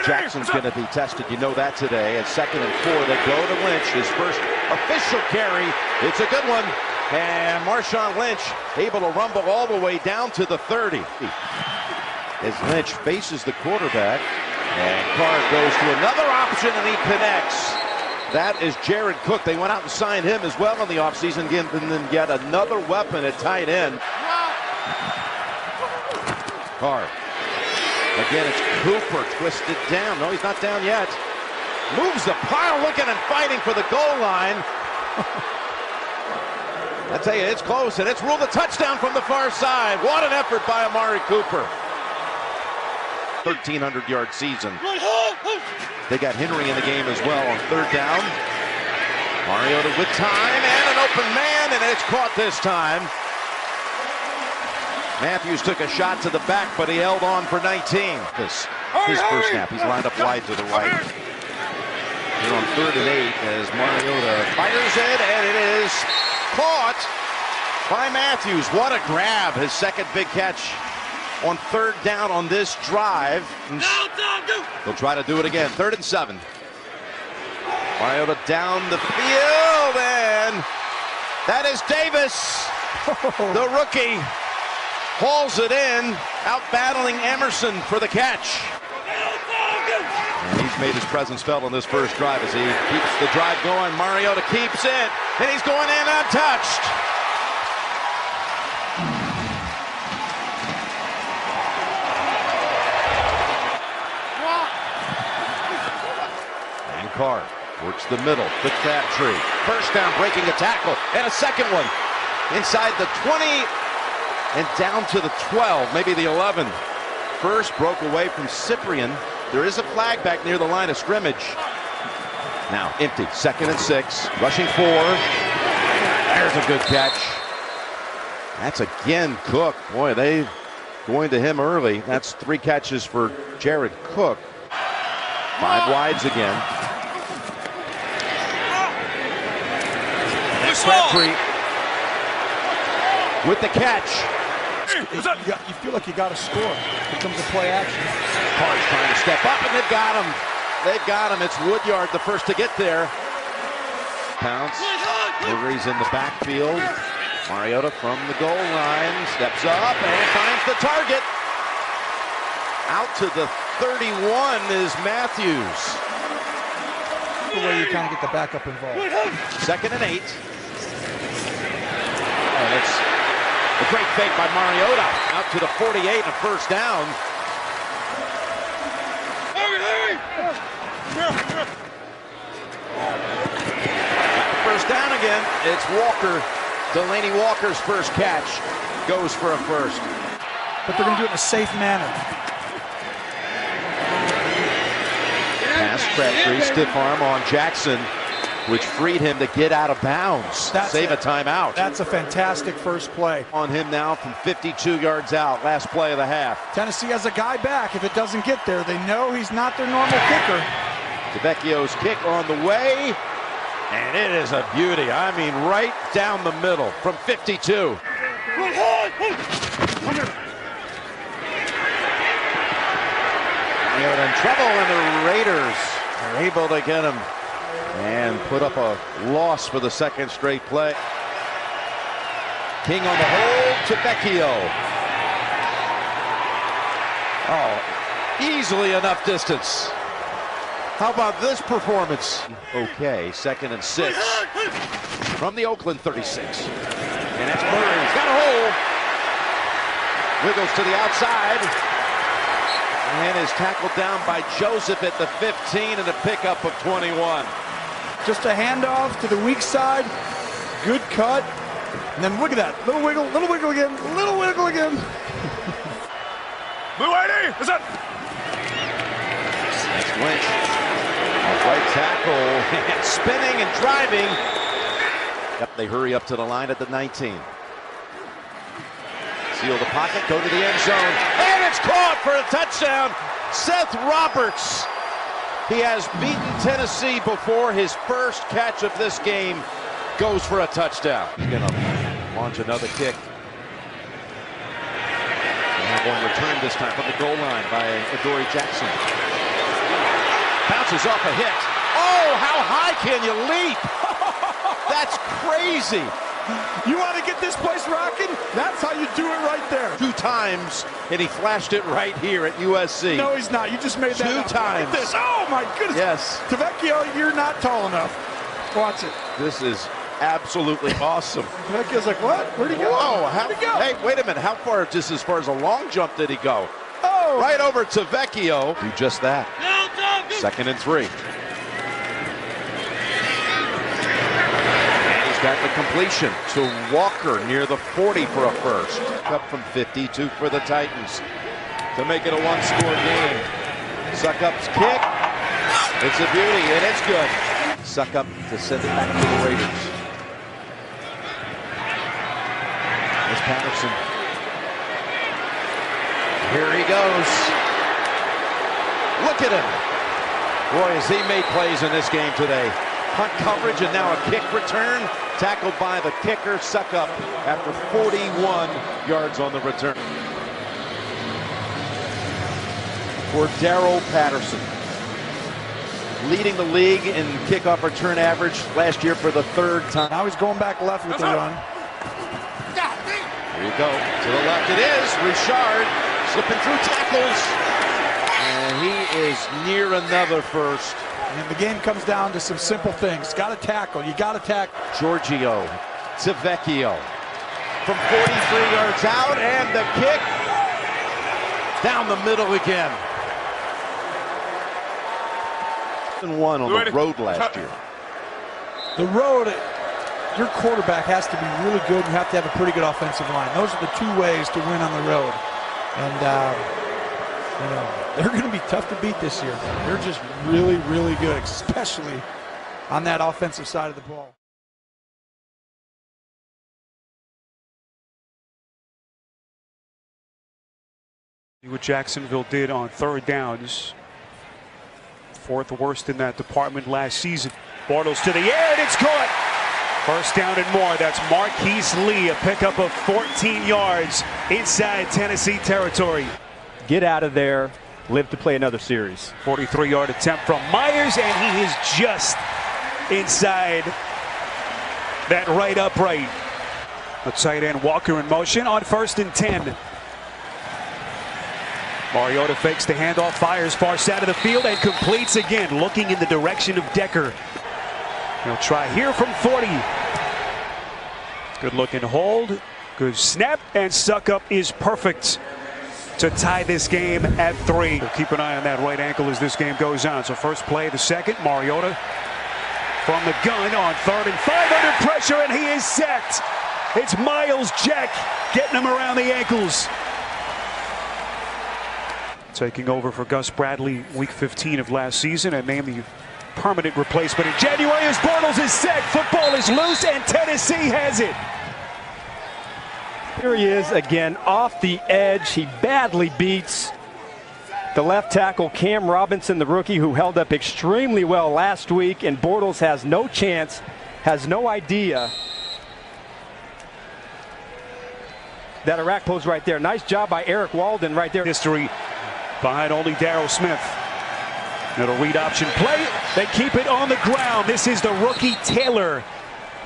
Jackson's going to be tested. You know that today. At 2nd and 4, they go to Lynch. His first official carry. It's a good one. And Marshawn Lynch able to rumble all the way down to the 30. As Lynch faces the quarterback. And Carr goes to another option, and he connects. That is Jared Cook. They went out and signed him as well in the offseason, and then yet another weapon at tight end. Carr. Again, it's Cooper twisted down. No, he's not down yet. Moves the pile, looking and fighting for the goal line. I tell you, it's close, and it's ruled a touchdown from the far side. What an effort by Amari Cooper. 1,300-yard season. They got Henry in the game as well on 3rd down. Mariota with time and an open man, and it's caught this time. Matthews took a shot to the back, but he held on for 19. His first snap, he's lined up wide to the right. Here on 3rd and 8 as Mariota fires it, and it is caught by Matthews. What a grab, his second big catch on 3rd down on this drive. They'll try to do it again. 3rd and 7. Mariota down the field, and that is Davis, the rookie. Hauls it in, out battling Emerson for the catch. And he's made his presence felt on this first drive as he keeps the drive going. Mariota keeps it, and he's going in untouched. And Carr works the middle, the Crabtree. First down, breaking a tackle, and a second one inside the 20. And down to the 12, maybe the 11. First broke away from Cyprian. There is a flag back near the line of scrimmage. Now empty, 2nd and 6. Rushing 4. There's a good catch. That's again Cook. Boy, they going to him early. That's 3 catches for Jared Cook. 5 wides again. That's Crabtree with the catch. You feel like you got to score. Here comes the play action. Carr's trying to step up, and they've got him. They've got him. It's Woodyard, the first to get there. Pounce. Murray's in the backfield. Mariota from the goal line. Steps up and finds the target. Out to the 31 is Matthews. The way you kind of get the backup involved. 2nd and 8. And it's a great fake by Mariota out to the 48 and a first down. First down again. It's Walker. Delaney Walker's first catch goes for a first. But they're going to do it in a safe manner. Pass Crabtree, stiff arm on Jackson, which freed him to get out of bounds. Save a timeout. That's a fantastic first play. On him now from 52 yards out. Last play of the half. Tennessee has a guy back. If it doesn't get there, they know he's not their normal kicker. DeVecchio's kick on the way. And it is a beauty. I mean, right down the middle from 52. Mariota in trouble, and the Raiders are able to get him and put up a loss for the 2nd straight play. King on the hold to Vecchio. Oh, easily enough distance. How about this performance? Okay, 2nd and 6 from the Oakland 36. And that's Murray. He's got a hole. Wiggles to the outside. And is tackled down by Joseph at the 15 and a pickup of 21. Just a handoff to the weak side. Good cut. And then look at that. Little wiggle again. Little wiggle again. Blue 80, is it? That's Lynch. Right tackle. Spinning and driving. Yep, they hurry up to the line at the 19. Seal the pocket, go to the end zone. And it's caught for a touchdown. Seth Roberts. He has beaten Tennessee before. His first catch of this game goes for a touchdown. He's going to launch another kick. And have one returned this time from the goal line by Adoree Jackson. bounces off a hit. Oh, how high can you leap? That's crazy. You want to get this place rocking? That's how you do it right there. 2 times, and he flashed it right here at USC. No, he's not. You just made that 2 up. times. Like this. Oh, my goodness. Yes. Tavecchio, you're not tall enough. Watch it. This is absolutely awesome. Tavecchio's like, what? Where'd he go? Whoa, Where'd he go? Hey, wait a minute. How far, just as far as a long jump did he go? Oh. Right over to Vecchio. Do just that. 2nd and 3. And he's got the completion to Walker near the 40 for a first. Up from 52 for the Titans to make it a 1-score game. Suckup's kick. It's a beauty, and it's good. Suckup to send it back to the Raiders. There's Patterson. Here he goes. Look at him. Boy, has he made plays in this game today. Punt coverage and now a kick return. Tackled by the kicker, Suckup, after 41 yards on the return. For Darrell Patterson. Leading the league in kickoff return average last year for the 3rd time. Now he's going back left with the run. Here you go. To the left it is. Richard slipping through tackles. And he is near another first. And the game comes down to some simple things. Got to tackle. You got to tackle. Giorgio to Vecchio. From 43 yards out, and the kick down the middle again. And 1 on the road last year. The road, your quarterback has to be really good. You have to have a pretty good offensive line. Those are the 2 ways to win on the road. And, you know, they're going to be tough to beat this year. They're just really, really good, especially on that offensive side of the ball. What Jacksonville did on 3rd downs. 4th worst in that department last season. Bortles to the air, and it's caught. 1st down and more. That's Marquise Lee, a pickup of 14 yards inside Tennessee territory. Get out of there, live to play another series. 43-yard attempt from Myers, and he is just inside that right upright. The tight end Walker in motion on 1st and 10. Mariota fakes the handoff, fires far side of the field, and completes again, looking in the direction of Decker. He'll try here from 40. Good looking hold, good snap, and Suckup is perfect to tie this game at 3. We'll keep an eye on that right ankle as this game goes on. So first play of the 2nd, Mariota from the gun on 3rd and 5 under pressure, and he is sacked. It's Miles Jack getting him around the ankles. Taking over for Gus Bradley week 15 of last season and named the permanent replacement in January as Bortles is sacked. Football is loose and Tennessee has it. Here he is again off the edge. He badly beats the left tackle Cam Robinson, the rookie, who held up extremely well last week, and Bortles has no chance, has no idea that Iraq pose right there. Nice job by Eric Walden right there. History behind only Darryl Smith. Little read option play. They keep it on the ground. This is the rookie Taylor,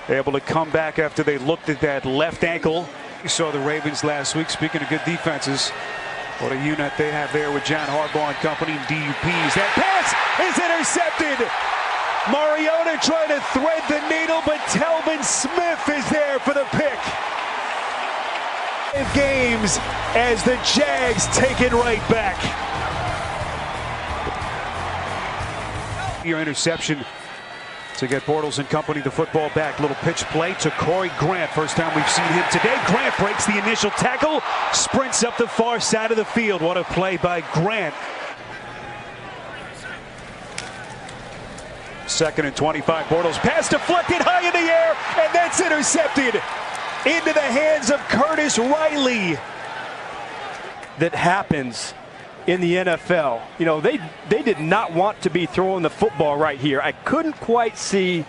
able to come back after they looked at that left ankle. You saw the Ravens last week. Speaking of good defenses, what a unit they have there with John Harbaugh and company and DUPs. That pass is intercepted. Mariota trying to thread the needle, but Telvin Smith is there for the pick. 5 games as the Jags take it right back. Your interception to get Bortles and company the football back. Little pitch play to Corey Grant. First time we've seen him today. Grant breaks the initial tackle, sprints up the far side of the field. What a play by Grant. 2nd and 25. Bortles pass deflected high in the air, and that's intercepted into the hands of Curtis Riley. That happens in the NFL. You know, they did not want to be throwing the football right here. I couldn't quite see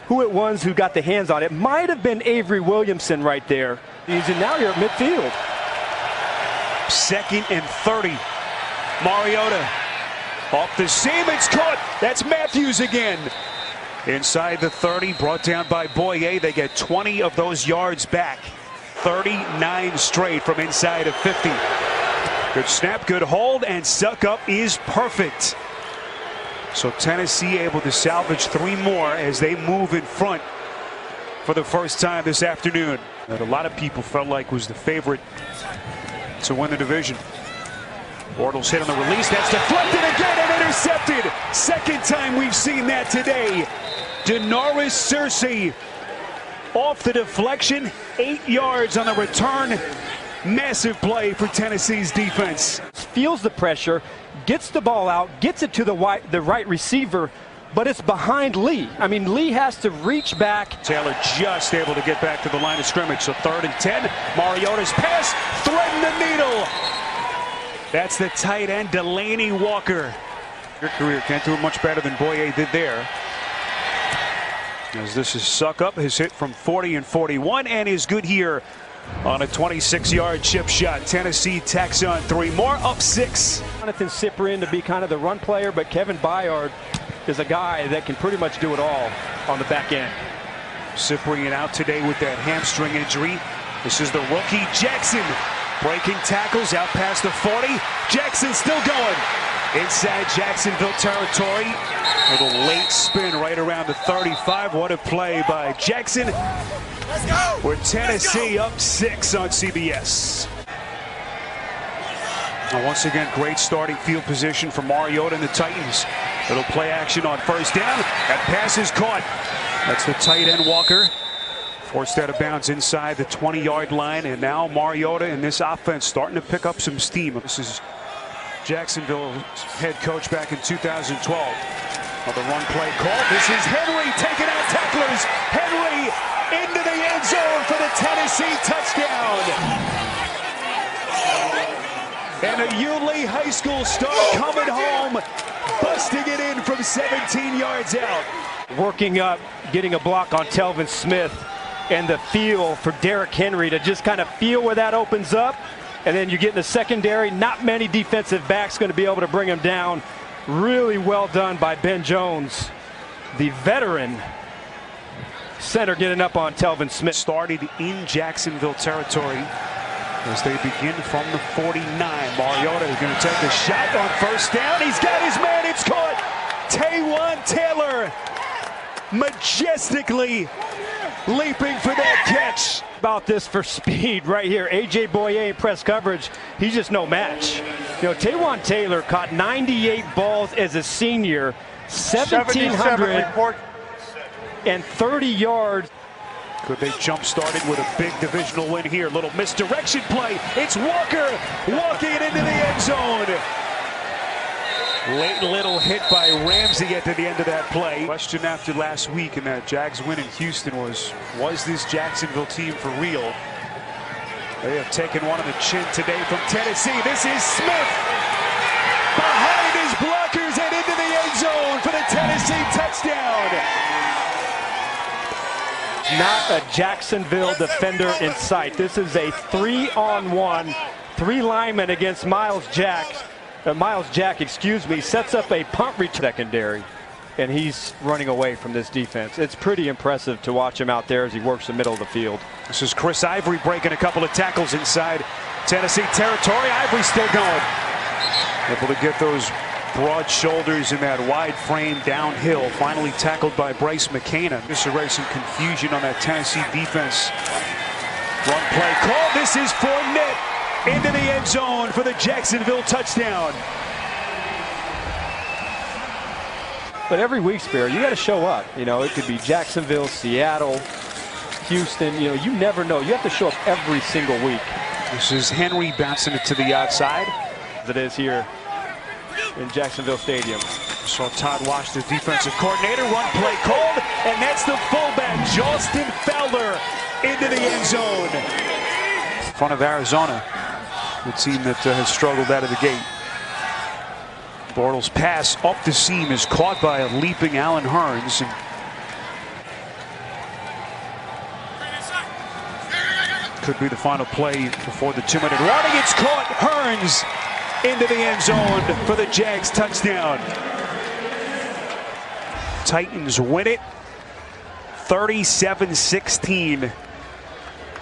who it was who got the hands on it. Might have been Avery Williamson right there. And now you're at midfield. 2nd and 30. Mariota Off the seam, it's caught. That's Matthews again. Inside the 30, brought down by Boye. They get 20 of those yards back. 39 straight from inside of 50. Good snap, good hold, and suck up is perfect. So Tennessee able to salvage 3 more as they move in front for the first time this afternoon. That a lot of people felt like was the favorite to win the division. Bortles hit on the release. That's deflected again and intercepted. Second time we've seen that today. Denoris Searcy off the deflection. 8 yards on the return. Massive play for Tennessee's defense. Feels the pressure, gets the ball out, gets it to the right receiver, but it's behind Lee. I mean, Lee has to reach back. Taylor just able to get back to the line of scrimmage. So 3rd and 10. Mariota's pass threading the needle. That's the tight end, Delaney Walker. Your career can't do it much better than Boye did there. As this is suck up, his hit from 40 and 41 and is good here on a 26-yard chip shot. Tennessee tacks on 3 more, up 6. Jonathan Cyprian to be kind of the run player, but Kevin Byard is a guy that can pretty much do it all on the back end. Cyprian out today with that hamstring injury. This is the rookie Jackson breaking tackles out past the 40. Jackson still going inside Jacksonville territory. Little late spin right around the 35. What a play by Jackson. Let's go. With Tennessee up 6 on CBS. Now once again, great starting field position for Mariota and the Titans. Little play action on 1st down. That pass is caught. That's the tight end Walker. Forced out of bounds inside the 20-yard line. And now Mariota and this offense starting to pick up some steam. This is Jacksonville's head coach back in 2012. Another run play call. This is Henry taking out tacklers. Henry into the end zone for the Tennessee touchdown. And a Yulee High School star coming home, busting it in from 17 yards out. Working up, getting a block on Telvin Smith, and the feel for Derrick Henry to just kind of feel where that opens up. And then you get in the secondary. Not many defensive backs going to be able to bring him down. Really well done by Ben Jones, the veteran center, getting up on Telvin Smith. Started in Jacksonville territory as they begin from the 49. Mariota is going to take a shot on 1st down. He's got his man. It's caught. Taywan Taylor majestically leaping for that catch. About this for speed right here. A.J. Boye in press coverage. He's just no match. You know, Taywan Taylor caught 98 balls as a senior, 1,730 yards. Could they jump started with a big divisional win here? Little misdirection play. It's Walker walking it into the end zone. Late little hit by Ramsey at the end of that play. Question after last week in that Jags win in Houston was this Jacksonville team for real? They have taken one on the chin today from Tennessee. This is Smith behind his blockers and into the end zone for the Tennessee touchdown. Not a Jacksonville defender in sight. This is a 3-on-1, 3 linemen against Miles Jack, sets up a punt return secondary, and he's running away from this defense. It's pretty impressive to watch him out there as he works the middle of the field. This is Chris Ivory breaking a couple of tackles inside Tennessee territory. Ivory still going. Able to get those broad shoulders in that wide frame downhill. Finally tackled by Bryce McCann. This will raise some confusion on that Tennessee defense. Run play call. This is Fournette into the end zone for the Jacksonville touchdown. But every week, Spear, you got to show up. You know, it could be Jacksonville, Seattle, Houston. You know, you never know. You have to show up every single week. This is Henry bouncing it to the outside. As it is here in Jacksonville Stadium. Saw Todd Wash, the defensive coordinator, run play called, and that's the fullback, Justin Fowler, into the end zone. In front of Arizona, the team that has struggled out of the gate. Bortles' pass up the seam is caught by a leaping Allen Hurns. And could be the final play before the 2-minute warning. It's caught. Hurns into the end zone for the Jags touchdown. Titans win it 37-16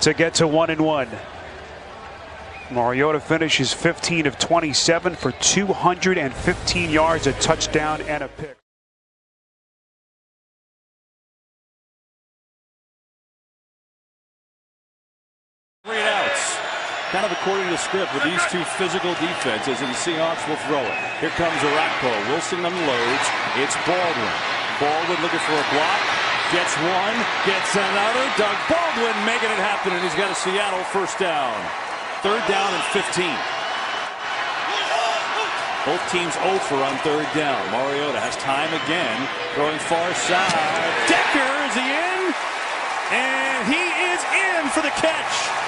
to get to 1-1. Mariota finishes 15 of 27 for 215 yards, a touchdown, and a pick. Kind of according to script with these two physical defenses, and the Seahawks will throw it. Here comes Arakpo. Wilson unloads. It's Baldwin. Baldwin looking for a block. Gets one. Gets another. Doug Baldwin making it happen, and he's got a Seattle first down. 3rd down and 15. Both teams 0 for on 3rd down. Mariota has time again. Throwing far side. Decker, is he in? And he is in for the catch.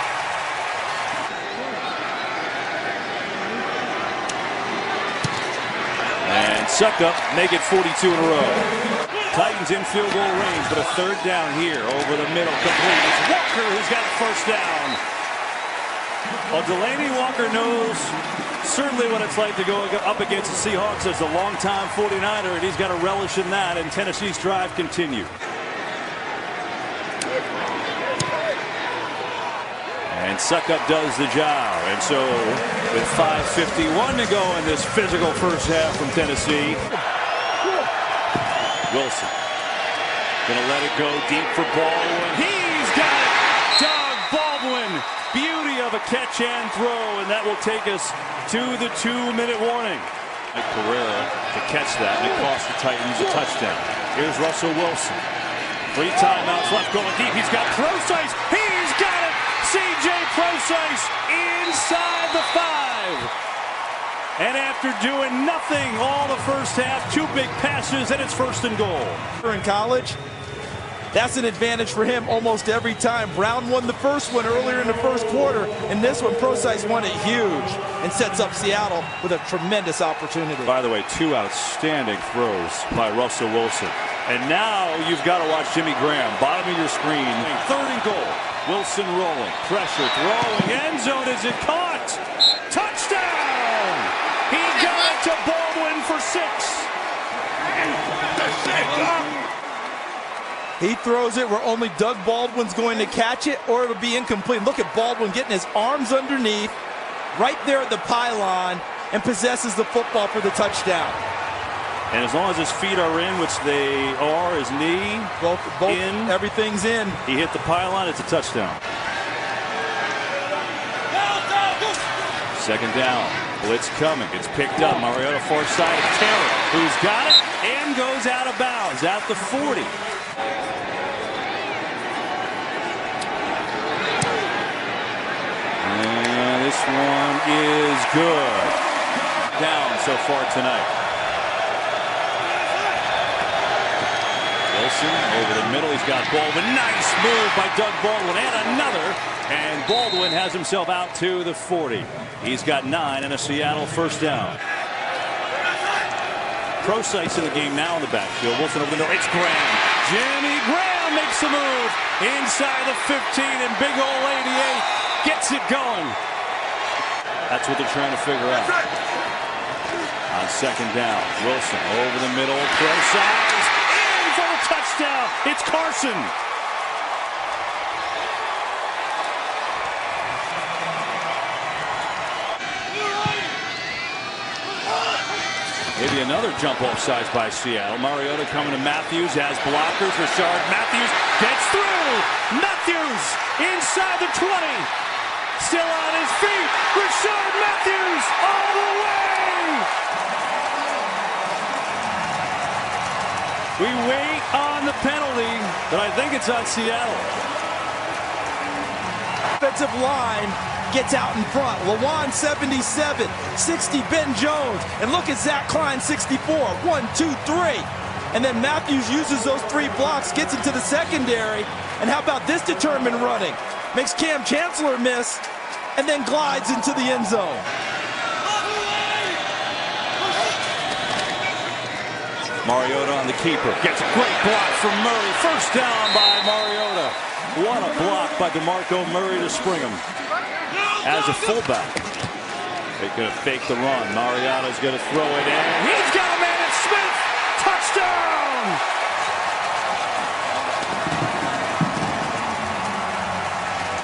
And Suckup make it 42 in a row. Titans in field goal range, but a 3rd down here over the middle. Complete. It's Walker who's got the first down. Well, Delaney Walker knows certainly what it's like to go up against the Seahawks as a longtime 49er, and he's got a relish in that, and Tennessee's drive continued. And Suckup does the job. And so with 5:51 to go in this physical first half from Tennessee. Wilson gonna let it go deep for Baldwin. He's got it! Doug Baldwin. Beauty of a catch and throw, and that will take us to the 2-minute warning. Carrera to catch that, and it cost the Titans a touchdown. Here's Russell Wilson. 3 timeouts left going deep. He's got Procise. He's got it! C.J. Procise inside the 5. And after doing nothing all the first half, 2 big passes, and it's 1st and goal. In college, that's an advantage for him almost every time. Brown won the first one earlier in the first quarter, and this one, Procise won it huge and sets up Seattle with a tremendous opportunity. By the way, 2 outstanding throws by Russell Wilson. And now you've got to watch Jimmy Graham, bottom of your screen. 3rd and goal. Wilson rolling, pressure, throwing, end zone, is it caught? Touchdown! He got it to Baldwin for 6. He throws it where only Doug Baldwin's going to catch it, or it'll be incomplete. Look at Baldwin getting his arms underneath, right there at the pylon, and possesses the football for the touchdown. And as long as his feet are in, which they are, his knee both in, everything's in. He hit the pylon, it's a touchdown. 2nd down, blitz coming, it's picked up. Mariota far side of Taylor, who's got it and goes out of bounds at the 40. And this one is good. Down so far tonight. Wilson over the middle. He's got Baldwin. Nice move by Doug Baldwin. And another. And Baldwin has himself out to the 40. He's got 9 and a Seattle first down. Procise in the game now in the backfield. Wilson over the middle. It's Graham. Jimmy Graham makes the move inside the 15, and big old 88 gets it going. That's what they're trying to figure out. On 2nd down, Wilson over the middle. Procise in for the touchdown. It's Carson. Maybe another jump off sides by Seattle. Mariota coming to Matthews, has blockers. Rashard Matthews gets through. Matthews inside the 20. Still on his feet. Rashard Matthews all the way. We wait on the penalty, but I think it's on Seattle. Offensive line gets out in front. Lawan 77, 60 Ben Jones, and look at Zach Klein 64. 1, 2, 3. And then Matthews uses those 3 blocks, gets into the secondary, and how about this determined running? Makes Cam Chancellor miss, and then glides into the end zone. Mariota on the keeper. Gets a great block from Murray. First down by Mariota. What a block by DeMarco Murray to spring him as a fullback. They could have faked the run. Mariota's going to throw it in. He's got a man. It's Smith. Touchdown!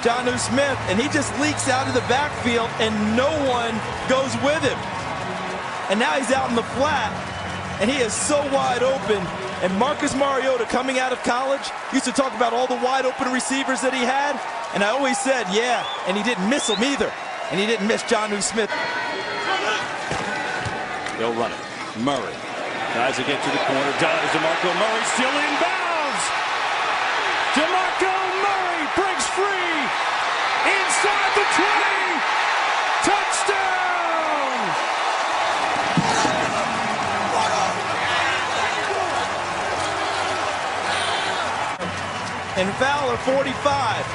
Jonnu Smith, and he just leaks out of the backfield, and no one goes with him. And now he's out in the flat, and he is so wide open. And Marcus Mariota, coming out of college, used to talk about all the wide open receivers that he had. And I always said, yeah, and he didn't miss them either. And he didn't miss Jonnu Smith. They'll run it. Murray tries to get to the corner. Does DeMarco Murray still inbounds? DeMarco Murray breaks free inside the 20. Touchdown! And Fowler, 45.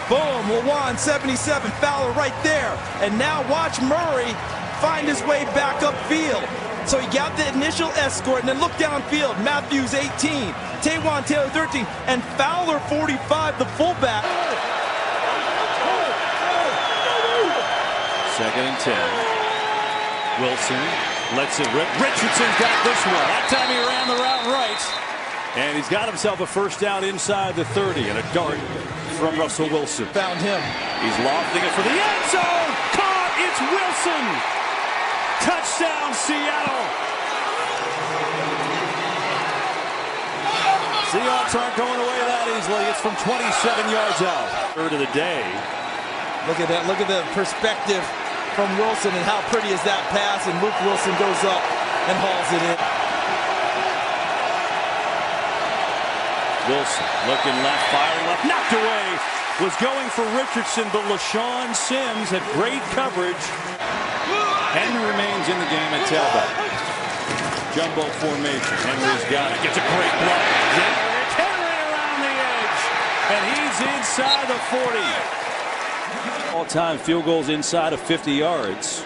Boom, Lewan, 77. Fowler right there. And now watch Murray find his way back upfield. So he got the initial escort and then look downfield. Matthews, 18. Taywan Taylor, 13. And Fowler, 45, the fullback. 2nd and 10. Wilson lets it rip. Richardson's got this one. That time he ran the route right. And he's got himself a first down inside the 30 and a dart from Russell Wilson. Found him. He's lofting it for the end zone. Caught. It's Wilson. Touchdown, Seattle. Seahawks aren't going away that easily. It's from 27 yards out. Third of the day. Look at that. Look at the perspective from Wilson, and how pretty is that pass. And Luke Wilson goes up and hauls it in. Wilson looking left, firing left, knocked away. Was going for Richardson, but LaShawn Sims had great coverage. Henry remains in the game at tailback. Jumbo formation. Henry's got it. Gets a great block. Derrick Henry around the edge. And he's inside the 40. All-time field goals inside of 50 yards.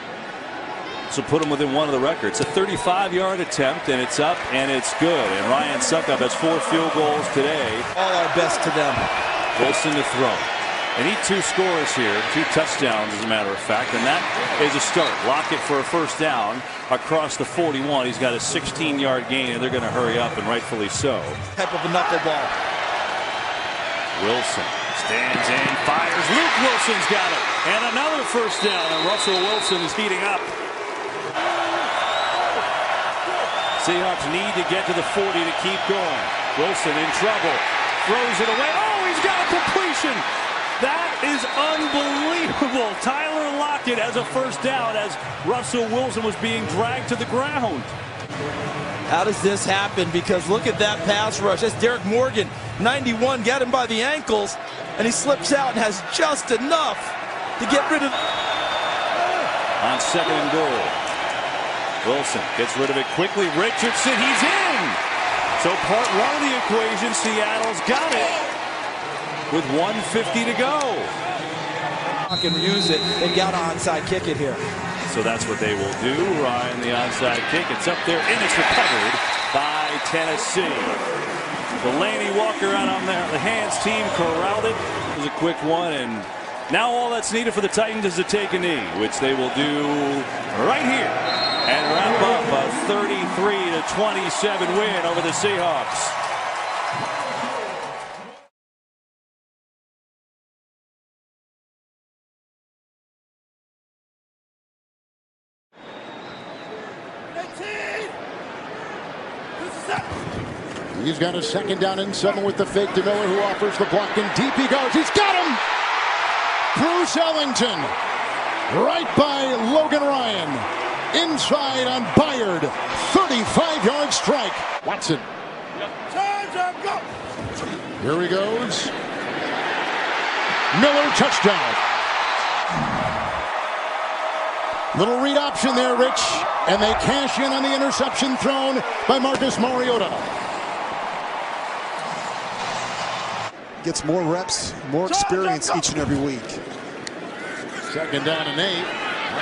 So put him within one of the records. A 35-yard attempt, and it's up, and it's good. And Ryan Suckup has 4 field goals today. All our best to them. Wilson to throw. They need 2 scores here, 2 touchdowns as a matter of fact, and that is a start. Lockett for a first down across the 41. He's got a 16-yard gain, and they're going to hurry up, and rightfully so. Type of a knuckleball. Wilson stands in, fires. Luke Wilson's got it, and another first down, and Russell Wilson is heating up. Seahawks need to get to the 40 to keep going. Wilson in trouble, throws it away. Oh, he's got a completion. That is unbelievable. Tyler Lockett has a first down as Russell Wilson was being dragged to the ground. How does this happen? Because look at that pass rush. That's Derek Morgan, 91, got him by the ankles, and he slips out and has just enough to get rid of. On 2nd and goal. Wilson gets rid of it quickly. Richardson, he's in. So part 1 of the equation, Seattle's got it. With 1:50 to go. Can use it. They got an onside kick it here. So that's what they will do. Ryan, the onside kick. It's up there, and it's recovered by Tennessee. Delaney Walker out on the hands. Team corralled it. It was a quick one, and now all that's needed for the Titans is to take a knee, which they will do right here and wrap up a 33-27 win over the Seahawks. He's got a 2nd down and 7 with the fake to Miller, who offers the block, and deep he goes. He's got him! Bruce Ellington, right by Logan Ryan. Inside on Byard, 35-yard strike. Watson. Here he goes. Miller, touchdown. Little read option there, Rich, and they cash in on the interception thrown by Marcus Mariota. Gets more reps, more experience each and every week. 2nd down and 8.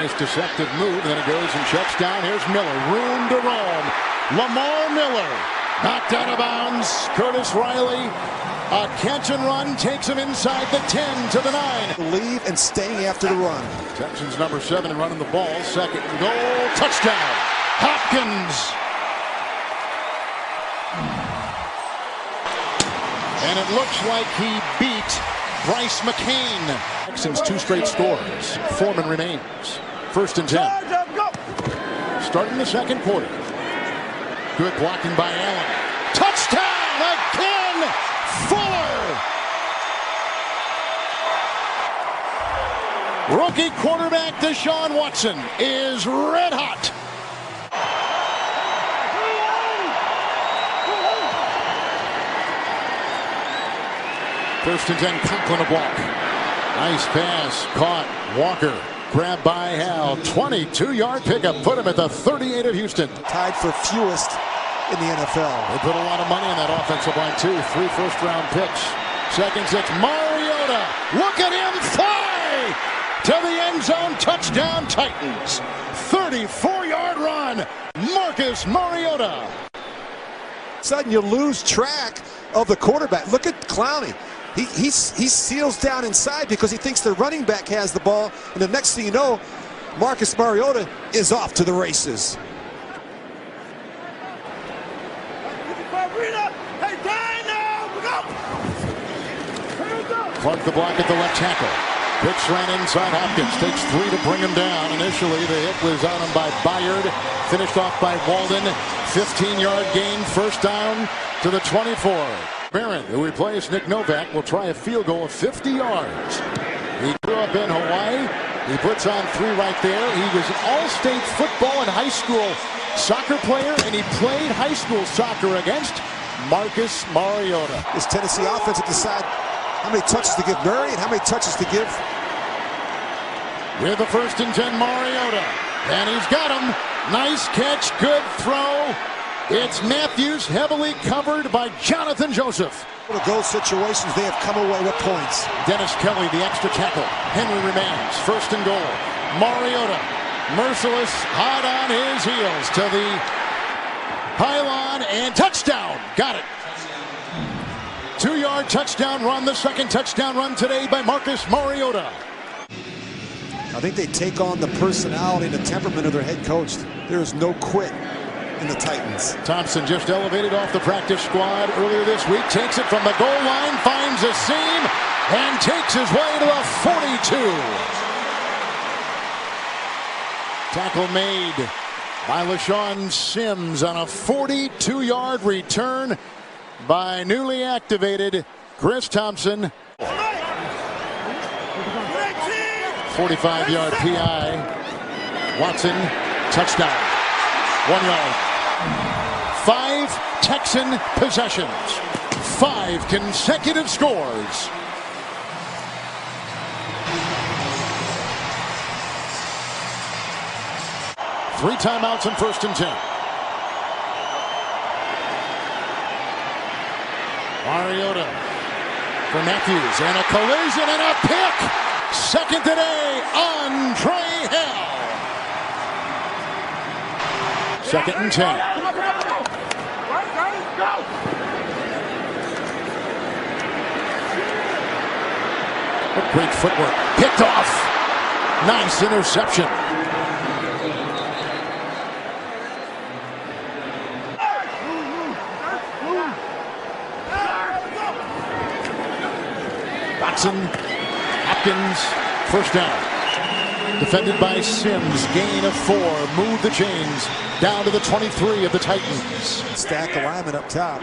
Nice deceptive move. Then it goes and shuts down. Here's Miller. Room to roam. Lamar Miller knocked out of bounds. Curtis Riley A catch and run takes him inside the 10 to the 9. Leave and staying after the run. Texans number 7 running the ball. Second and goal. Touchdown. Hopkins. And it looks like he beat Bryce McCain. Texans 2 straight scores. Foreman remains. First and 10. Starting the second quarter. Good blocking by Allen. Touchdown again! Fuller! Rookie quarterback Deshaun Watson is red hot. First and 10, Conklin a block. Nice pass, caught. Walker, grabbed by Hal. 22-yard pickup, put him at the 38 of Houston. Tied for fewest in the NFL. They put a lot of money in that offensive line, too. 3 first-round picks. Second 6, Mariota. Look at him fly to the end zone. Touchdown, Titans. 34-yard run. Marcus Mariota. Sudden you lose track of the quarterback. Look at Clowney. He seals down inside because he thinks the running back has the ball, and the next thing you know, Marcus Mariota is off to the races. Clark the block at the left tackle. Pitch ran inside Hopkins. Takes 3 to bring him down. Initially, the hit was on him by Byard. Finished off by Walden. 15-yard gain. First down to the 24. Barron, who replaced Nick Novak, will try a field goal of 50 yards. He grew up in Hawaii. He puts on 3 right there. He was an all-state football and high school soccer player, and he played high school soccer against Marcus Mariota. This Tennessee offense will decide how many touches to give Murray and how many touches to give. With the first and 10, Mariota. And he's got him. Nice catch, good throw. It's Matthews, heavily covered by Jonathan Joseph. The goal situations, they have come away with points. Dennis Kelly, the extra tackle. Henry remains. First and goal. Mariota, merciless, hot on his heels to the pylon, and touchdown. Got it. 2-yard touchdown run, the second touchdown run today by Marcus Mariota. I think they take on the personality and the temperament of their head coach. There is no quit in the Titans. Thompson just elevated off the practice squad earlier this week. Takes it from the goal line, finds a seam, and takes his way to the 42. Tackle made by LaShawn Sims on a 42-yard return by newly activated Chris Thompson. 45-yard PI. Watson, touchdown. 1 yard. 5 Texan possessions. 5 consecutive scores. Three timeouts and first and 10. Mariota for Matthews, and a collision and a pick. Second today, Andre Hill. Second and 10. What great footwork. Picked off. Nice interception. Watson, Hopkins, first down. Defended by Sims, gain of 4. Move the chains down to the 23 of the Titans. Stack alignment up top.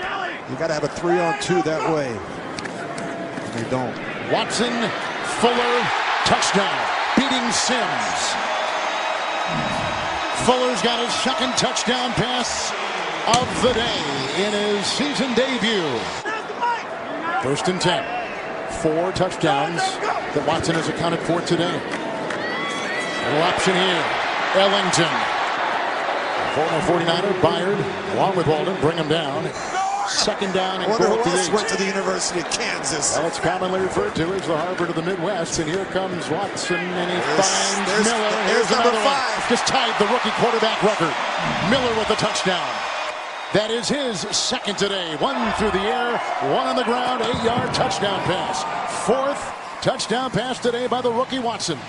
You got to have a 3-on-2 that way. And they don't. Watson, Fuller, touchdown, beating Sims. Fuller's got his second touchdown pass of the day in his season debut. First and 10. 4 touchdowns that Watson has accounted for today. A little option here. Ellington. Former 49er, Byard, along with Walden, bring him down. Second down and goal at the 8. Went to the University of Kansas. Well, it's commonly referred to as the Harvard of the Midwest. And here comes Watson, and he finds Miller. There's number 5. Just tied the rookie quarterback record. Miller with the touchdown. That is his second today. One through the air, one on the ground, 8-yard touchdown pass. Fourth touchdown pass today by the rookie Watson.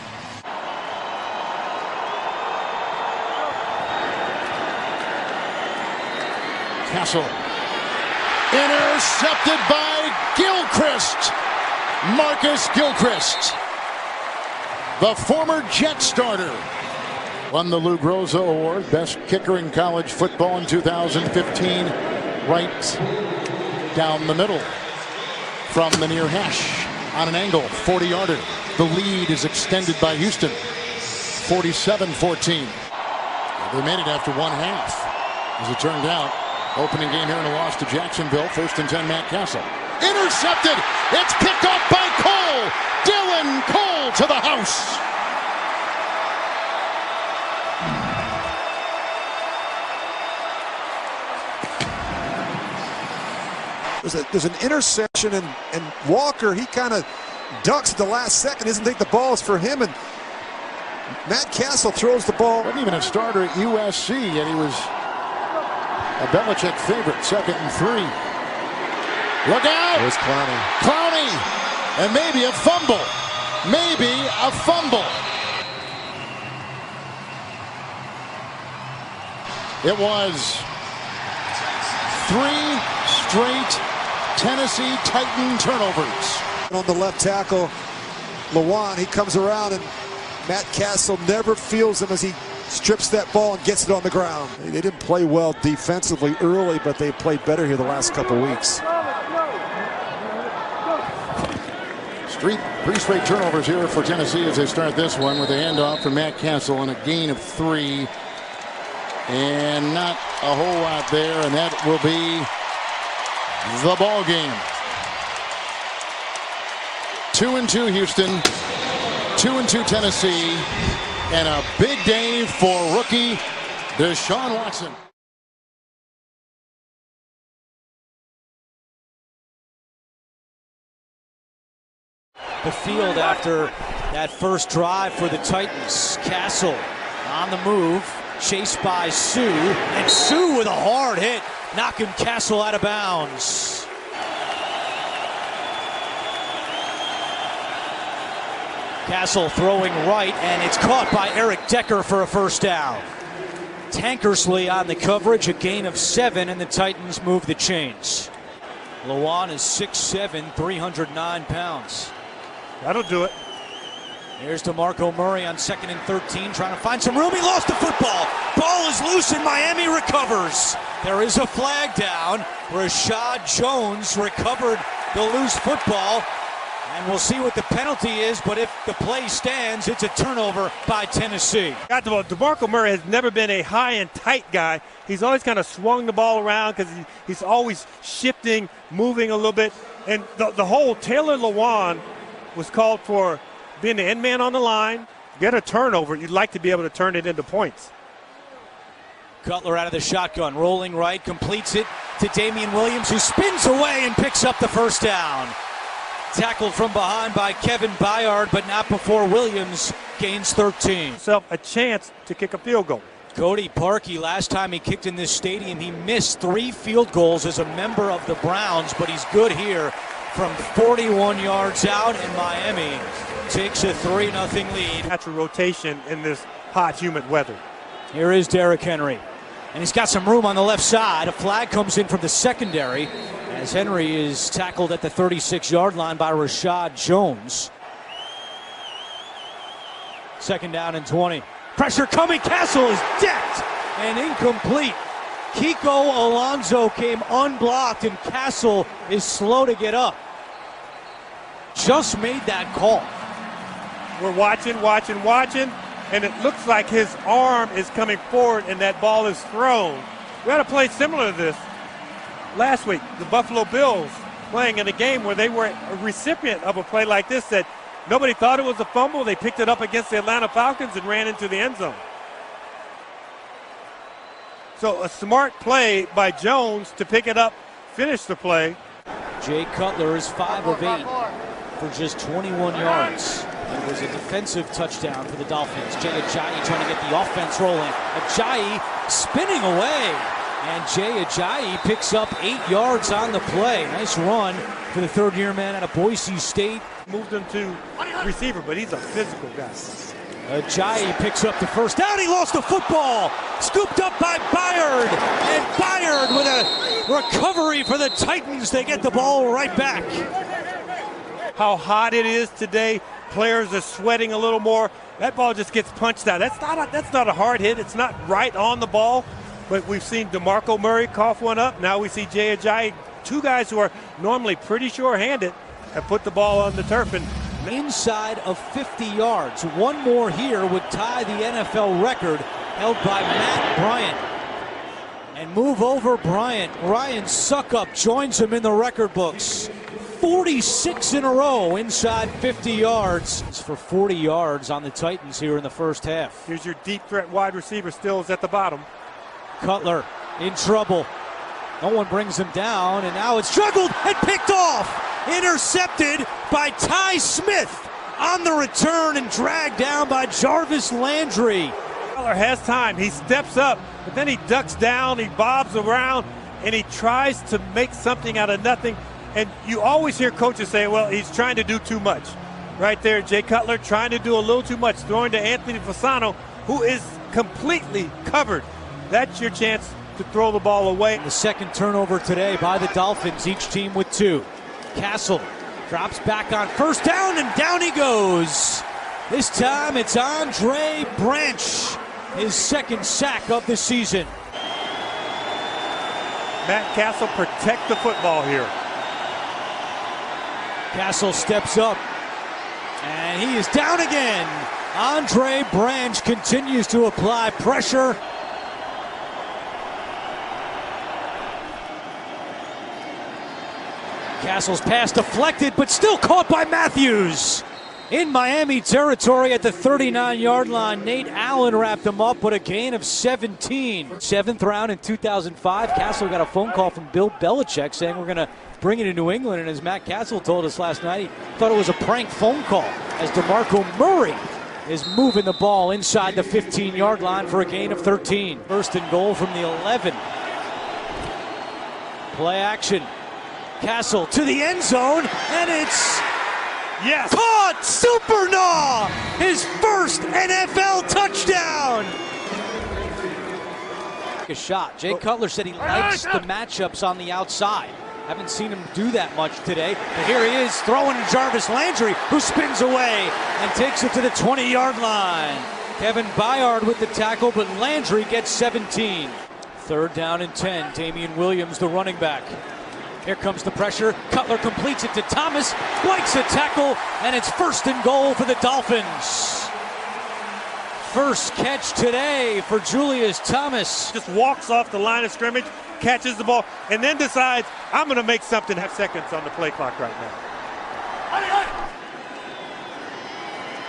Castle. Intercepted by Gilchrist. Marcus Gilchrist, the former Jet starter, won the Lou Groza Award, best kicker in college football in 2015, right down the middle from the near hash on an angle, 40-yarder. The lead is extended by Houston, 47-14. They made it after one half. As it turned out, opening game here in a loss to Jacksonville, 1st and 10, Matt Castle. Intercepted. It's picked up by Cole. Dylan Cole to the house. There's an interception, and Walker, he kind of ducks at the last second. Doesn't think the ball is for him, and Matt Castle throws the ball. Wasn't even a starter at USC, and he was a Belichick favorite. 2nd and 3. Look out! There's Clowney. Clowney! And maybe a fumble. Maybe a fumble. It was 3 straight Tennessee Titan turnovers. On the left tackle, Lewan, he comes around, and Matt Castle never feels him as he strips that ball and gets it on the ground. They didn't play well defensively early, but they played better here the last couple weeks. 3 straight turnovers here for Tennessee as they start this one with a handoff from Matt Castle and a gain of 3. And not a whole lot there, and that will be the ball game. 2-2 Houston, 2-2 Tennessee, and a big day for rookie Deshaun Watson. The field after that first drive for the Titans. Castle on the move, chased by Sue, and Sue with a hard hit, knocking Castle out of bounds. Castle throwing right, and it's caught by Eric Decker for a first down. Tankersley on the coverage, a gain of 7, and the Titans move the chains. Lewan is 6'7", 309 pounds. That'll do it. Here's DeMarco Murray on 2nd and 13, trying to find some room. He lost the football. Ball is loose, and Miami recovers. There is a flag down. Rashad Jones recovered the loose football, and we'll see what the penalty is, but if the play stands, it's a turnover by Tennessee. DeMarco Murray has never been a high and tight guy. He's always kind of swung the ball around because he's always shifting, moving a little bit. And the whole Taylor Lewan was called for being the end man on the line. Get a turnover, you'd like to be able to turn it into points. Cutler out of the shotgun, rolling right, completes it to Damian Williams, who spins away and picks up the first down. Tackled from behind by Kevin Byard, but not before Williams gains 13. Himself a chance to kick a field goal. Cody Parkey, last time he kicked in this stadium, he missed 3 field goals as a member of the Browns, but he's good here from 41 yards out, and Miami takes a 3-0 lead. Natural rotation in this hot, humid weather. Here is Derrick Henry, and he's got some room on the left side. A flag comes in from the secondary as Henry is tackled at the 36-yard line by Rashad Jones. 2nd down and 20. Pressure coming. Castle is decked and incomplete. Kiko Alonso came unblocked, and Castle is slow to get up. Just made that call. We're watching, and it looks like his arm is coming forward and that ball is thrown. We had a play similar to this last week. The Buffalo Bills playing in a game where they were a recipient of a play like this that nobody thought it was a fumble. They picked it up against the Atlanta Falcons and ran into the end zone. So a smart play by Jones to pick it up, finish the play. Jay Cutler is 5 of 8 for just 21 yards. It was a defensive touchdown for the Dolphins. Jay Ajayi trying to get the offense rolling. Ajayi spinning away And Jay Ajayi picks up 8 yards on the play. Nice run for the third-year man out of Boise State. Moved him to receiver, but he's a physical guy. Ajayi picks up the first down. He lost the football. Scooped up by Byard. And Byard with a recovery for the Titans. They get the ball right back. How hot it is today. Players are sweating a little more. That ball just gets punched out. That's not a hard hit. It's not right on the ball. But we've seen DeMarco Murray cough one up. Now we see Jay Ajayi. Two guys who are normally pretty sure-handed have put the ball on the turf. And inside of 50 yards. One more here would tie the NFL record held by Matt Bryant. And move over Bryant. Ryan Suckup joins him in the record books. 46 in a row inside 50 yards. It's for 40 yards on the Titans here in the first half. Here's your deep threat wide receiver, Stills at the bottom. Cutler in trouble. No one brings him down, and now it's juggled and picked off. Intercepted by Ty Smith on the return and dragged down by Jarvis Landry. Cutler has time. He steps up, but then he ducks down, he bobs around, and he tries to make something out of nothing. And you always hear coaches say, well, he's trying to do too much. Right there, Jay Cutler trying to do a little too much, throwing to Anthony Fasano, who is completely covered. That's your chance to throw the ball away. The second turnover today by the Dolphins, each team with 2. Castle drops back on first down, and down he goes. This time it's Andre Branch, his second sack of the season. Matt Castle protect the football here. Castle steps up, and he is down again. Andre Branch continues to apply pressure. Castle's pass deflected, but still caught by Matthews. In Miami territory at the 39-yard line, Nate Allen wrapped him up, but a gain of 17. 7th round in 2005, Castle got a phone call from Bill Belichick saying we're going to bring it to New England, and as Matt Castle told us last night, he thought it was a prank phone call as DeMarco Murray is moving the ball inside the 15-yard line for a gain of 13. First and goal from the 11. Play action. Castle to the end zone, and it's caught! Supernaw! His first NFL touchdown! A shot. Jay Cutler said he likes the matchups on the outside. Haven't seen him do that much today, but here he is throwing to Jarvis Landry, who spins away and takes it to the 20-yard line. Kevin Byard with the tackle, but Landry gets 17. 3rd down and 10. Damian Williams, the running back. Here comes the pressure. Cutler completes it to Thomas, breaks a tackle, and it's 1st and goal for the Dolphins. First catch today for Julius Thomas. Just walks off the line of scrimmage, catches the ball, and then decides, I'm going to make something. Have seconds on the play clock right now.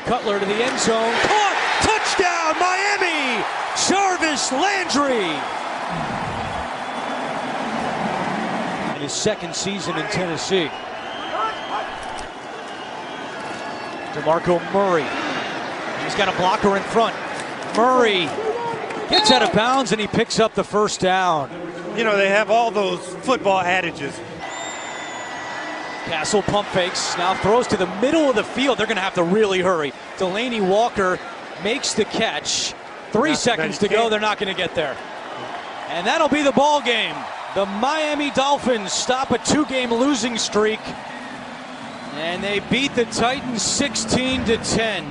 Cutler to the end zone. Caught! Touchdown, Miami! Jarvis Landry! His second season in Tennessee. DeMarco Murray. He's got a blocker in front. Murray gets out of bounds and he picks up the first down. You know, they have all those football adages. Castle pump fakes, now throws to the middle of the field. They're going to have to really hurry. Delaney Walker makes the catch. 3 seconds to go. They're not going to get there. And that'll be the ball game. The Miami Dolphins stop a 2-game losing streak, and they beat the Titans 16-10.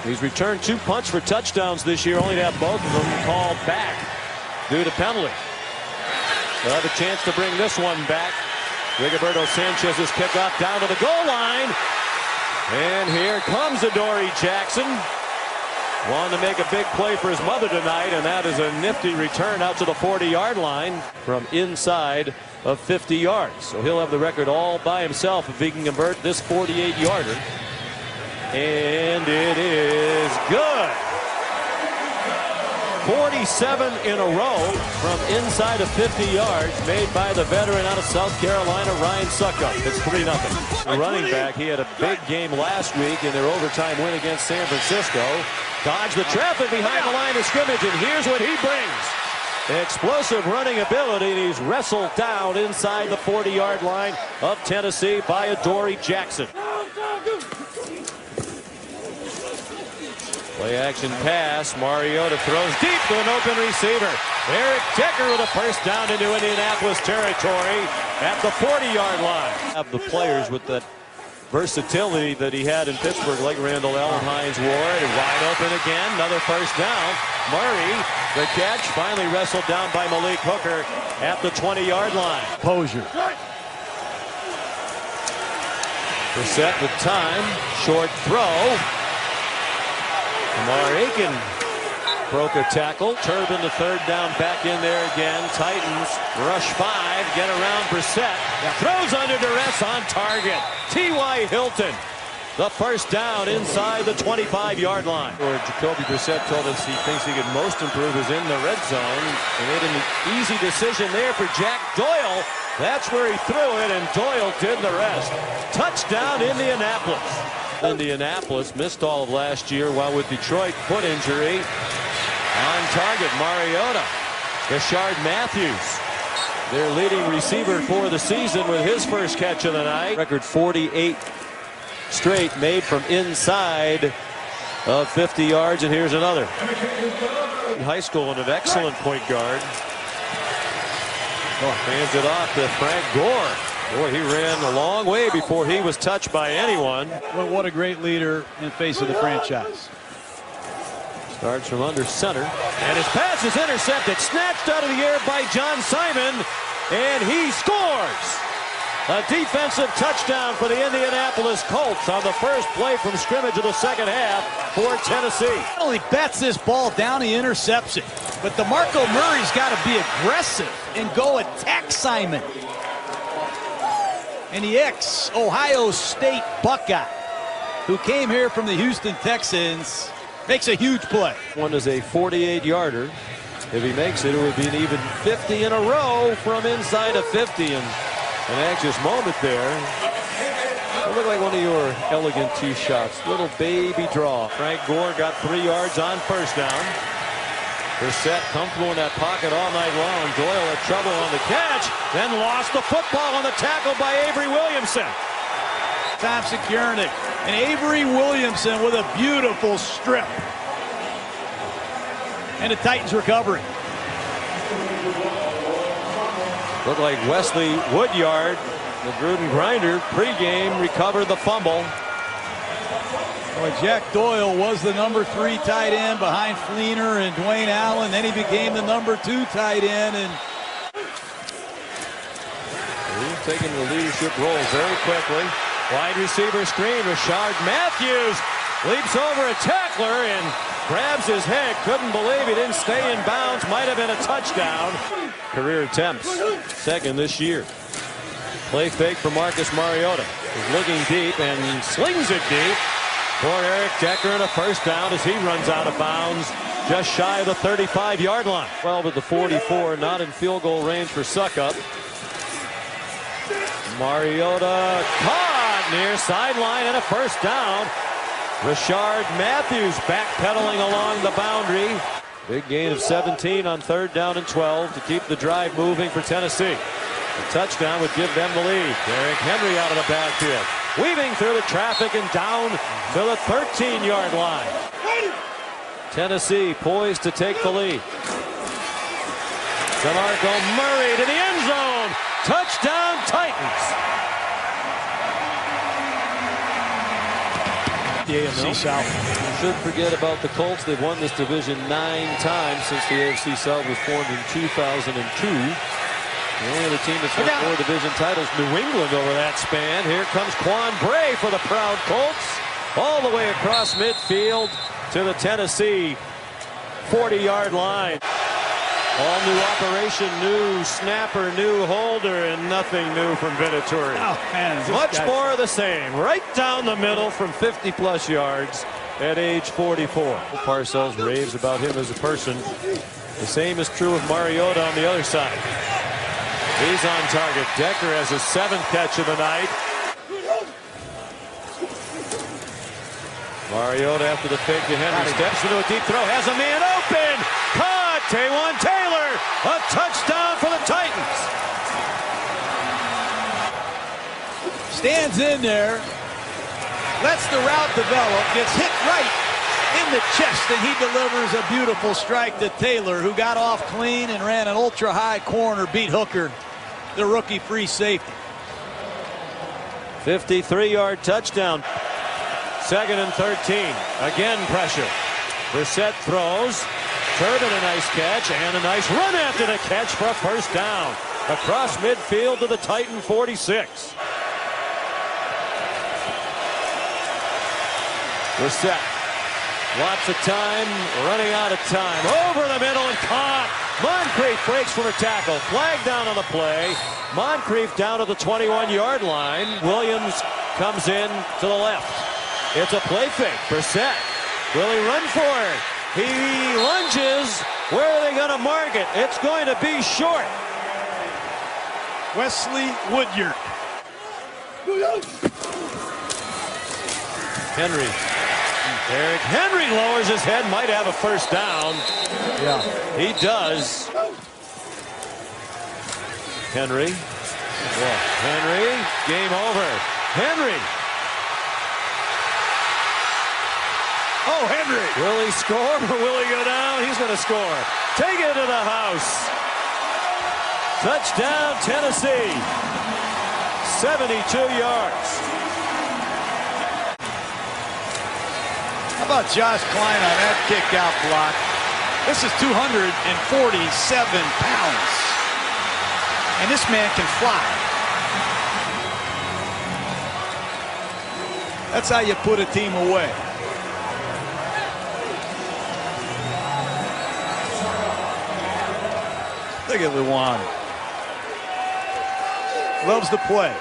He's returned 2 punts for touchdowns this year, only to have both of them called back due to penalty. They'll have a chance to bring this one back. Rigoberto Sanchez's kickoff down to the goal line. And here comes Adoree Jackson. Wanted to make a big play for his mother tonight, and that is a nifty return out to the 40-yard line from inside of 50 yards. So he'll have the record all by himself if he can convert this 48-yarder. And it is good. 47 in a row from inside of 50 yards made by the veteran out of South Carolina, Ryan Succop. It's 3-0. The running back, he had a big game last week in their overtime win against San Francisco. Dodged the traffic behind the line of scrimmage, and here's what he brings. Explosive running ability, and he's wrestled down inside the 40-yard line of Tennessee by Adoree Jackson. Play action pass. Mariota throws deep to an open receiver. Eric Decker with a first down into Indianapolis territory at the 40-yard line. Have the players with that versatility that he had in Pittsburgh, like Randall Allen, Hines Ward, and wide open again. Another first down. Murray, the catch, finally wrestled down by Malik Hooker at the 20-yard line. Posure. Brissett with time. Short throw. Lamar Aiken broke a tackle. Turbin, the third down, back in there again. Titans rush 5, get around Brissett. Throws under duress on target. T.Y. Hilton, the first down inside the 25-yard line. Or Jacoby Brissett told us he thinks he could most improve is in the red zone. He made an easy decision there for Jack Doyle. That's where he threw it, and Doyle did the rest. Touchdown, Indianapolis. Indianapolis missed all of last year while with Detroit foot injury. On target, Mariota. Rashard Matthews, their leading receiver for the season, with his first catch of the night. Record 48 straight made from inside of 50 yards, and here's another. In high school, and an excellent point guard. Hands it off to Frank Gore. Boy, he ran a long way before he was touched by anyone. Well, what a great leader in face of the franchise. Starts from under center, and his pass is intercepted, snatched out of the air by John Simon, and he scores. A defensive touchdown for the Indianapolis Colts on the first play from scrimmage of the second half for Tennessee. Not only bats this ball down, he intercepts it. But DeMarco Murray's got to be aggressive and go attack Simon. And the ex-Ohio State Buckeye, who came here from the Houston Texans, makes a huge play. One is a 48-yarder. If he makes it, it would be an even 50 in a row from inside of 50. And an anxious moment there. It looked like one of your elegant tee shots. Little baby draw. Frank Gore got 3 yards on first down. Brissett comfortable in that pocket all night long. Doyle had trouble on the catch, then lost the football on the tackle by Avery Williamson. Time securing it. And Avery Williamson with a beautiful strip. And the Titans recovering. Looked like Wesley Woodyard, the Gruden grinder, pregame recovered the fumble. Boy, Jack Doyle was the number 3 tight end behind Fleener and Dwayne Allen. Then he became the number 2 tight end. And he's taking the leadership role very quickly. Wide receiver screen. Rashard Matthews leaps over a tackler and grabs his head. Couldn't believe he didn't stay in bounds. Might have been a touchdown. Career attempts, second this year. Play fake for Marcus Mariota. He's looking deep and slings it deep for Eric Decker, and a first down as he runs out of bounds just shy of the 35-yard line. 12 at the 44, not in field goal range for Succop. Mariota caught near sideline and a first down. Rashard Matthews backpedaling along the boundary. Big gain of 17 on third down and 12 to keep the drive moving for Tennessee. A touchdown would give them the lead. Derrick Henry out of the backfield, weaving through the traffic and down to the 13-yard line. Tennessee poised to take the lead. DeMarco Murray to the end zone. Touchdown Titans. The AFC South. Shouldn't forget about the Colts. They've won this division 9 times since the AFC South was formed in 2002. The only other team that's won 4 division titles, New England, over that span. Here comes Quan Bray for the proud Colts. All the way across midfield to the Tennessee 40-yard line. All new operation, new snapper, new holder, and nothing new from Vinatieri. Oh, man, much more of the same. Right down the middle from 50-plus yards. at age 44. Parcells raves about him as a person. The same is true of Mariota on the other side. He's on target. Decker has his 7th catch of the night. Mariota after the fake to Henry. Steps into a deep throw. Has a man open. Caught. Taywan Taylor. A touchdown for the Titans. Stands in there. Lets the route develop. Gets hit right in the chest, and he delivers a beautiful strike to Taylor, who got off clean and ran an ultra-high corner, beat Hooker, the rookie free safety. 53-yard touchdown. 2nd and 13. Again pressure. Brissett throws. Turbin a nice catch and a nice run after the catch for a first down. Across midfield to the Titan 46. Brissett. Lots of time, running out of time. Over the middle and caught. Moncrief breaks from a tackle. Flag down on the play. Moncrief down to the 21-yard line. Williams comes in to the left. It's a play fake. Brissett. Will he run for it? He lunges. Where are they going to mark it? It's going to be short. Wesley Woodyard. Henry. Derrick Henry lowers his head. Might have a first down. Yeah. He does. Henry. Yeah. Henry. Game over. Henry. Oh, Henry. Will he score or will he go down? He's going to score. Take it to the house. Touchdown, Tennessee. 72 yards. How about Josh Klein on that kick out block? This is 247 pounds. And this man can fly. That's how you put a team away. Look at Luan. Loves the play.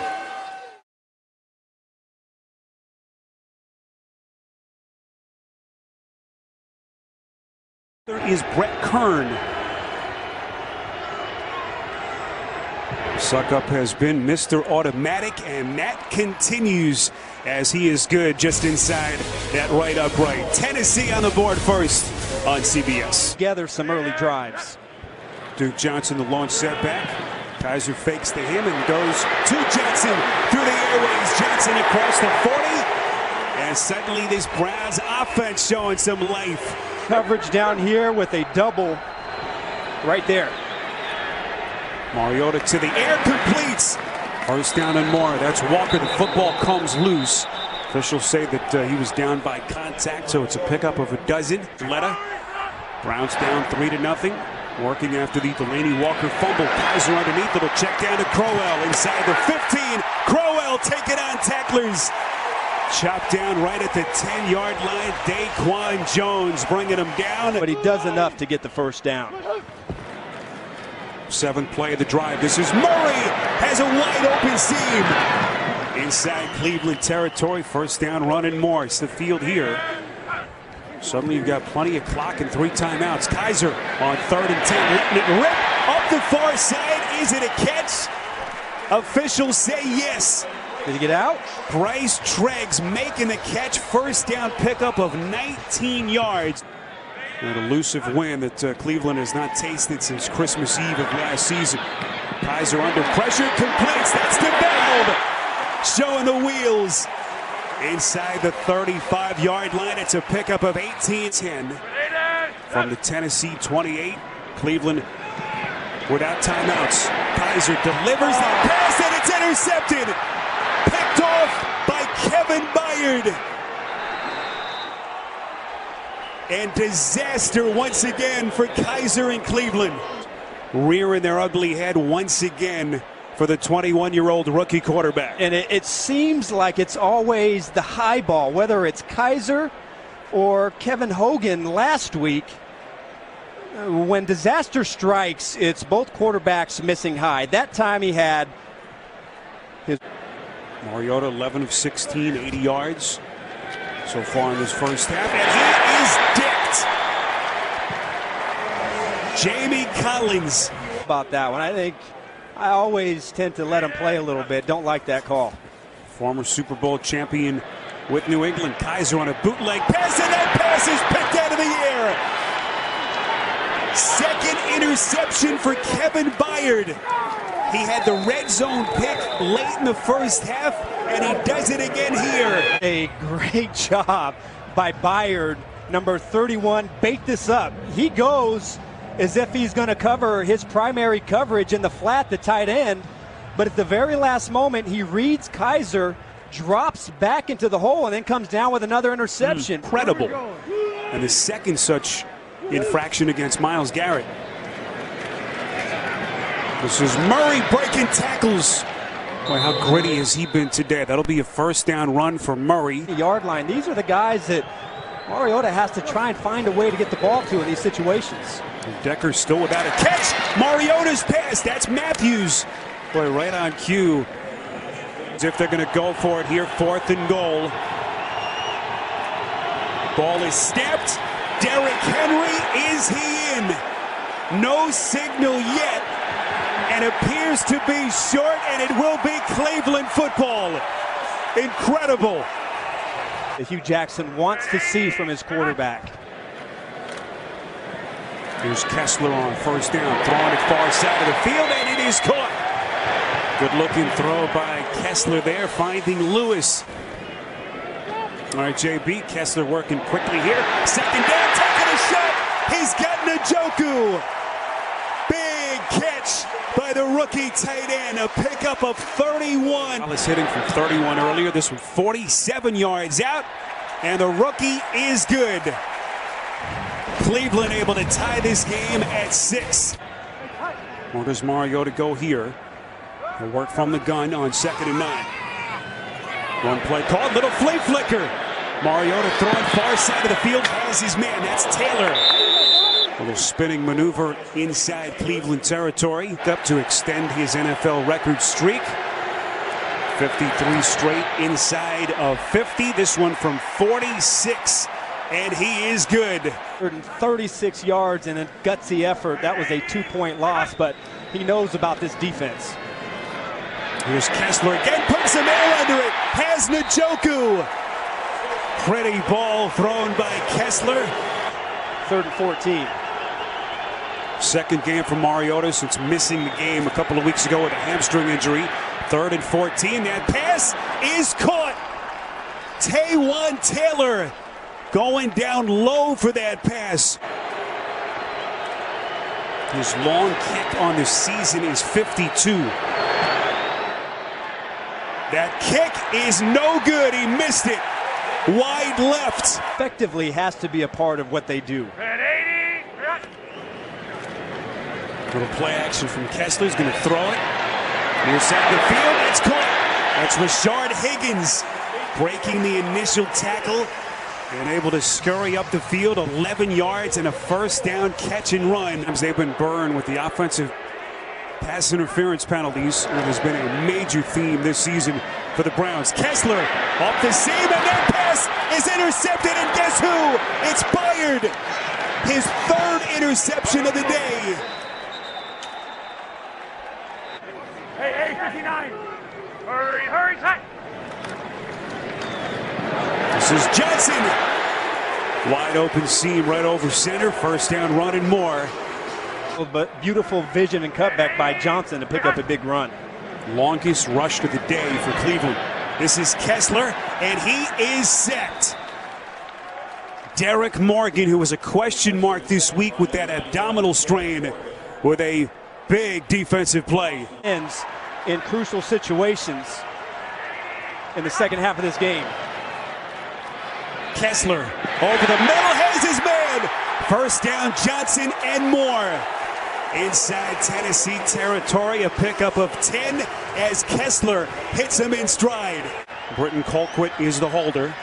There is Brett Kern. Suckup has been Mr. Automatic, and that continues as he is good just inside that right upright. Tennessee on the board first on CBS. Gather some early drives. Duke Johnson, the launch setback. Kaiser fakes to him and goes to Johnson through the airways. Johnson across the 40. And suddenly this Browns offense showing some life. Coverage down here with a double right there. Mariota to the air, completes. First down and more. That's Walker. The football comes loose. Officials say that he was down by contact, so it's a pickup of a dozen. Letta. Browns down 3-0. Working after the Delaney Walker fumble. Kaiser underneath. It'll check down to Crowell inside the 15. Crowell taking on tacklers. Chopped down right at the 10-yard line. Daquan Jones bringing him down. But he does enough to get the first down. 7th play of the drive. This is Murray. Has a wide open seam. Inside Cleveland territory. First down, run and more. It's the field here. Suddenly you've got plenty of clock and 3 timeouts. Kaiser on 3rd and 10. Letting it rip up the far side. Is it a catch? Officials say yes. Did he get out? Bryce Treggs making the catch. First down pickup of 19 yards. An elusive win that Cleveland has not tasted since Christmas Eve of last season. Kaiser under pressure, completes. That's DeValve. Showing the wheels. Inside the 35-yard line, it's a pickup of 18-10 from the Tennessee 28. Cleveland without timeouts. Kaiser delivers that pass, and it's intercepted. Picked off by Kevin Byard. And disaster once again for Kaiser and Cleveland. Rearing their ugly head once again for the 21-year-old rookie quarterback. And it seems like it's always the high ball, whether it's Kaiser or Kevin Hogan last week. When disaster strikes, it's both quarterbacks missing high. That time he had his... Mariota 11 of 16, 80 yards. so far in this first half, and he is dicked. Jamie Collins. About that one, I always tend to let him play a little bit. Don't like that call. Former Super Bowl champion with New England. Kaiser on a bootleg pass, and that pass is picked out of the air. Second interception for Kevin Byard. He had the red zone pick late in the first half, and he does it again here. A great job by Byard, number 31. Bait this up. He goes as if he's going to cover his primary coverage in the flat, the tight end. But at the very last moment, he reads Kaiser, drops back into the hole, and then comes down with another interception. Incredible. And the second such infraction against Myles Garrett. This is Murray breaking tackles. Boy, how gritty has he been today. That'll be a first down run for Murray. The yard line. These are the guys that Mariota has to try and find a way to get the ball to in these situations. And Decker still without a catch. Mariota's pass. That's Matthews. Boy, right on cue. As if they're going to go for it here. 4th and goal. Ball is snapped. Derrick Henry, is he in? No signal yet. And appears to be short, and it will be Cleveland football. Incredible. Hugh Jackson wants to see from his quarterback. Here's Kessler on first down, throwing it far side of the field, and it is caught. Good looking throw by Kessler there, finding Lewis. All right, JB, Kessler working quickly here. Second down, taking a shot. He's got Njoku. Big catch by the rookie tight end. A pickup of 31. Wallace hitting from 31 earlier. This one 47 yards out. And the rookie is good. Cleveland able to tie this game at 6. Well, does Mariota go here? He'll work from the gun on 2nd and 9. One play called, little flea flicker. Mariota throwing far side of the field, has his man, that's Taylor. A little spinning maneuver inside Cleveland territory, up to extend his NFL record streak. 53 straight inside of 50, this one from 46, and he is good. 36 yards and a gutsy effort. That was a 2-point loss, but he knows about this defense. Here's Kessler again, puts some air under it, has Njoku. Pretty ball thrown by Kessler. 3rd and 14. Second game for Mariota since missing the game a couple of weeks ago with a hamstring injury. 3rd and 14, that pass is caught. Taywan Taylor going down low for that pass. His long kick on the season is 52. That kick is no good. He missed it. Wide left. Effectively has to be a part of what they do. Little play action from Kessler. He's going to throw it. Near side of the field. It's caught. That's Rashard Higgins breaking the initial tackle and able to scurry up the field 11 yards and a first down catch and run. They've been burned with the offensive pass interference penalties. It has been a major theme this season for the Browns. Kessler off the seam, and that pass is intercepted, and guess who? It's Byard. His 3rd interception of the day. Hey, 59. Hurry, tight. This is Johnson. Wide open seam right over center. First down run and more. But beautiful vision and cutback by Johnson to pick up a big run. Longest rush of the day for Cleveland. This is Kessler, and he is sacked. Derek Morgan, who was a question mark this week with that abdominal strain, with a big defensive play. Ends in crucial situations in the second half of this game. Kessler over the middle, has his man. First down, Johnson and more. Inside Tennessee territory, a pickup of 10 as Kessler hits him in stride. Britton Colquitt is the holder.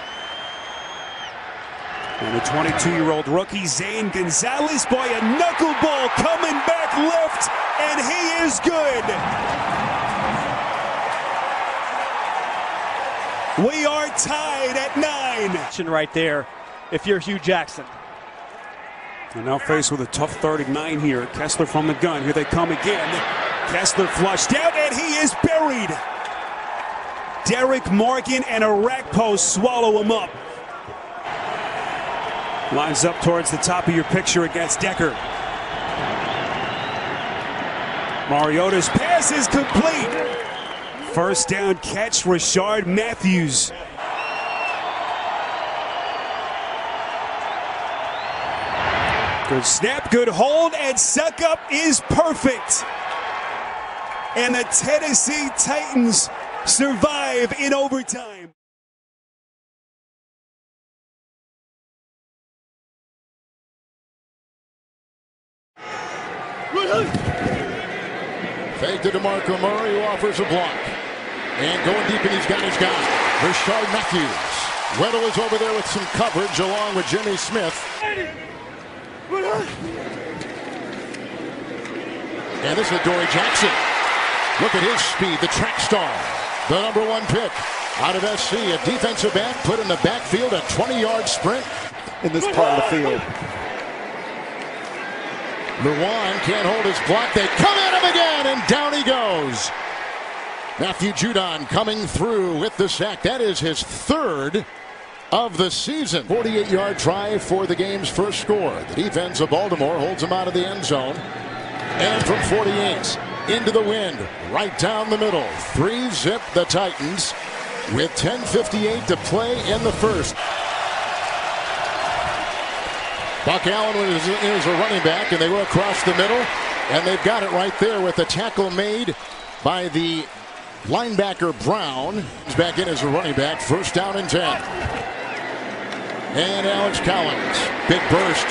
And the 22-year-old rookie, Zane Gonzalez, boy, a knuckleball coming back left, and he is good. We are tied at 9. line. Right there, if you're Hugh Jackson. And now faced with a tough 39 here. Kessler from the gun. Here they come again. Kessler flushed out, and he is buried. Derek Morgan and a rack post swallow him up. Lines up towards the top of your picture against Decker. Mariota's pass is complete. First down catch, Rashard Matthews. Good snap, good hold, and suck up is perfect. And the Tennessee Titans survive in overtime. Fake to DeMarco Murray, who offers a block. And going deep, and he's got his guy. Rashard Matthews. Weddle is over there with some coverage along with Jimmy Smith. And this is Dory Jackson. Look at his speed, the track star. The number 1 pick out of SC. A defensive back put in the backfield, a 20-yard sprint in this part of the field. Luan can't hold his block. They come at him again, and down he goes. Matthew Judon coming through with the sack. That is his 3rd of the season. 48-yard try for the game's first score. The defense of Baltimore holds him out of the end zone. And from 48 into the wind, right down the middle. 3-zip the Titans with 10:58 to play in the first. Buck Allen is a running back, and they go across the middle, and they've got it right there with the tackle made by the linebacker Brown. He's back in as a running back. First down and 10. And Alex Collins, big burst.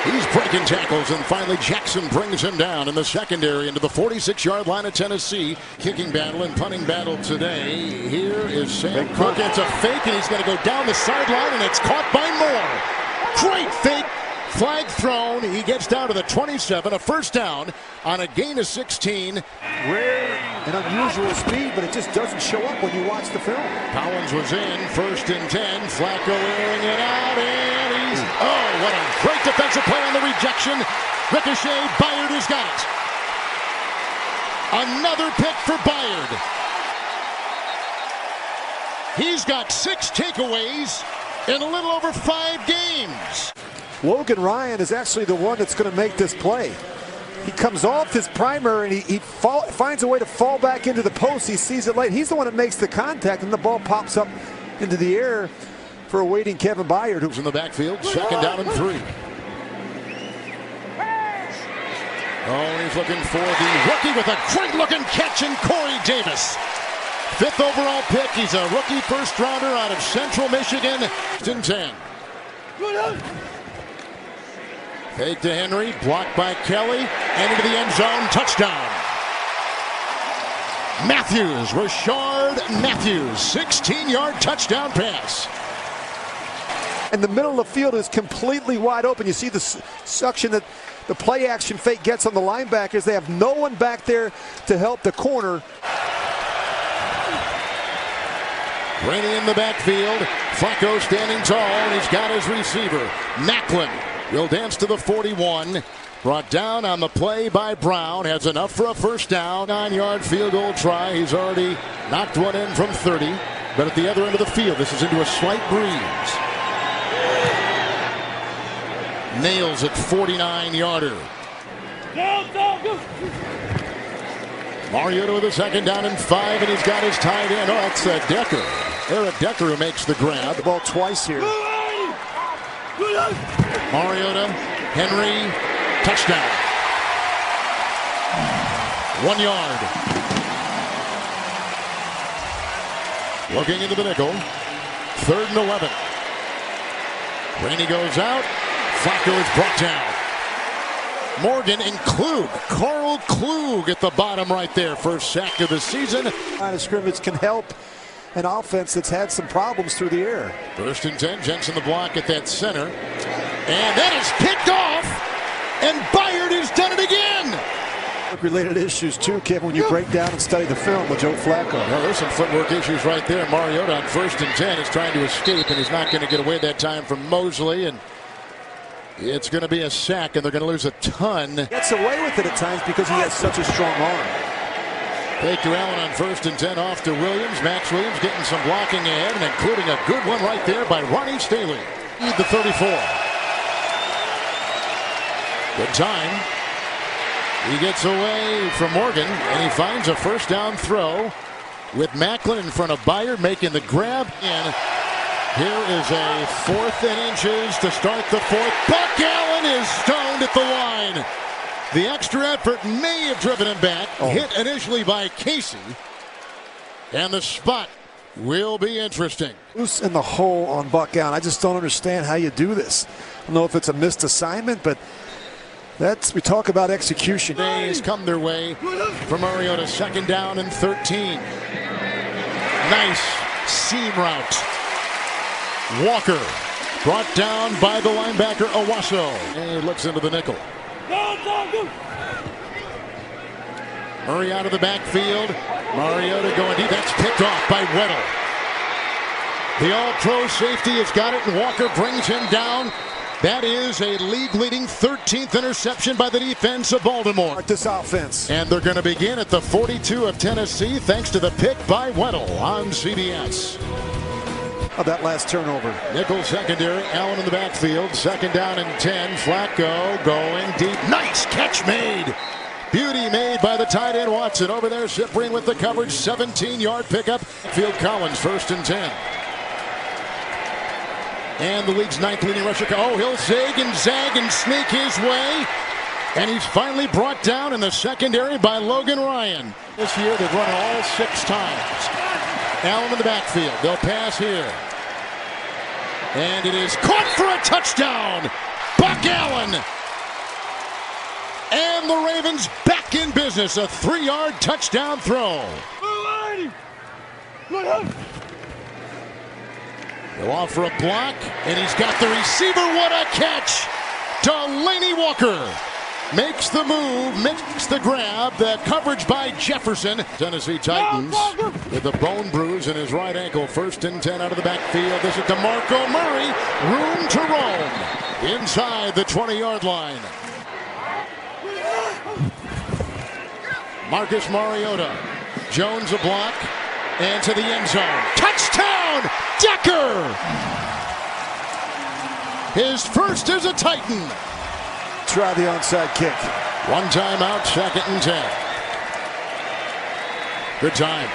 He's breaking tackles, and finally Jackson brings him down in the secondary into the 46-yard line of Tennessee. Kicking battle and punting battle today. Here is Sam Cook. It's a fake, and he's going to go down the sideline, and it's caught by Moore. Great fake. Flag thrown. He gets down to the 27. A first down on a gain of 16. Rare and unusual speed, but it just doesn't show up when you watch the film. Collins was in. First and 10. Flacco airing it out, and he's... Oh, what a great defensive play on the rejection. Ricochet. Byard has got it. Another pick for Byard. He's got 6 takeaways in a little over 5 games. Logan Ryan is actually the one that's going to make this play. He comes off his primary, and he finds a way to fall back into the post. He sees it late. He's the one that makes the contact, and the ball pops up into the air for a waiting Kevin Byard, who's in the backfield. Second down and 3. Oh, he's looking for the rookie with a great-looking catch in Corey Davis. 5th overall pick. He's a rookie first-rounder out of Central Michigan. 10. Fake to Henry, blocked by Kelly, and into the end zone, touchdown. Matthews, Rashard Matthews, 16-yard touchdown pass. And the middle of the field is completely wide open. You see the suction that the play action fake gets on the linebackers. They have no one back there to help the corner. Rainey in the backfield. Flacco standing tall, and he's got his receiver. Macklin will dance to the 41. Brought down on the play by Brown. Has enough for a first down. 9-yard field goal try. He's already knocked one in from 30. But at the other end of the field, this is into a slight breeze. Nails at 49-yarder. Mariota with a second down and 5, and he's got his tight end. Oh, that's Decker. Eric Decker who makes the grab. The ball twice here. Mariota, Henry, touchdown. 1 yard. Looking into the nickel. 3rd and 11. Rainey goes out. Flacco is brought down. Morgan and Klug. Carl Klug at the bottom right there. First sack of the season. Line of scrimmage can help an offense that's had some problems through the air. First and 10. Jensen the block at that center. And that is picked off. And Byard has done it again. Related issues too, Kevin, when you break down and study the film with Joe Flacco. Well, there's some footwork issues right there. Mariota on 1st and 10 is trying to escape, and he's not going to get away that time from Mosley, and it's going to be a sack, and they're going to lose a ton. Gets away with it at times because he has such a strong arm. Fake to Allen on 1st and 10 off to Williams. Max Williams getting some blocking ahead, and including a good one right there by Ronnie Staley. The 34. Good time. He gets away from Morgan, and he finds a 1st down throw with Macklin in front of Byard making the grab. And here is a 4th and inches to start the 4th. Buck Allen is stoned at the line. The extra effort may have driven him back. Hit initially by Casey. And the spot will be interesting. Loose in the hole on Buck Allen. I just don't understand how you do this. I don't know if it's a missed assignment, but we talk about execution. Days come their way for Mariota. 2nd down and 13. Nice seam route. Walker brought down by the linebacker Owasso. And he looks into the nickel. Murray out of the backfield. Mariota going deep. That's picked off by Weddle. The all-pro safety has got it, and Walker brings him down. That is a league-leading 13th interception by the defense of Baltimore. This offense. And they're going to begin at the 42 of Tennessee thanks to the pick by Weddle on CBS. Oh, that last turnover. Nickel secondary. Allen in the backfield. 2nd down and 10. Flacco going deep. Nice catch made. Beauty made by the tight end Watson. Over there, Cyprian with the coverage. 17-yard pickup. Field Collins, 1st and 10. And the league's 9th leading rusher. Oh, he'll zig and zag and sneak his way. And he's finally brought down in the secondary by Logan Ryan. This year, they've run all 6 times. Allen in the backfield. They'll pass here. And it is caught for a touchdown. Buck Allen. And the Ravens back in business. A 3-yard touchdown throw. They'll offer a block, and he's got the receiver. What a catch! Delaney Walker makes the move, makes the grab. The coverage by Jefferson. Tennessee Titans with a bone bruise in his right ankle. 1st and 10 out of the backfield. This is DeMarco Murray. Room to roam inside the 20-yard line. Marcus Mariota. Jones a block. And to the end zone. Touchdown! Decker! His first as a Titan. Try the onside kick. 1 timeout, 2nd and 10. Good time.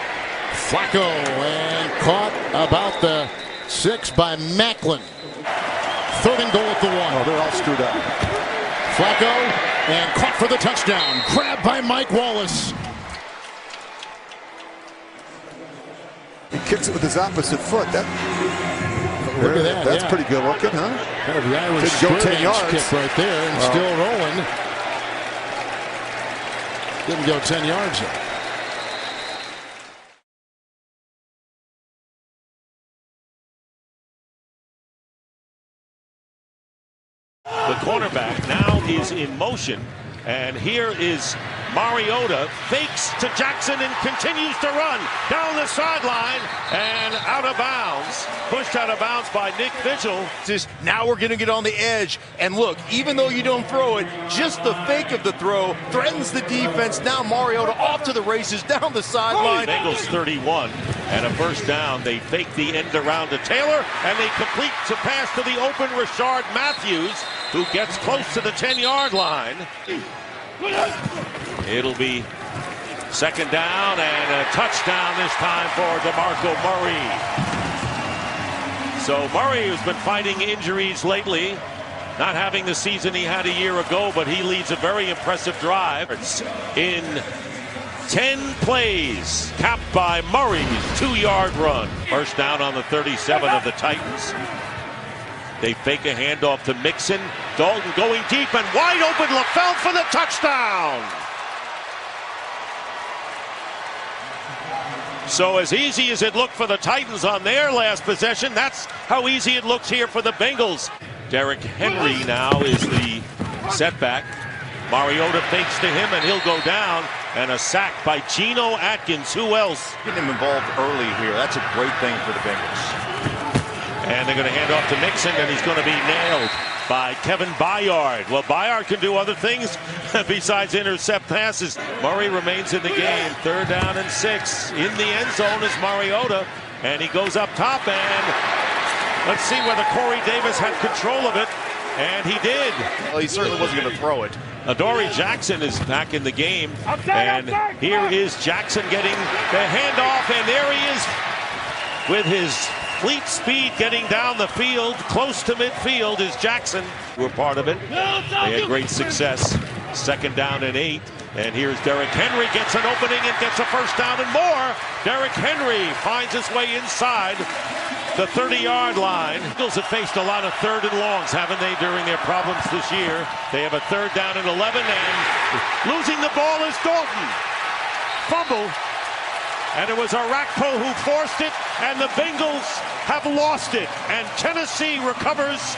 Flacco and caught about the 6 by Macklin. 3rd and goal at the 1. Oh, they're all screwed up. Flacco and caught for the touchdown. Grabbed by Mike Wallace. He kicks it with his opposite foot. Look at that. That's pretty good looking, huh? Kind of the Irish go 10 yards. Kick right there, and still rolling. Didn't go 10 yards yet. The cornerback now is in motion, and here is Mariota, fakes to Jackson and continues to run down the sideline and out of bounds. Pushed out of bounds by Nick Vigil. Now we're going to get on the edge. And look, even though you don't throw it, just the fake of the throw threatens the defense. Now Mariota off to the races down the sideline. Bengals 31 and a 1st down. They fake the end around to Taylor, and they complete to pass to the open Rashard Matthews, who gets close to the 10-yard line. It'll be 2nd down and a touchdown this time for DeMarco Murray. So Murray, who's been fighting injuries lately, not having the season he had a year ago, but he leads a very impressive drive in 10 plays, capped by Murray's 2-yard run. 1st down on the 37 of the Titans. They fake a handoff to Mixon. Dalton going deep and wide open. LaFell for the touchdown. So as easy as it looked for the Titans on their last possession, that's how easy it looks here for the Bengals. Derrick Henry now is the setback. Mariota fakes to him, and he'll go down. And a sack by Geno Atkins. Who else? Getting him involved early here. That's a great thing for the Bengals. And they're going to hand off to Mixon, and he's going to be nailed by Kevin Byard. Well, Byard can do other things besides intercept passes. Murray remains in the game. 3rd down and 6. In the end zone is Mariota, and he goes up top, and let's see whether Corey Davis had control of it, and he did. Well, he certainly wasn't going to throw it. Adoree Jackson is back in the game, and here is Jackson getting the handoff, and there he is with his fleet speed getting down the field. Close to midfield is Jackson. We're part of it. They had great success. 2nd down and 8. And here's Derrick Henry, gets an opening and gets a 1st down and more. Derrick Henry finds his way inside the 30-yard line. Eagles have faced a lot of 3rd and longs, haven't they, during their problems this year? They have a 3rd down and 11, and losing the ball is Dalton. Fumble. And it was Arakpo who forced it, and the Bengals have lost it. And Tennessee recovers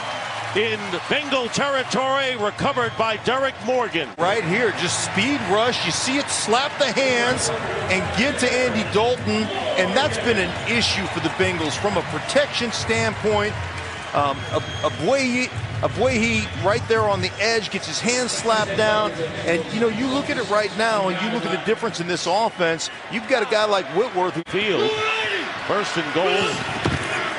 in Bengal territory, recovered by Derek Morgan. Right here, just speed rush. You see it slap the hands and get to Andy Dalton, and that's been an issue for the Bengals from a protection standpoint. He right there on the edge gets his hands slapped down, and you look at it right now and you look at the difference in this offense. You've got a guy like Whitworth who field 1st and goal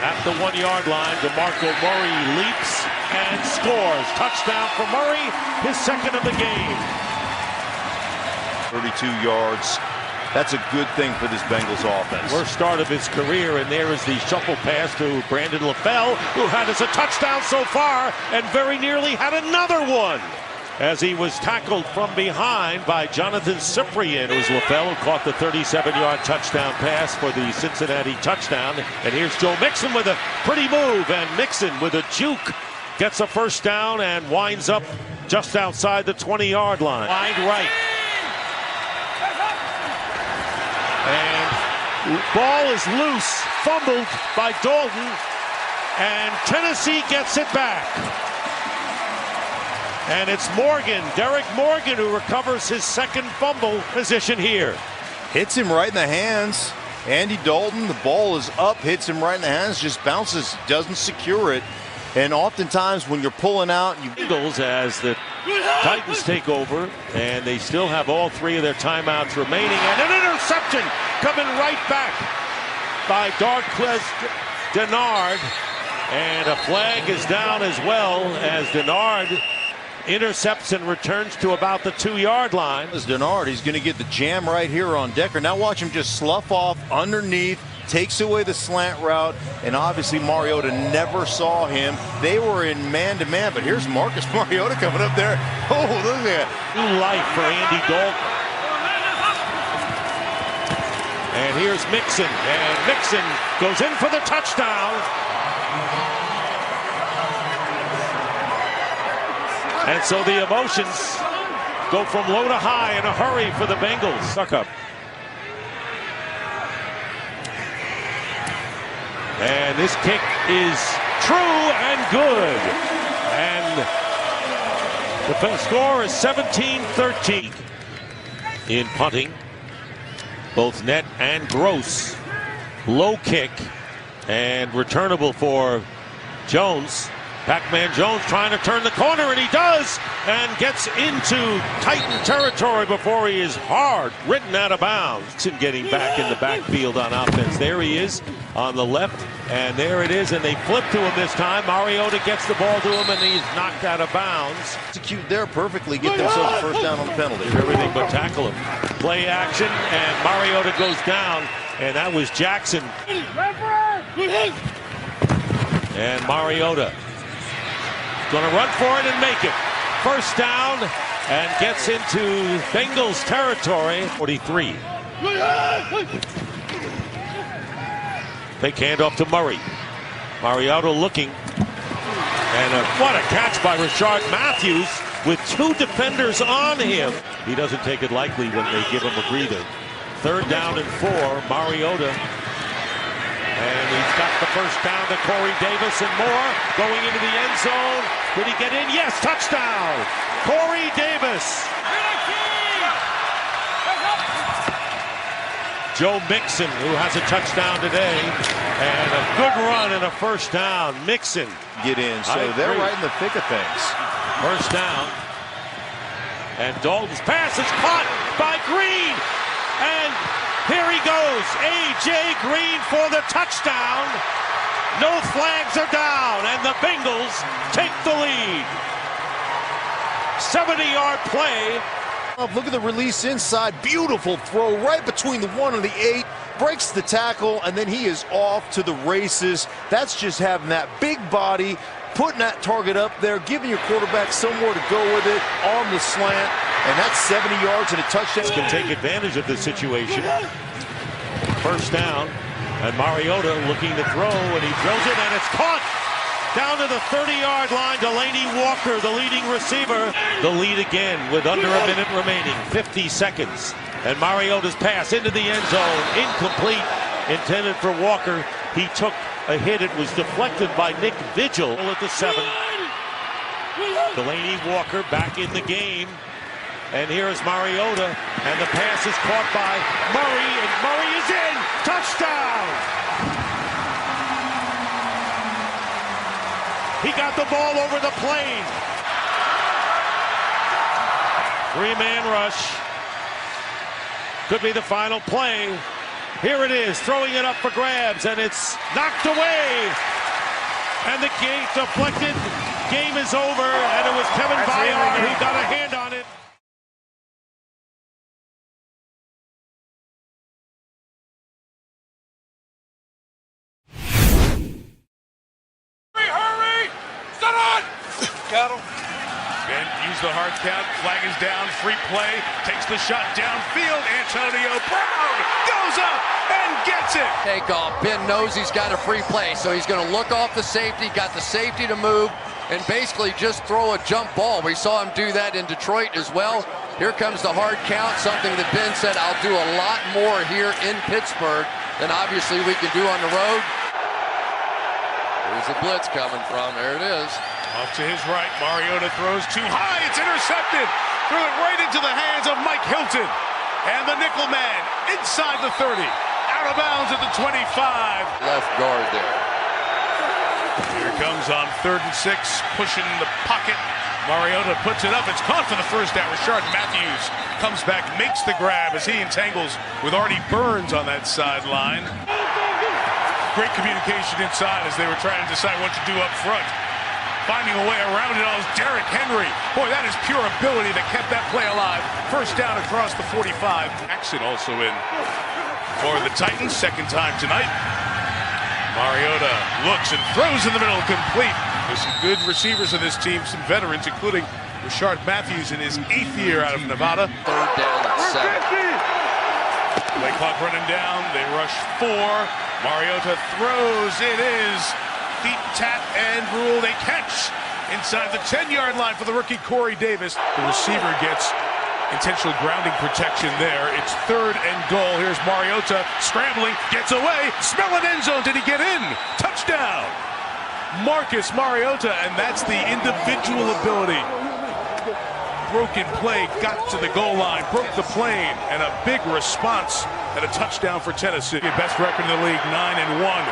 at the 1-yard line. DeMarco Murray leaps and scores. Touchdown for Murray, his 2nd of the game. 32 yards. That's a good thing for this Bengals offense. Worst start of his career, and there is the shuffle pass to Brandon LaFell, who had us a touchdown so far and very nearly had another one as he was tackled from behind by Jonathan Cyprien. It was LaFell who caught the 37-yard touchdown pass for the Cincinnati touchdown. And here's Joe Mixon with a pretty move, and Mixon with a juke gets a 1st down and winds up just outside the 20-yard line. Wide right. And ball is loose, fumbled by Dalton, and Tennessee gets it back. And it's Morgan, Derek Morgan, who recovers his 2nd fumble position here. Hits him right in the hands. Andy Dalton, the ball is up, hits him right in the hands, just bounces, doesn't secure it. And oftentimes when you're pulling out, Eagles as the Titans take over, and they still have all 3 of their timeouts remaining, and an interception coming right back by Darquez Denard, and a flag is down as well as Denard intercepts and returns to about the 2-yard line. As Denard, he's going to get the jam right here on Decker. Now watch him just slough off underneath, takes away the slant route, and obviously Mariota never saw him. They were in man-to-man, but here's Marcus Mariota coming up there. Oh, look at that. New life for Andy Dalton. And here's Mixon, and Mixon goes in for the touchdown. And so the emotions go from low to high in a hurry for the Bengals. Suck up. And this kick is true and good. And the score is 17-13 in punting. Both net and gross. Low kick and returnable for Jones. Pac-Man Jones trying to turn the corner, and he does, and gets into Titan territory before he is hard written out of bounds. And getting back in the backfield on offense. There he is on the left, and there it is, and they flip to him this time. Mariota gets the ball to him, and he's knocked out of bounds. Execute there perfectly, get themselves a 1st down on the penalty. Did everything but tackle him. Play action, and Mariota goes down, and that was Jackson. And Mariota going to run for it and make it. 1st down, and gets into Bengals territory. 43. Fake handoff to Murray. Mariota looking. And what a catch by Rashard Matthews with 2 defenders on him. He doesn't take it lightly when they give him a breather. 3rd down and 4. Mariota And he's got the first down to Corey Davis and more. Going into the end zone. Did he get in? Yes, touchdown. Corey Davis. Joe Mixon, who has a touchdown today, and a good run and a first down. Mixon get in, so they're right in the thick of things. First down, and Dalton's pass is caught by Green, and here he goes, A.J. Green for the touchdown. No flags are down, and the Bengals take the lead. 70-yard play. Look at the release inside. Beautiful throw right between the 1 and the 8. Breaks the tackle, and then he is off to the races. That's just having that big body, putting that target up there, giving your quarterback somewhere to go with it on the slant. And that's 70 yards and a touchdown. Can take advantage of the situation. First down, and Mariota looking to throw, and he throws it, and it's caught. Down to the 30-yard line, Delaney Walker, the leading receiver. The lead again with under a minute remaining, 50 seconds. And Mariota's pass into the end zone, incomplete, intended for Walker. He took a hit. It was deflected by Nick Vigil at the 7. Delaney Walker back in the game. And here is Mariota, and the pass is caught by Murray, and Murray is in. Touchdown! He got the ball over the plane. 3-man rush. Could be the final play. Here it is, throwing it up for grabs, and it's knocked away. And the game deflected. Game is over, and it was Kevin Byard who got a hand on it. Got him. Ben used the hard count. Flag is down. Free play. Takes the shot downfield. Antonio Brown goes up and gets it. Takeoff. Ben knows he's got a free play, so he's going to look off the safety. Got the safety to move and basically just throw a jump ball. We saw him do that in Detroit as well. Here comes the hard count, something that Ben said, I'll do a lot more here in Pittsburgh than obviously we can do on the road. There's a blitz coming from. There it is. Off to his right, Mariota throws too high. It's intercepted. Threw it right into the hands of Mike Hilton. And the nickel man inside the 30. Out of bounds at the 25. Left guard there. Here comes on 3rd and 6, pushing the pocket. Mariota puts it up. It's caught for the first down. Rashard Matthews comes back, makes the grab as he entangles with Artie Burns on that sideline. Great communication inside as they were trying to decide what to do up front. Finding a way around it all is Derrick Henry. Boy, that is pure ability that kept that play alive. First down across the 45. Jackson also in for the Titans, second time tonight. Mariota looks and throws in the middle, complete. There's some good receivers in this team, some veterans, including Rashard Matthews in his 8th year out of Nevada. Third down and 7. Play clock running down. They rush 4. Mariota throws. It is feet tap and ruled a catch inside the 10-yard line for the rookie Corey Davis. The receiver gets intentional grounding protection there. It's 3rd and goal. Here's Mariota scrambling, gets away, smelling end zone. Did he get in? Touchdown! Marcus Mariota, and that's the individual ability. Broken play, got to the goal line, broke the plane, and a big response and a touchdown for Tennessee. Best record in the league, 9-1.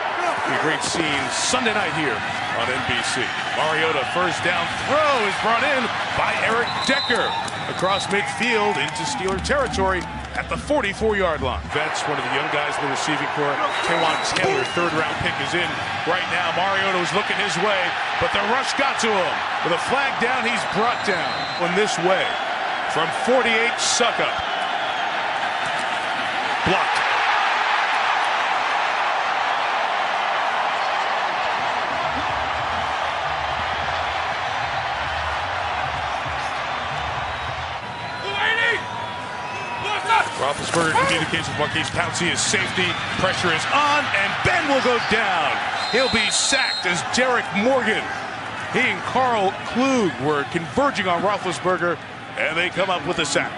A great scene Sunday night here on NBC. Mariota first down throw is brought in by Eric Decker across midfield into Steeler territory at the 44-yard line. That's one of the young guys in the receiving corps. Kaywan Taylor, 3rd-round pick, is in right now. Mariota was looking his way, but the rush got to him. With a flag down, he's brought down on this way from 48, Suckup. Blocked. Roethlisberger communicates with Marquise Pouncey. His safety pressure is on, and Ben will go down. He'll be sacked as Derek Morgan. He and Carl Klug were converging on Roethlisberger, and they come up with a sack.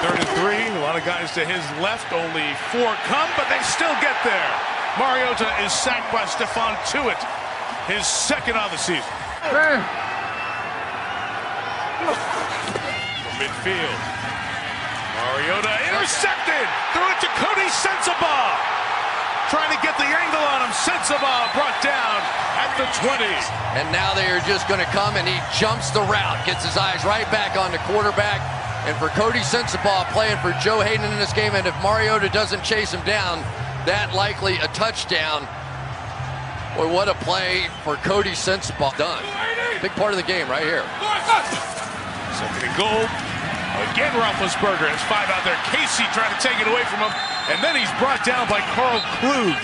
3rd and 3. lot of guys to his left, only 4 come, but they still get there. Mariota is sacked by Stephon Tuitt, his 2nd on the season. From midfield, Mariota intercepted, threw it to Cody Sensabaugh. Trying to get the angle on him. Sensabaugh brought down at the 20. And now they are just going to come, and he jumps the route, gets his eyes right back on the quarterback. And for Cody Sensabaugh playing for Joe Hayden in this game, and if Mariota doesn't chase him down, that likely a touchdown. Boy, what a play for Cody Sensabaugh. Done. Big part of the game right here. 2nd and goal. Again, Roethlisberger has 5 out there. Casey trying to take it away from him. And then he's brought down by Carl Klug.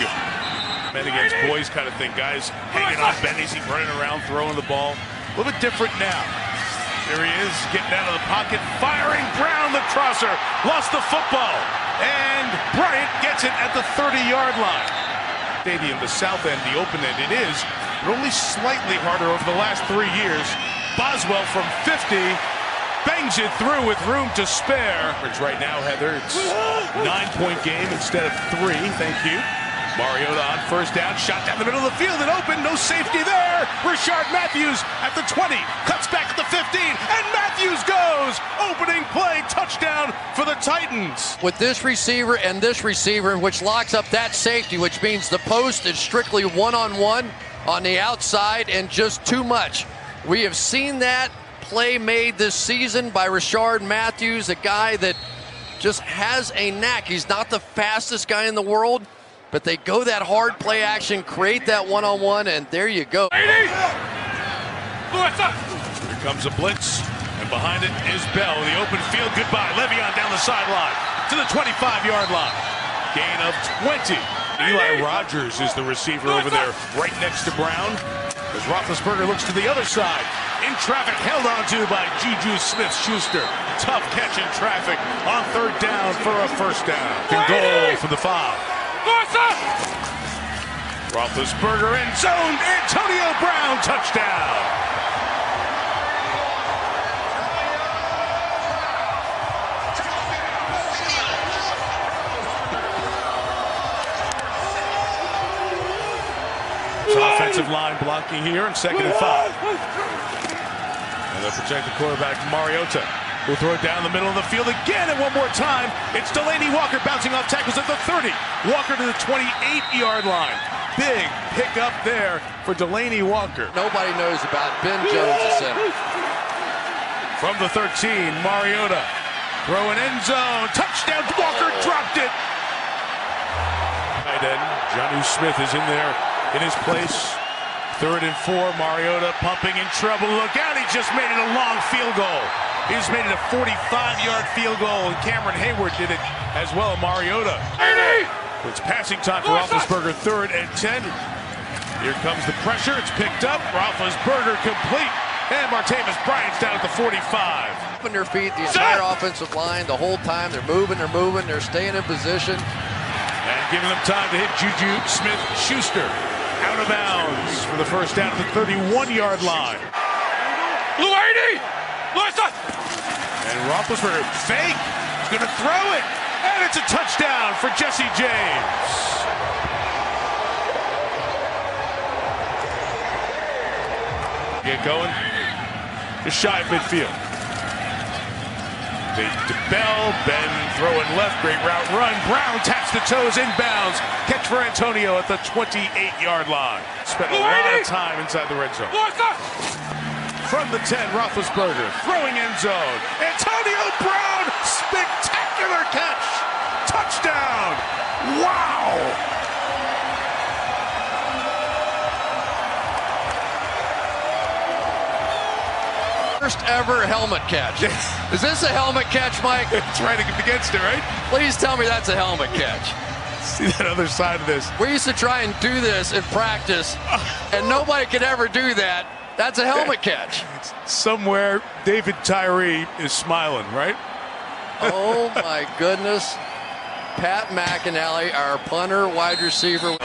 Men against boys kind of thing. Guys hanging on bennies, running around, throwing the ball. A little bit different now. There he is, getting out of the pocket, firing. Brown, the crosser, lost the football. And Bryant gets it at the 30-yard line. Stadium, the south end, the open end, it is, but only slightly harder over the last 3 years. Boswell from 50. Bangs it through with room to spare. Right now, Heather, it's 9-point game instead of 3. Thank you. Mariota on 1st down, shot down the middle of the field and open. No safety there. Rashard Matthews at the 20, cuts back at the 15, and Matthews goes. Opening play, touchdown for the Titans. With this receiver and this receiver, which locks up that safety, which means the post is strictly one-on-one on the outside and just too much. We have seen that play made this season by Rashard Matthews, a guy that just has a knack. He's not the fastest guy in the world, but they go that hard play action, create that one-on-one, and there you go. Here comes a blitz, and behind it is Bell. The open field, goodbye. Le'Veon down the sideline to the 25-yard line. Gain of 20. Eli Rogers is the receiver over there right next to Brown. As Roethlisberger looks to the other side. In traffic, held on to by Juju Smith-Schuster. Tough catch in traffic on 3rd down for a 1st down. And goal from the 5. Roethlisberger end zone. Antonio Brown, touchdown. Offensive line blocking here in 2nd and 5. And they'll protect the quarterback, Mariota. Will throw it down the middle of the field again, and one more time. It's Delaney Walker bouncing off tackles at the 30. Walker to the 28-yard line. Big pick up there for Delaney Walker. Nobody knows about Ben Jones, the center. From the 13, Mariota. Throw an end zone. Touchdown. Walker dropped it. Tight end, Jonnu Smith is in there in his place. 3rd and 4, Mariota pumping in trouble. Look out, he just made it a long field goal. He's made it a 45-yard field goal, and Cameron Hayward did it as well. Mariota. It's passing time for Roethlisberger, 3rd and 10. Here comes the pressure, it's picked up. Roethlisberger complete, and Martavis Bryant's down at the 45. Up on their feet, the entire offensive line, the whole time. They're moving, they're staying in position. And giving them time to hit Juju Smith-Schuster. Out of bounds for the 1st down at the 31-yard line. And Roethlisberger fake. He's going to throw it. And it's a touchdown for Jesse James. Get going. Just shy of midfield. They to Bell, Ben throwing left, great route run. Brown taps the toes inbounds. Catch for Antonio at the 28-yard line. Spent a lot of time inside the red zone. From the 10, Roethlisberger throwing end zone. Antonio Brown, spectacular catch. Touchdown. Wow. First ever helmet catch. Is this a helmet catch, Mike? Trying to get against it, right? Please tell me that's a helmet catch. See that other side of this. We used to try and do this in practice, and nobody could ever do that. That's a helmet catch. Somewhere, David Tyree is smiling, right? Oh, my goodness. Pat McInally, our punter, wide receiver.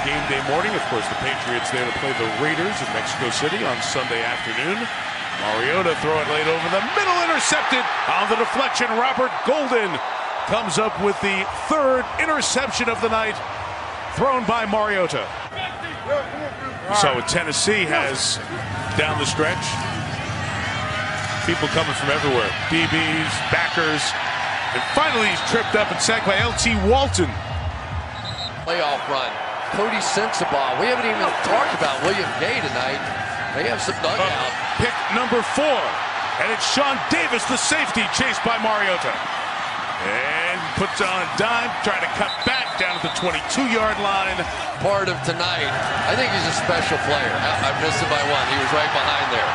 Game day morning, of course, the Patriots there to play the Raiders in Mexico City on Sunday afternoon. Mariota throw it late over the middle, intercepted on the deflection. Robert Golden comes up with the third interception of the night, thrown by Mariota. So Tennessee has down the stretch people coming from everywhere, DBs, backers, and finally he's tripped up and sacked by L.T. Walton. Playoff run. Cody Sensabaugh. We haven't even talked about William Gay tonight. They have some dugout. Pick number 4. And it's Sean Davis, the safety, chased by Mariota. And puts on a dime, trying to cut back down at the 22-yard line. Part of tonight. I think he's a special player. I missed him by 1. He was right behind there.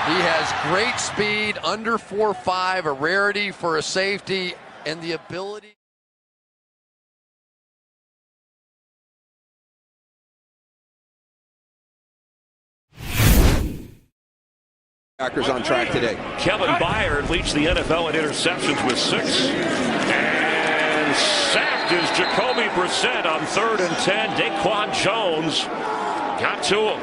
He has great speed, under 4.5, a rarity for a safety, and the ability. Packers on track today. Kevin Byard leads the NFL in interceptions with 6. And sacked is Jacoby Brissett on 3rd and 10. Daquan Jones got to him.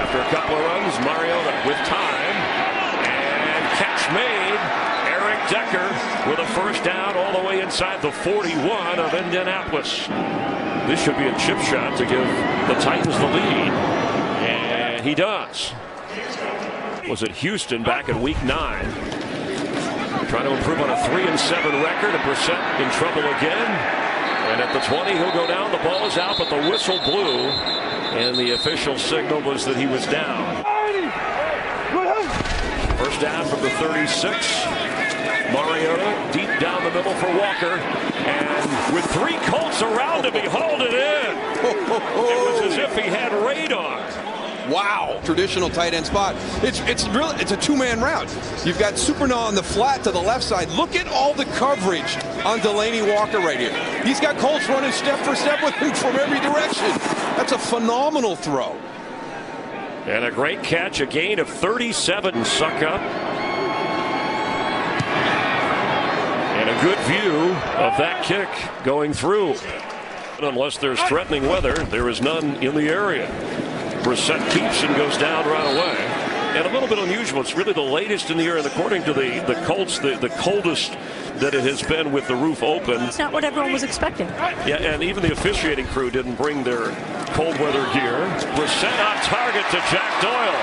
After a couple of runs, Mariota with time. And catch made. Eric Decker with a first down all the way inside the 41 of Indianapolis. This should be a chip shot to give the Titans the lead. He does. Was it Houston back in week 9? Trying to improve on a 3-7 record, and Brissett in trouble again. And at the 20, he'll go down. The ball is out, but the whistle blew. And the official signal was that he was down. First down from the 36. Mariota deep down the middle for Walker. And with 3 Colts around him, he hauled it in. It was as if he had radar. Wow, traditional tight end spot. It's a 2-man route. You've got Supernal on the flat to the left side. Look at all the coverage on Delaney Walker right here. He's got Colts running step for step with him from every direction. That's a phenomenal throw. And a great catch, a gain of 37. Suck up. And a good view of that kick going through. Unless there's threatening weather, there is none in the area. Brissett keeps and goes down right away. And a little bit unusual. It's really the latest in the year, and according to the Colts, the coldest that it has been with the roof open. It's not what everyone was expecting. Yeah, and even the officiating crew didn't bring their cold weather gear. Brissett on target to Jack Doyle.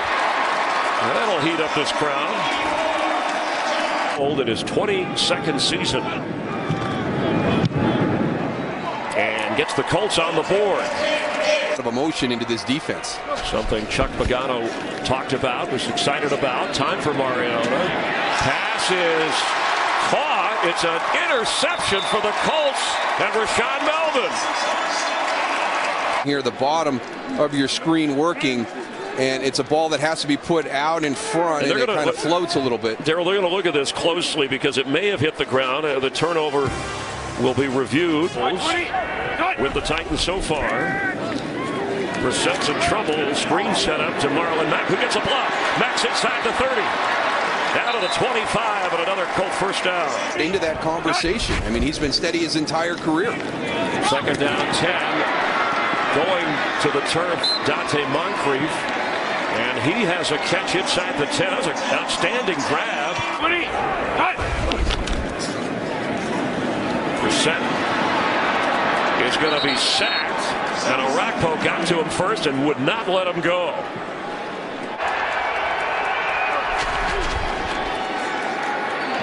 That'll heat up this crowd. Old in his 22nd season. And gets the Colts on the board. Of emotion into this defense. Something Chuck Pagano talked about, was excited about. Time for Mariota. Pass is caught. It's an interception for the Colts and Rashaan Melvin. Here, the bottom of your screen working, and it's a ball that has to be put out in front, and it kind of floats a little bit. They're going to look at this closely because it may have hit the ground. The turnover will be reviewed with the Titans so far. Brissett's in trouble. Screen set up to Marlon Mack, who gets a block. Mack's inside the 30. Down to the 25, and another Colt first down. Into that conversation. I mean, he's been steady his entire career. Second down, 10. Going to the turf, Dante Moncrief. And he has a catch inside the 10. That's an outstanding grab. Brissett is going to be sacked. And Orakpo got to him first and would not let him go.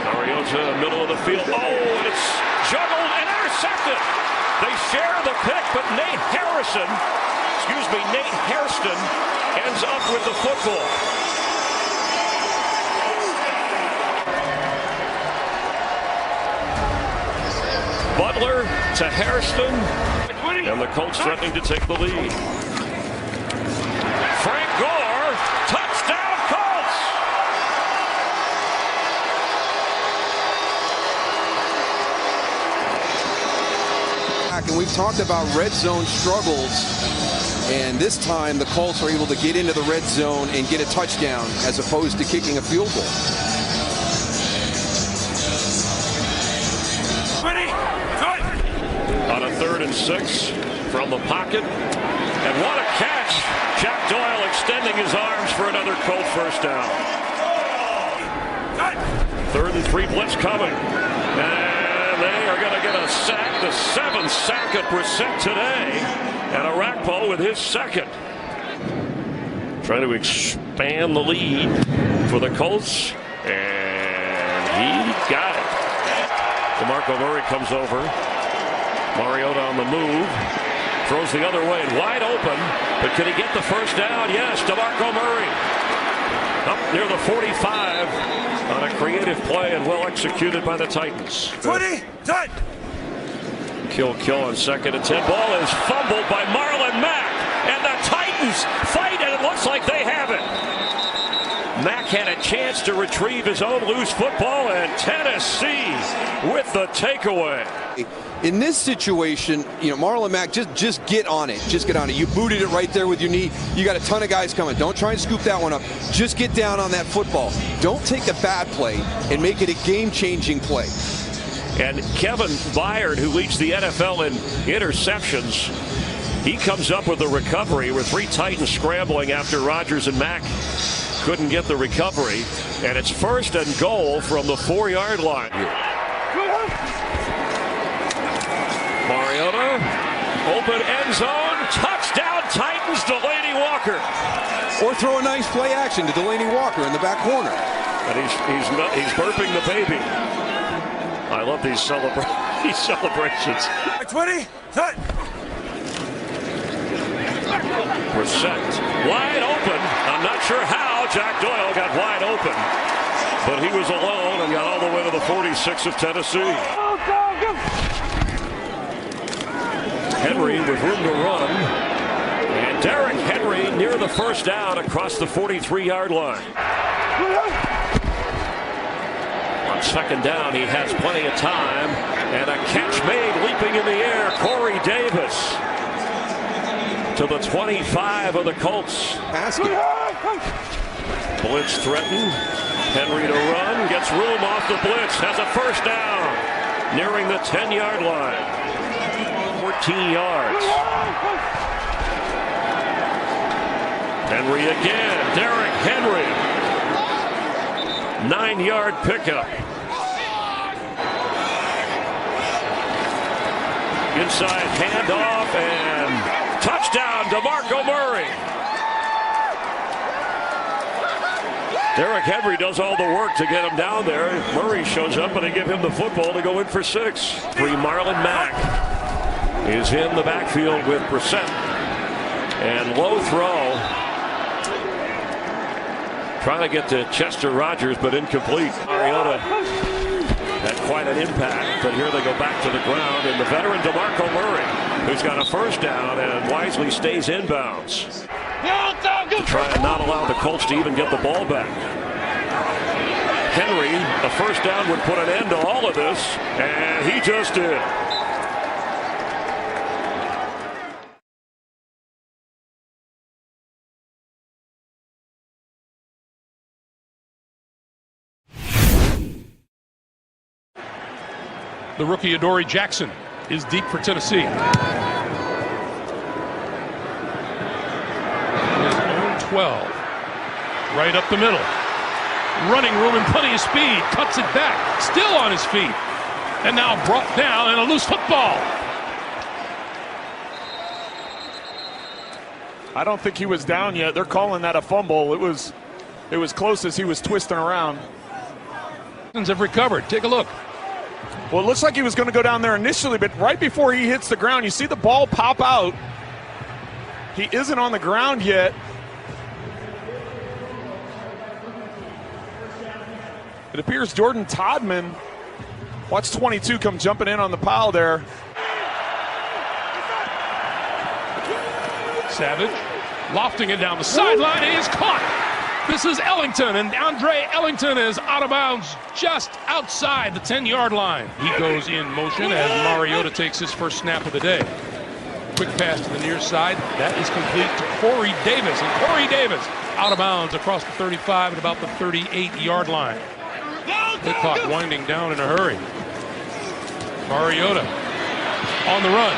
Mariota, middle of the field. Oh, and it's juggled and intercepted. They share the pick, but Nate Hairston ends up with the football. Butler to Hairston. And the Colts threatening to take the lead. Frank Gore, touchdown Colts! And we've talked about red zone struggles, and this time the Colts are able to get into the red zone and get a touchdown as opposed to kicking a field goal. On a 3rd and 6 from the pocket. And what a catch. Jack Doyle extending his arms for another Colt first down. 3rd and 3 blitz coming. And they are going to get a sack. The 7th sack at Brissett today. And Arakpo with his 2nd. Trying to expand the lead for the Colts. And he got it. DeMarco Murray comes over. Mariota on the move. Throws the other way. Wide open. But can he get the first down? Yes, DeMarco Murray. Up near the 45 on a creative play and well executed by the Titans. 20, tight. Kill on 2nd and 10. Ball is fumbled by Marlon Mack. And the Titans fight, and it looks like they have it. Mack had a chance to retrieve his own loose football, and Tennessee with the takeaway. In this situation, you know, Marlon Mack, just get on it. Just get on it. You booted it right there with your knee. You got a ton of guys coming. Don't try and scoop that one up. Just get down on that football. Don't take a bad play and make it a game-changing play. And Kevin Byard, who leads the NFL in interceptions, he comes up with the recovery with 3 Titans scrambling after Rodgers and Mack couldn't get the recovery. And it's 1st and goal from the 4-yard line. Mariota, open end zone, touchdown Titans, Delaney Walker. Or throw a nice play action to Delaney Walker in the back corner. And he's burping the baby. I love these celebrations. 20, tight. Brissett wide open. I'm not sure how Jack Doyle got wide open, but he was alone and got all the way to the 46 of Tennessee. Henry with room to run, and Derrick Henry near the first down across the 43-yard line. On 2nd down, he has plenty of time, and a catch made leaping in the air. Corey Davis to the 25 of the Colts. Blitz threatened. Henry to run, gets room off the blitz, has a first down, nearing the 10-yard line. 14 yards. Henry again. Derrick Henry. 9-yard pickup. Inside handoff and touchdown DeMarco Murray. Derrick Henry does all the work to get him down there. Murray shows up and they give him the football to go in for 6. Marlon Mack is in the backfield with Brissett. And low throw. Trying to get to Chester Rogers, but incomplete. Mariota had quite an impact, but here they go back to the ground. And the veteran DeMarco Murray, who's got a first down and wisely stays inbounds. To try and not allow the Colts to even get the ball back. Henry, a first down would put an end to all of this, and he just did. The rookie Adoree Jackson is deep for Tennessee. His own 12. Right up the middle. Running room and plenty of speed. Cuts it back. Still on his feet. And now brought down and a loose football. I don't think he was down yet. They're calling that a fumble. It was close as he was twisting around. Have recovered. Take a look. Well, it looks like he was going to go down there initially, but right before he hits the ground, you see the ball pop out. He isn't on the ground yet. It appears Jordan Todman, watch 22 come jumping in on the pile there. Savage lofting it down the sideline. He is caught. This is Ellington, and Andre Ellington is out of bounds just outside the 10-yard line. He goes in motion as Mariota takes his first snap of the day. Quick pass to the near side. That is complete to Corey Davis. And Corey Davis out of bounds across the 35 at about the 38-yard line. They caught winding down in a hurry. Mariota on the run.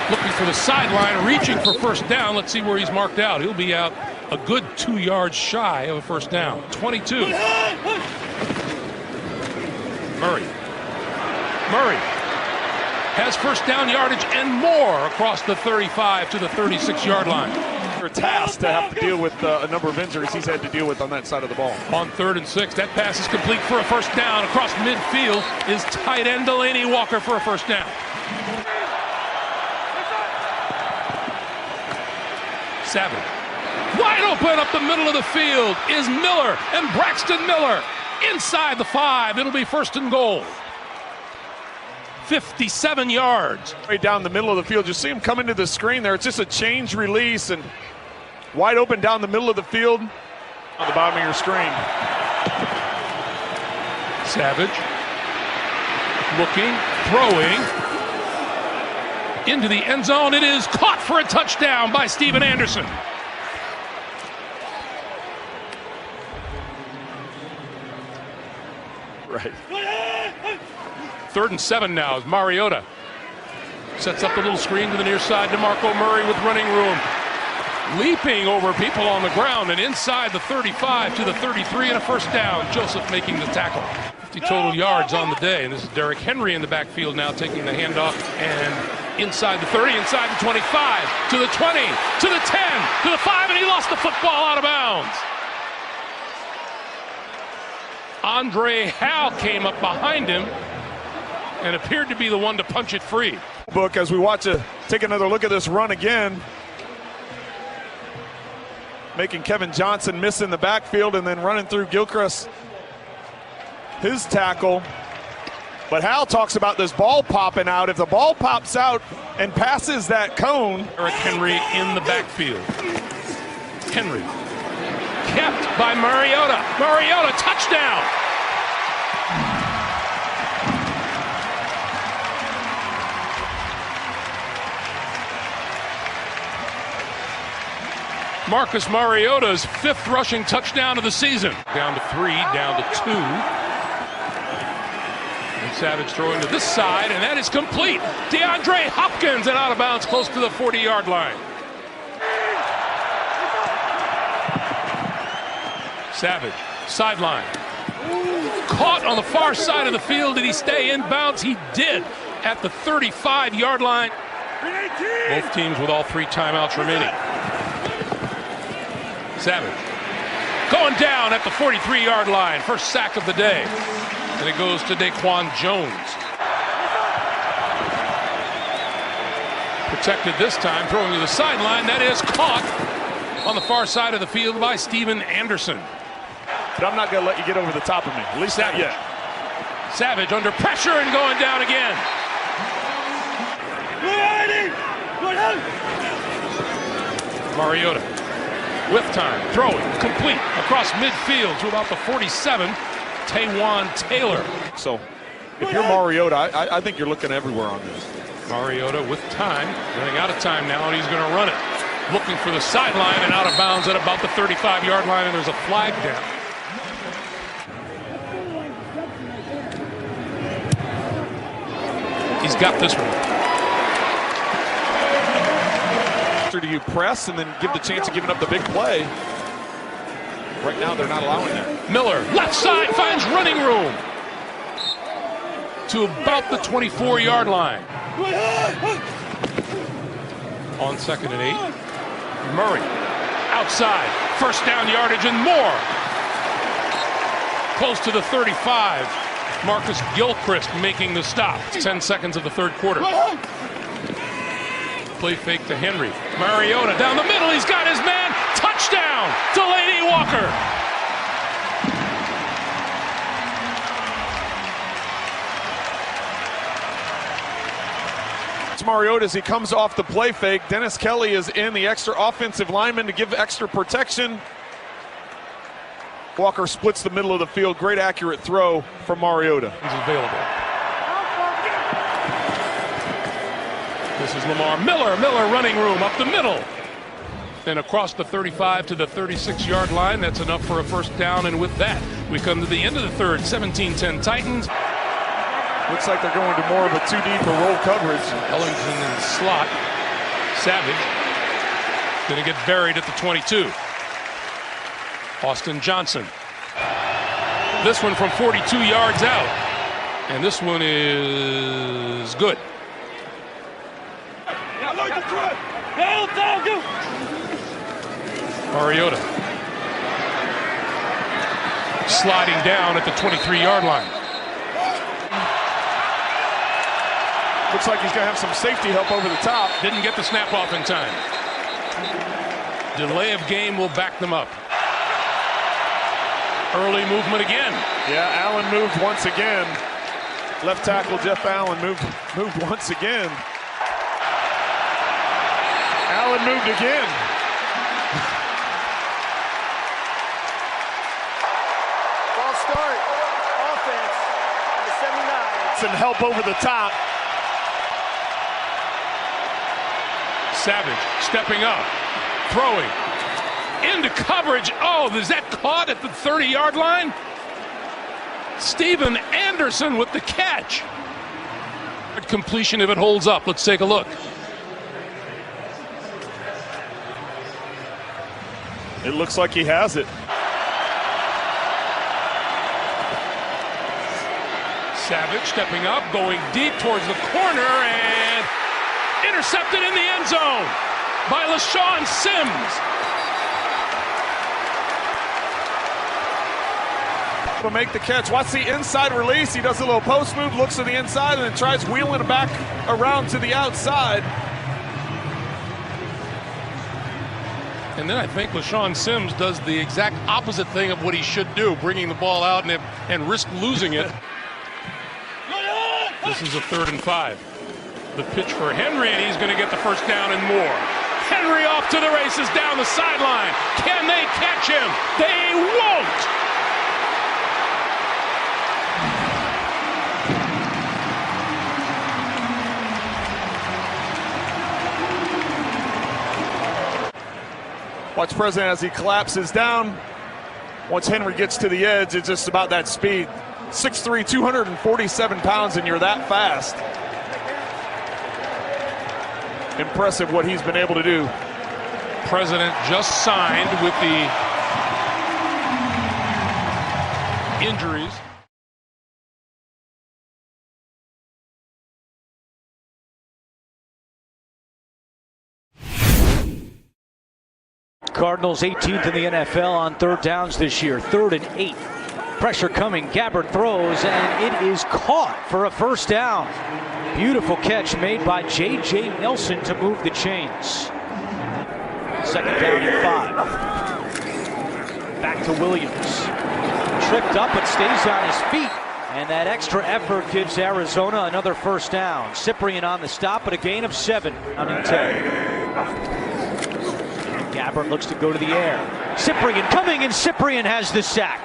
Looking for the sideline, reaching for first down. Let's see where he's marked out. He'll be out a good 2 yards shy of a first down. 22. Murray has first down yardage and more across the 35 to the 36-yard line. A task to have to deal with a number of injuries he's had to deal with on that side of the ball. On 3rd and 6, that pass is complete for a first down. Across midfield is tight end Delaney Walker for a first down. Savage. Wide open up the middle of the field is Miller, and Braxton Miller inside the 5. It'll be 1st and goal. 57 yards. Right down the middle of the field. You see him come into the screen there. It's just a change release and wide open down the middle of the field on the bottom of your screen. Savage looking, throwing into the end zone. It is caught for a touchdown by Steven Anderson. Right. 3rd and 7 now as Mariota sets up the little screen to the near side to Marco Murray with running room. Leaping over people on the ground and inside the 35 to the 33 and a first down. Joseph making the tackle. 50 total yards on the day, and this is Derrick Henry in the backfield now taking the handoff and inside the 30, inside the 25, to the 20, to the 10, to the 5, and he lost the football out of bounds. Andre Hal came up behind him and appeared to be the one to punch it free. Book as we take another look at this run again. Making Kevin Johnson miss in the backfield and then running through Gilchrist. His tackle. But Hal talks about this ball popping out. If the ball pops out and passes that cone. Derrick Henry in the backfield. Henry kept by Mariota. Mariota, touchdown. Marcus Mariota's 5th rushing touchdown of the season. Down to 3, down to 2. And Savage throwing to this side, and that is complete. DeAndre Hopkins and out of bounds close to the 40-yard line. Savage, sideline. Caught on the far side of the field. Did he stay in bounds? He did at the 35-yard line. Both teams with all 3 timeouts remaining. Savage going down at the 43-yard line. First sack of the day. And it goes to Daquan Jones. Protected this time, throwing to the sideline. That is caught on the far side of the field by Steven Anderson. But I'm not going to let you get over the top of me. At least not yet. Savage under pressure and going down again. Mariota with time, throwing, complete, across midfield to about the 47, Taywan Taylor. So, if you're Mariota, I think you're looking everywhere on this. Mariota with time, running out of time now, and he's going to run it. Looking for the sideline and out of bounds at about the 35-yard line, and there's a flag down. He's got this one. Do you press and then give the chance of giving up the big play? Right now, they're not allowing that. Miller, left side, finds running room to about the 24-yard line. On 2nd and 8. Murray, outside, first down yardage and more. Close to the 35. Marcus Gilchrist making the stop. 10 seconds of the 3rd quarter. Play fake to Henry. Mariota down the middle. He's got his man. Touchdown, Delaney Walker. It's Mariota as he comes off the play fake. Dennis Kelly is in, the extra offensive lineman to give extra protection. Walker splits the middle of the field. Great accurate throw from Mariota. He's available. This is Lamar Miller. Miller running room up the middle. Then across the 35 to the 36-yard line. That's enough for a first down. And with that, we come to the end of the 3rd. 17-10 Titans. Looks like they're going to more of a 2 deep or roll coverage. Ellington in the slot. Savage going to get buried at the 22. Austin Johnson. This one from 42 yards out. And this one is good. Mariota sliding down at the 23-yard line. Looks like he's going to have some safety help over the top. Didn't get the snap off in time. Delay of game will back them up. Early movement again. Yeah, Allen moved once again. Left tackle Jeff Allen moved once again. Allen moved again. Ball start. Offense. The 79. Some help over the top. Savage stepping up, throwing into coverage. Oh, is that caught at the 30-yard line? Steven Anderson with the catch. Completion if it holds up. Let's take a look. It looks like he has it. Savage stepping up, going deep towards the corner, and intercepted in the end zone by LaShawn Sims. To make the catch. Watch the inside release. He does a little post move, looks to the inside, and then tries wheeling it back around to the outside. And then I think LaShawn Sims does the exact opposite thing of what he should do, bringing the ball out and risk losing it. This is a 3rd and 5. The pitch for Henry, and he's going to get the first down and more. Henry off to the races down the sideline. Can they catch him? They won't. Watch President as he collapses down. Once Henry gets to the edge, it's just about that speed. 6'3", 247 pounds, and you're that fast. Impressive what he's been able to do. President just signed with the injuries. Cardinals 18th in the NFL on 3rd downs this year. 3rd and 8. Pressure coming. Gabbert throws, and it is caught for a first down. Beautiful catch made by J.J. Nelson to move the chains. 2nd down and 5. Back to Williams. Tripped up but stays on his feet. And that extra effort gives Arizona another first down. Cyprien on the stop, but a gain of 7 on intent. Gabbert looks to go to the air. Cyprien coming, and Cyprien has the sack.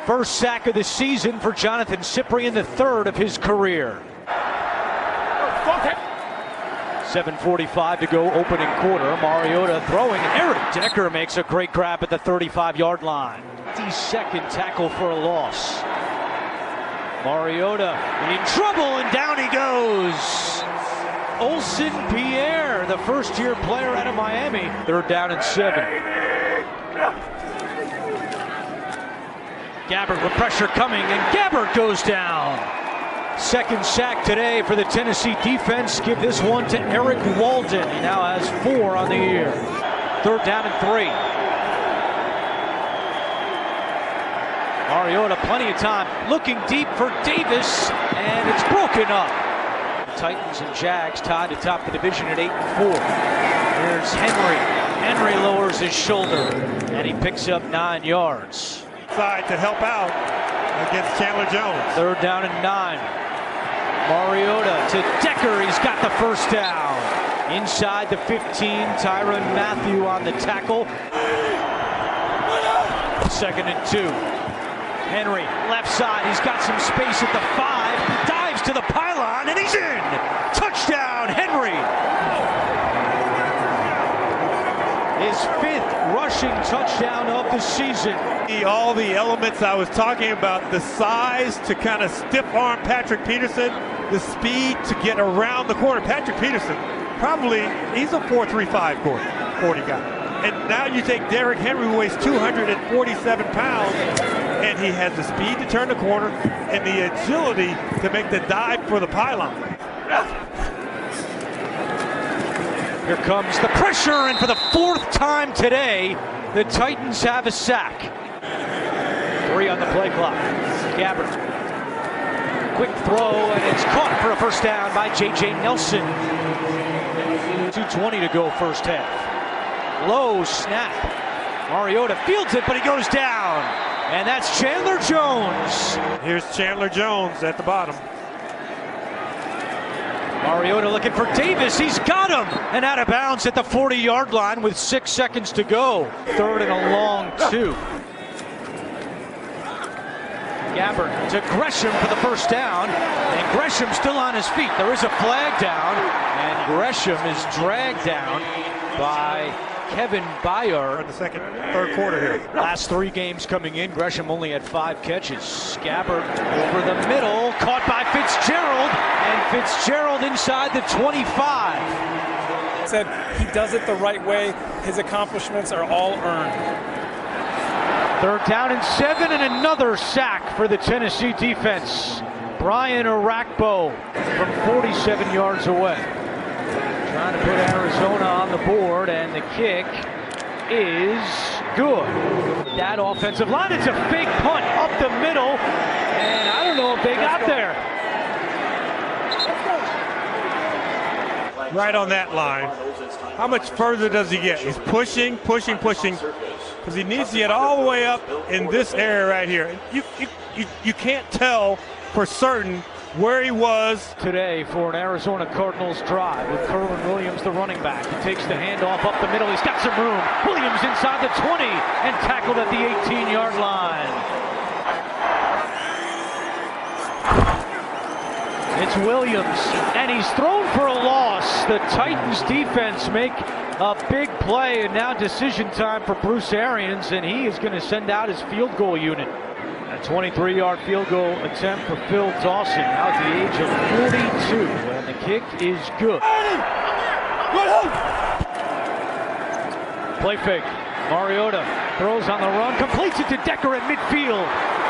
First sack of the season for Jonathan Cyprien, the 3rd of his career. 7:45 to go, opening quarter. Mariota throwing. Eric Decker makes a great grab at the 35-yard line. 52nd tackle for a loss. Mariota in trouble, and down he goes. Olsen Pierre, the first-year player out of Miami. 3rd down and 7. Gabbert with pressure coming, and Gabbert goes down. 2nd sack today for the Tennessee defense. Give this one to Eric Walden. He now has 4 on the year. 3rd down and 3. Mariota, plenty of time, looking deep for Davis, and it's broken up. Titans and Jags tied atop the division at 8-4. Here's Henry. Henry lowers his shoulder, and he picks up 9 yards. Side to help out against Chandler Jones. 3rd down and 9. Mariota to Decker. He's got the first down. Inside the 15, Tyrann Mathieu on the tackle. 2nd and 2. Henry, left side. He's got some space at the 5. Dives to the pylon, and he's in. Touchdown, Henry. His 5th rushing touchdown of the season. All the elements I was talking about, the size to kind of stiff arm Patrick Peterson, the speed to get around the corner. Patrick Peterson, probably, he's a 4.35 40 guy. And now you take Derrick Henry, who weighs 247 pounds, and he has the speed to turn the corner, and the agility to make the dive for the pylon. Here comes the pressure, and for the fourth time today, the Titans have a sack. 3 on the play clock. Gabbert. Quick throw, and it's caught for a first down by J.J. Nelson. 2:20 to go first half. Low snap. Mariota fields it, but he goes down. And that's Chandler Jones. Here's Chandler Jones at the bottom. Mariota looking for Davis. He's got him. And out of bounds at the 40-yard line with 6 seconds to go. 3rd and a long 2. Gabbert to Gresham for the first down. And Gresham still on his feet. There is a flag down. And Gresham is dragged down by Kevin Byard. In the third quarter here. Last 3 games coming in, Gresham only had 5 catches. Gabbert over the middle, caught by Fitzgerald, and Fitzgerald inside the 25. Said he does it the right way. His accomplishments are all earned. 3rd down and 7, and another sack for the Tennessee defense. Brian Arakpo from 47 yards away. Trying to put Arizona on the board, and the kick is good. That offensive line, it's a fake punt up the middle, and I don't know if they got there. Right on that line. How much further does he get? He's pushing, because he needs to get all the way up in this area right here. You can't tell for certain where he was today for an Arizona Cardinals drive with Kerwin Williams, the running back. He takes the handoff up the middle. He's got some room. Williams inside the 20 and tackled at the 18-yard line. It's Williams, and he's thrown for a loss. The Titans defense make a big play, and now decision time for Bruce Arians, and he is going to send out his field goal unit. A 23-yard field goal attempt for Phil Dawson, now at the age of 42, and the kick is good. Play fake. Mariota throws on the run, completes it to Decker at midfield.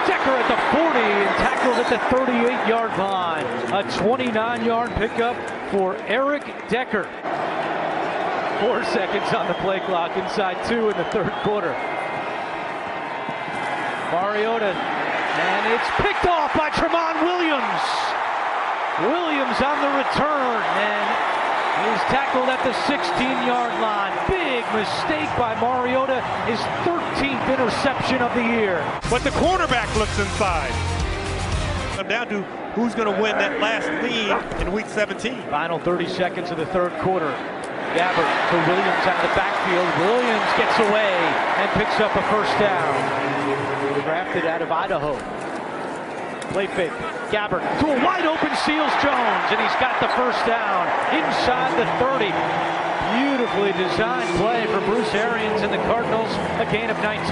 Decker at the 40 and tackled at the 38-yard line. A 29-yard pickup for Eric Decker. 4 seconds on the play clock, inside 2 in the 3rd quarter. Mariota, and it's picked off by Tramon Williams. Williams on the return, and he's tackled at the 16-yard line. Big mistake by Mariota, his 13th interception of the year. But the quarterback looks inside. I'm down to who's going to win that last lead in week 17. Final 30 seconds of the 3rd quarter. Gabbert to Williams out of the backfield. Williams gets away and picks up a first down. Drafted out of Idaho. Play fake. Gabbert to a wide open Seals Jones, and he's got the first down inside the 30. Beautifully designed play for Bruce Arians and the Cardinals. A gain of 19.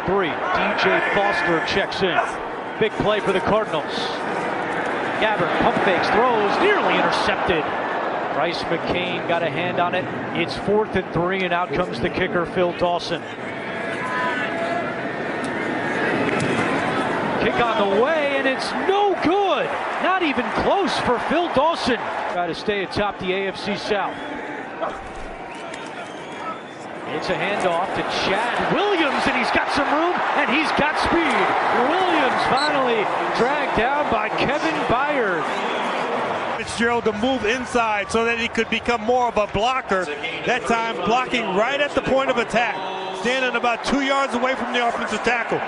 3. DJ Foster checks in. Big play for the Cardinals. Gabbert pump fakes, throws, nearly intercepted. Bryce McCain got a hand on it. It's 4th and 3, and out comes the kicker, Phil Dawson. Kick on the way, and it's no good. Not even close for Phil Dawson. Try to stay atop the AFC South. It's a handoff to Chad Williams, and he's got some room, and he's got speed. Williams finally dragged down by Kevin Byard. Fitzgerald to move inside so that he could become more of a blocker. That time blocking right at the point of attack. Standing about 2 yards away from the offensive tackle.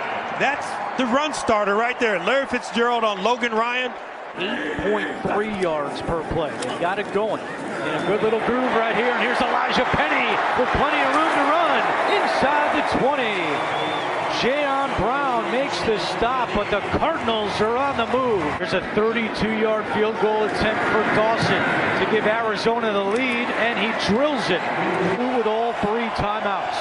That's the run starter right there. Larry Fitzgerald on Logan Ryan. 8.3 yards per play. They got it going. In a good little groove right here. And here's Elijah Penny with plenty of room to run. Inside the 20. Jayon Brown makes the stop, but the Cardinals are on the move. There's a 32-yard field goal attempt for Dawson to give Arizona the lead, and he drills it with all 3 timeouts.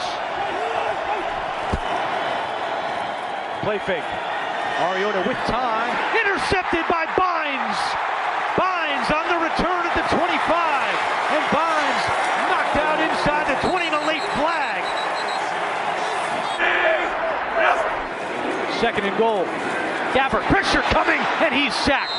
Play fake. Mariota with time. Intercepted by Bynes. Bynes on the return at the 25. And Bynes knocked out inside the 20 and a late flag. 2nd and goal. Gabbert, pressure coming, and he's sacked.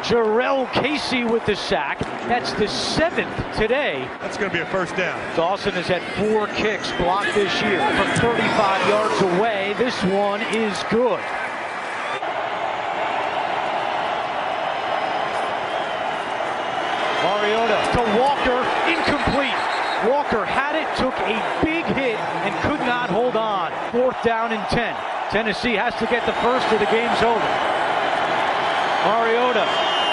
Jarrell Casey with the sack. That's the 7th today. That's going to be a first down. Dawson has had 4 kicks blocked this year from 35 yards away. This one is good. Mariota to Walker, incomplete. Walker had it, took a big hit, and could not hold on. 4th down and 10. Tennessee has to get the first or the game's over. Mariota,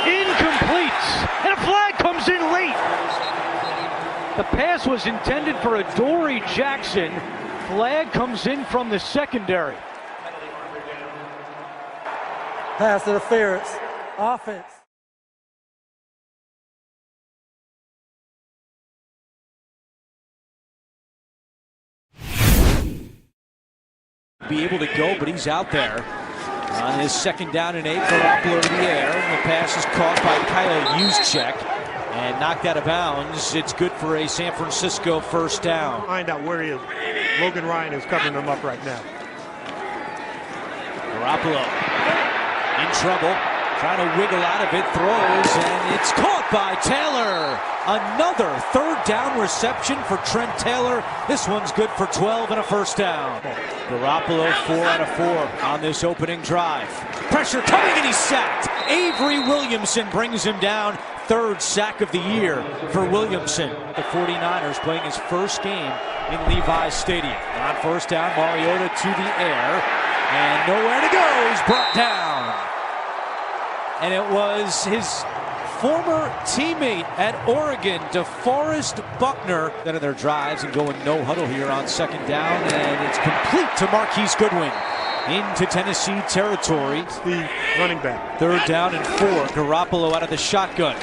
incomplete, and a flag comes in late. The pass was intended for Adoree Jackson. Flag comes in from the secondary. Pass interference, offense. Be able to go, but he's out there on his 2nd down and 8. Garoppolo to the air. The pass is caught by Kyle Juszczyk and knocked out of bounds. It's good for a San Francisco first down. Find out where he is. Logan Ryan is covering him up right now. Garoppolo in trouble, trying to wiggle out of it, throws, and it's caught by Taylor. Another 3rd down reception for Trent Taylor. This one's good for 12 and a first down. Garoppolo 4 out of 4 on this opening drive. Pressure coming and he's sacked. Avery Williamson brings him down. 3rd sack of the year for Williamson. The 49ers playing his first game in Levi's Stadium. On first down, Mariota to the air. And nowhere to go. He's brought down. And it was his former teammate at Oregon, DeForest Buckner, then of their drives and going no huddle here on 2nd down, and it's complete to Marquise Goodwin into Tennessee territory. The running back. 3rd down and 4. Garoppolo out of the shotgun.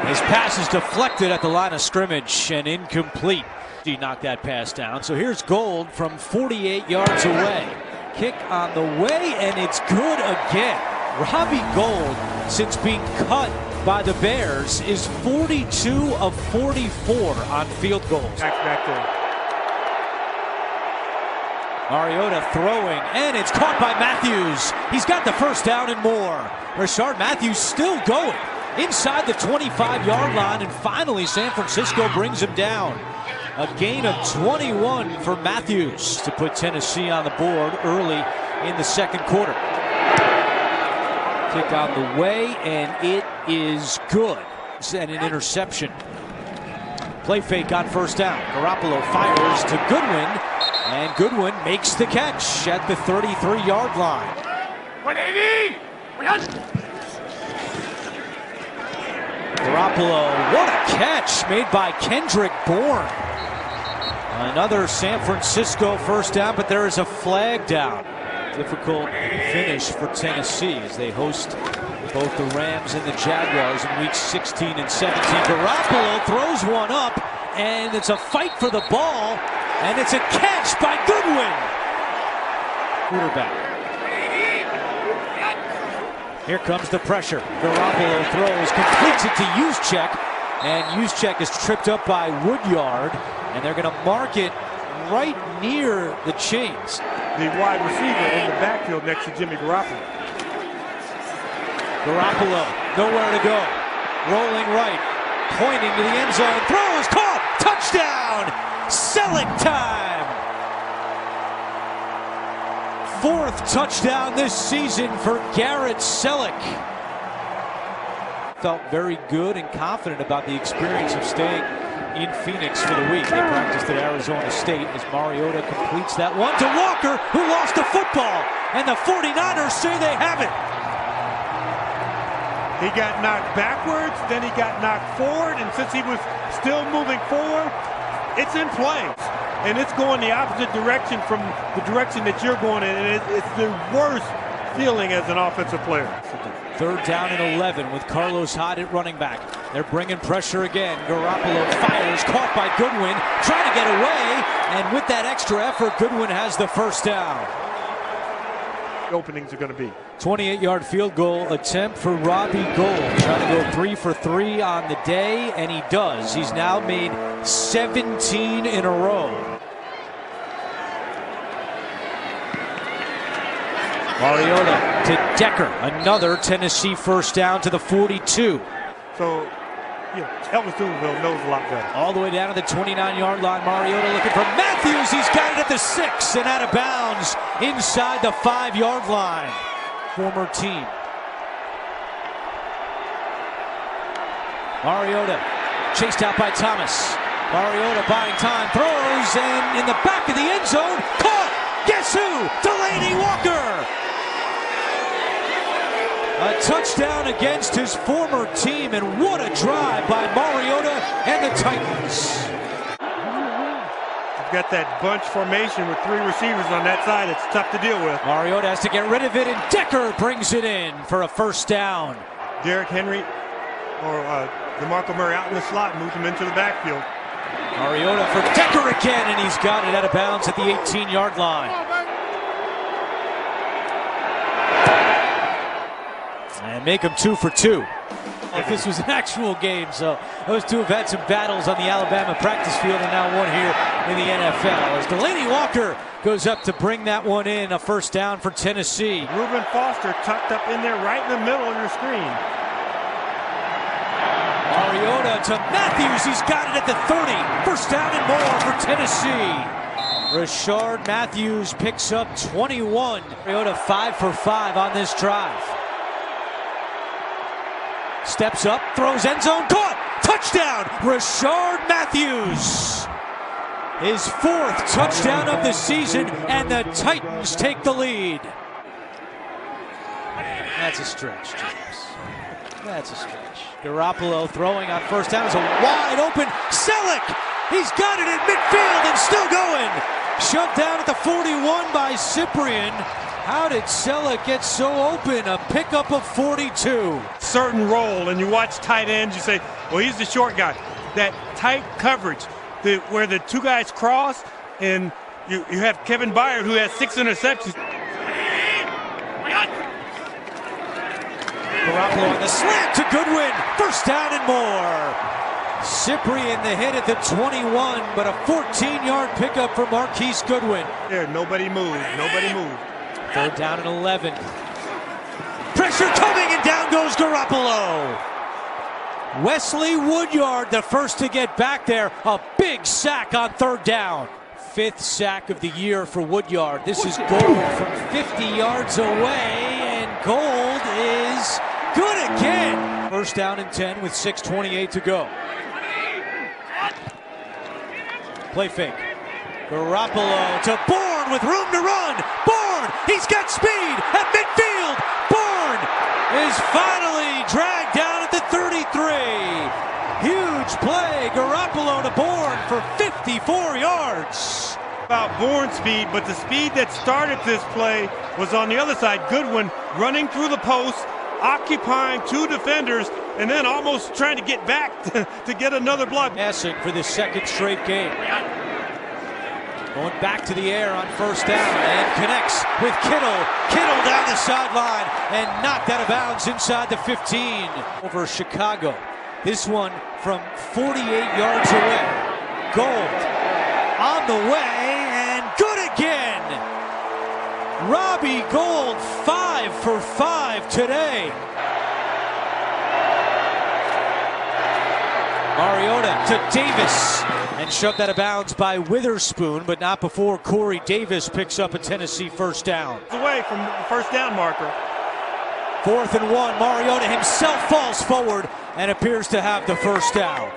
His pass is deflected at the line of scrimmage and incomplete. He knocked that pass down. So here's Gold from 48 yards away. Kick on the way, and it's good again. Robbie Gold, since being cut by the Bears, is 42 of 44 on field goals. Back there. Mariota throwing, and it's caught by Matthews. He's got the first down and more. Rashard Matthews still going inside the 25-yard line, and finally San Francisco brings him down. A gain of 21 for Matthews to put Tennessee on the board early in the 2nd quarter. Kick on the way, and it is good. And an interception. Play fake on first down. Garoppolo fires to Goodwin, and Goodwin makes the catch at the 33-yard line. 180! Garoppolo, what a catch made by Kendrick Bourne. Another San Francisco first down, but there is a flag down. Difficult finish for Tennessee as they host both the Rams and the Jaguars in weeks 16 and 17. Garoppolo throws one up, and it's a fight for the ball, and it's a catch by Goodwin. Quarterback. Here comes the pressure. Garoppolo throws, completes it to Juszczyk, and Juszczyk is tripped up by Woodyard, and they're going to mark it right near the chains. The wide receiver in the backfield next to Jimmy Garoppolo. Garoppolo, nowhere to go. Rolling right, pointing to the end zone. Throws, caught, touchdown! Selleck time! 4th touchdown this season for Garrett Selleck. Felt very good and confident about the experience of staying in Phoenix for the week. They practiced at Arizona State as Mariota completes that one to Walker, who lost the football, and the 49ers say they have it. He got knocked backwards, then he got knocked forward, and since he was still moving forward, it's in play. And it's going the opposite direction from the direction that you're going in, and it's the worst feeling as an offensive player. 3rd down and 11 with Carlos Hyde at running back. They're bringing pressure again. Garoppolo fires, caught by Goodwin, trying to get away, and with that extra effort, Goodwin has the first down. Openings are going to be 28-yard field goal attempt for Robbie Gould, trying to go 3 for 3 on the day, and he does. He's now made 17 in a row. Mariota to Decker. Another Tennessee first down to the 42. So, Elvis Steubenville knows a lot better. All the way down to the 29-yard line. Mariota looking for Matthews. He's got it at the 6 and out of bounds inside the 5-yard line. Former team. Mariota chased out by Thomas. Mariota buying time, throws, and in the back of the end zone, caught! Guess who? Delaney Walker! A touchdown against his former team, and what a drive by Mariota and the Titans. You've got that bunch formation with 3 receivers on that side. It's tough to deal with. Mariota has to get rid of it, and Decker brings it in for a first down. Derrick Henry or DeMarco Murray out in the slot, moves him into the backfield. Mariota for Decker again, and he's got it out of bounds at the 18-yard line. And make them 2 for 2. If this was an actual game, so those two have had some battles on the Alabama practice field and now one here in the NFL. As Delaney Walker goes up to bring that one in, a first down for Tennessee. Reuben Foster tucked up in there right in the middle of your screen. Mariota to Matthews, he's got it at the 30. First down and more for Tennessee. Rashard Matthews picks up 21. Mariota 5 for 5 on this drive. Steps up, throws end zone, caught! Touchdown, Rashard Matthews. His 4th touchdown of the season, and the Titans take the lead. That's a stretch, James. That's a stretch. Garoppolo throwing on first down is a wide open Selleck. He's got it in midfield and still going. Shoved down at the 41 by Cyprien. How did Selleck get so open? A pickup of 42. Certain role, and you watch tight ends, you say, well, he's the short guy. That tight coverage, where the 2 guys cross, and you have Kevin Byard, who has 6 interceptions. Garoppolo on the slant to Goodwin. First down and more. Cyprien the hit at the 21, but a 14-yard pickup for Marquise Goodwin. There, nobody moved. Nobody moved. 3rd down and 11. Pressure coming, and down goes Garoppolo. Wesley Woodyard, the first to get back there. A big sack on 3rd down. 5th sack of the year for Woodyard. This is Gold from 50 yards away, and Gold is good again. First down and 10 with 6:28 to go. Play fake. Garoppolo to Bourne with room to run. Bourne, he's got speed at midfield. Bourne is finally dragged down at the 33. Huge play. Garoppolo to Bourne for 54 yards. About Bourne's speed, but the speed that started this play was on the other side. Goodwin running through the post, occupying 2 defenders, and then almost trying to get back to get another block. Passing for the 2nd straight game. Going back to the air on first down and connects with Kittle. Kittle down the sideline and knocked out of bounds inside the 15 over Chicago. This one from 48 yards away. Gold on the way and good again. Robbie Gold 5 for 5 today. Mariota to Davis and shoved out of bounds by Witherspoon, but not before Corey Davis picks up a Tennessee first down. Away from the first down marker. 4th and 1. Mariota himself falls forward and appears to have the first down.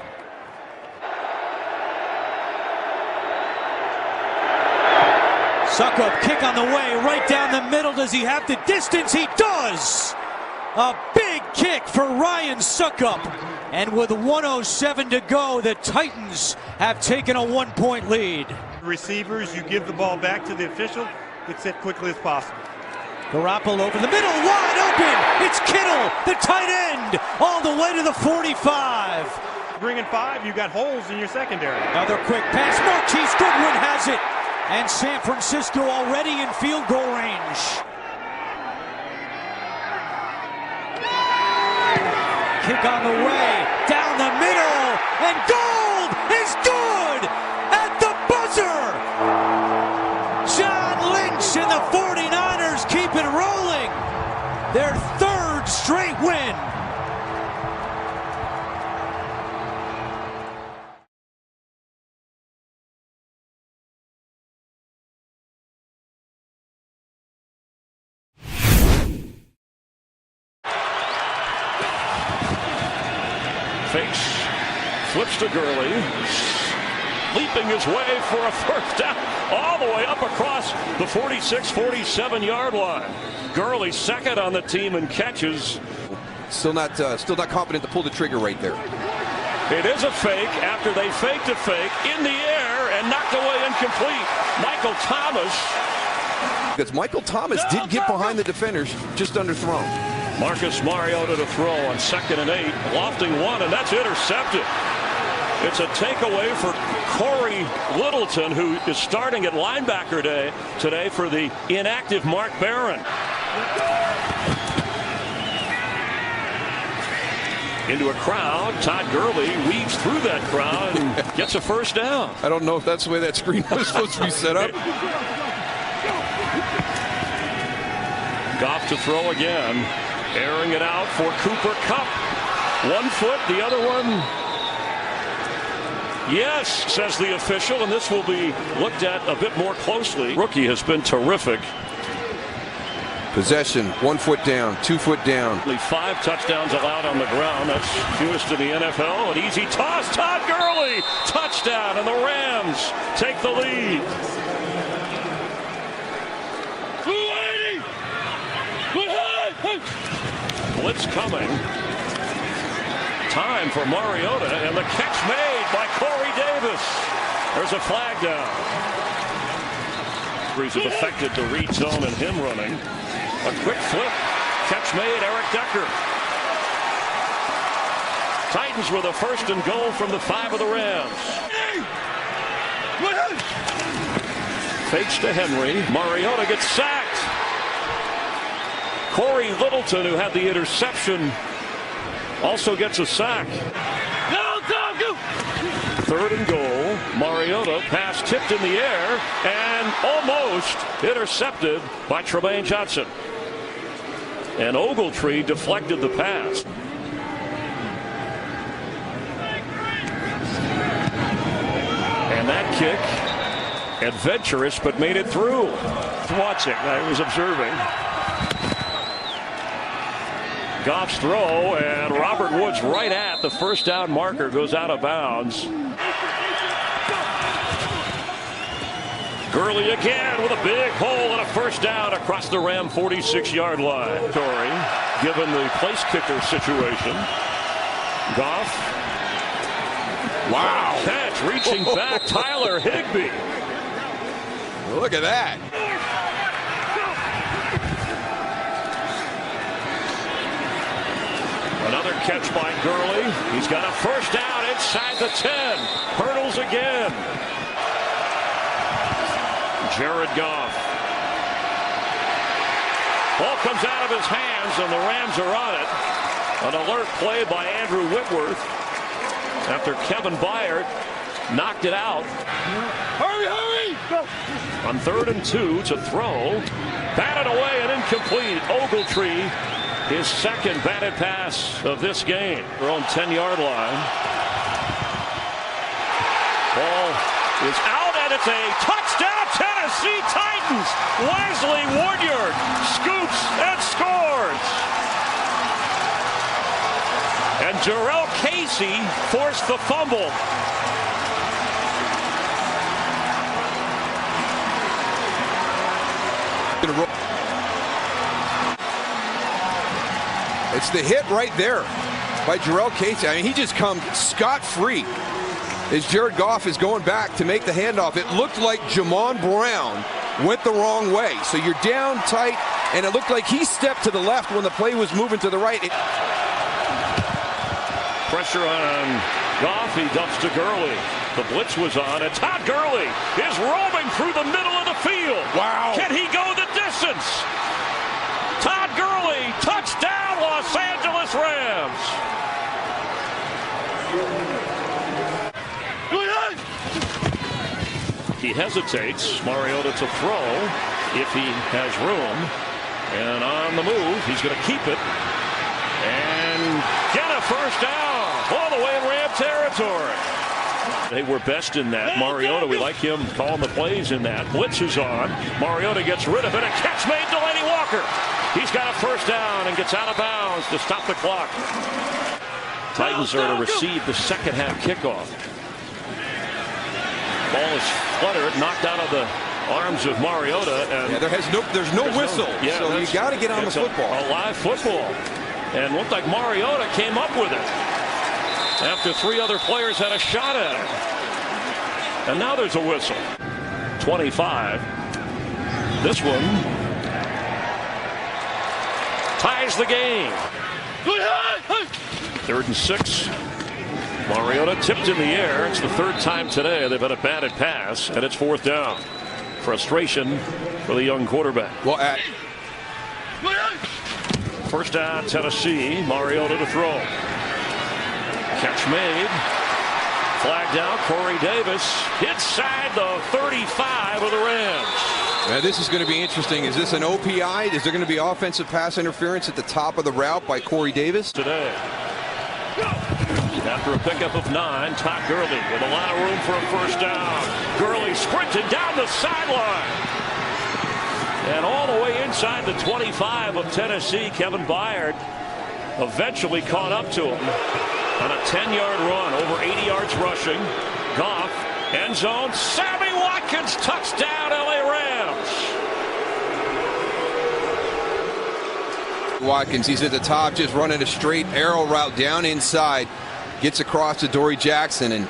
Suckup kick on the way, right down the middle. Does he have the distance? He does! A big kick for Ryan Suckup. And with 1:07 to go, the Titans have taken a 1-point lead. Receivers, you give the ball back to the official, gets it quickly as possible. Garoppolo over the middle, wide open. It's Kittle, the tight end, all the way to the 45. Bringing 5, you got holes in your secondary. Another quick pass. Marquise Goodwin has it. And San Francisco already in field goal range. Kick on the way, down the middle, and Gold is good at the buzzer. John Lynch and the 49ers keep it rolling. Flips to Gurley. Leaping his way for a first down. All the way up across the 46-47 yard line. Gurley second on the team in catches. Still not confident to pull the trigger right there. It is a fake after they faked a fake in the air and knocked away incomplete. Michael Thomas. Because Michael Thomas did get behind the defenders, just underthrown. Marcus Mariota to throw on 2nd and 8. Lofting one, and that's intercepted. It's a takeaway for Corey Littleton, who is starting at linebacker today for the inactive Mark Barron. Into a crowd. Todd Gurley weaves through that crowd and gets a first down. I don't know if that's the way that screen was supposed to be set up. Goff to throw again. Airing it out for Cooper Kupp. 1 foot, the other one. Yes, says the official, and this will be looked at a bit more closely. Rookie has been terrific. Possession, 1 foot down, 2 foot down. Only 5 touchdowns allowed on the ground. That's fewest in the NFL. An easy toss. Todd Gurley. Touchdown, and the Rams take the lead. Blitz coming. Time for Mariota, and the catch made by Corey Davis. There's a flag down. Breeze have affected the read zone and him running. A quick flip. Catch made, Eric Decker. Titans with a 1st and goal from the 5 of the Rams. Fakes to Henry. Mariota gets sacked. Corey Littleton, who had the interception, also gets a sack. 3rd and goal. Mariota, pass tipped in the air and almost intercepted by Tremaine Johnson. And Ogletree deflected the pass. And that kick, adventurous, but made it through. Watching, I was observing. Goff's throw, and Robert Woods right at the first down marker, goes out of bounds. Gurley again with a big hole and a first down across the Ram 46-yard line. Given the place kicker situation. Goff. Wow. Catch reaching back. Tyler Higbee. Look at that. Another catch by Gurley. He's got a first down inside the 10. Hurdles again. Jared Goff. Ball comes out of his hands, and the Rams are on it. An alert play by Andrew Whitworth after Kevin Byard knocked it out. Hurry, hurry! Go. On 3rd and 2 to throw. Batted away and incomplete. Ogletree, his 2nd batted pass of this game. Their own 10-yard line. Ball is out, and it's a touchdown, Tennessee Titans. Wesley Woodyard scoops and scores. And Jarrell Casey forced the fumble. It's the hit right there by Jarrell Casey. I mean, he just comes scot-free as Jared Goff is going back to make the handoff. It looked like Jamon Brown went the wrong way. So you're down tight, and it looked like he stepped to the left when the play was moving to the right. Pressure on Goff. He dumps to Gurley. The blitz was on, and Todd Gurley is roaming through the middle of the field. Wow. Can he go the distance? Todd Gurley, touchdown, Los Angeles Rams. He hesitates. Mariota to throw if he has room. And on the move, he's going to keep it. And get a first down all the way in Ram territory. They were best in that. Mariota, we like him calling the plays in that. Blitz is on. Mariota gets rid of it. A catch made, Delaney Walker. He's got a first down and gets out of bounds to stop the clock. Titans are to receive the second half kickoff. Ball is fluttered, knocked out of the arms of Mariota. And yeah, there's no whistle, so you got to get on the football. A live football. And looked like Mariota came up with it after 3 other players had a shot at it. And now there's a whistle. 25. This one ties the game. 3rd and 6. Mariota tipped in the air. It's the 3rd time today they've had a batted pass, and it's 4th down. Frustration for the young quarterback. Well, first down, Tennessee. Mariota to throw. Catch made. Flagged out. Corey Davis inside the 35 of the Rams. Now this is going to be interesting. Is this an OPI? Is there going to be offensive pass interference at the top of the route by Corey Davis? Today. After a pickup of 9, Todd Gurley with a lot of room for a first down. Gurley sprinted down the sideline. And all the way inside the 25 of Tennessee, Kevin Byard eventually caught up to him on a 10-yard run, over 80 yards rushing. Goff, end zone, Sammy Watkins, touchdown, LA Rams. Watkins, he's at the top, just running a straight arrow route down inside. Gets across to Dory Jackson, and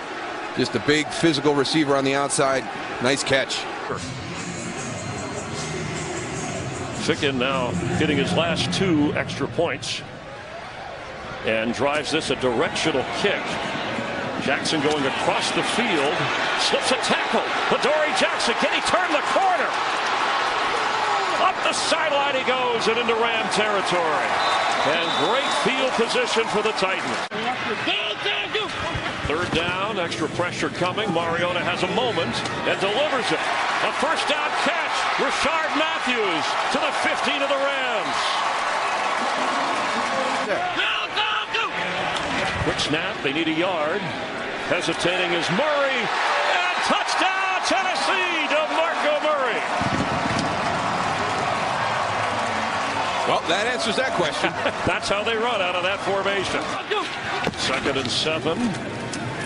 just a big physical receiver on the outside. Nice catch. Ficken now hitting his last 2 extra points and drives this a directional kick. Jackson going across the field, slips a tackle. Dory Jackson, can he turn the corner? Up the sideline he goes and into Ram territory. And great field position for the Titans. 3rd down, extra pressure coming. Mariota has a moment and delivers it. A first down catch. Rashard Matthews to the 15 of the Rams. Quick snap, they need a yard. Hesitating is Murray. And touchdown, Tennessee, DeMarco Murray. Well, that answers that question. That's how they run out of that formation. 2nd and 7.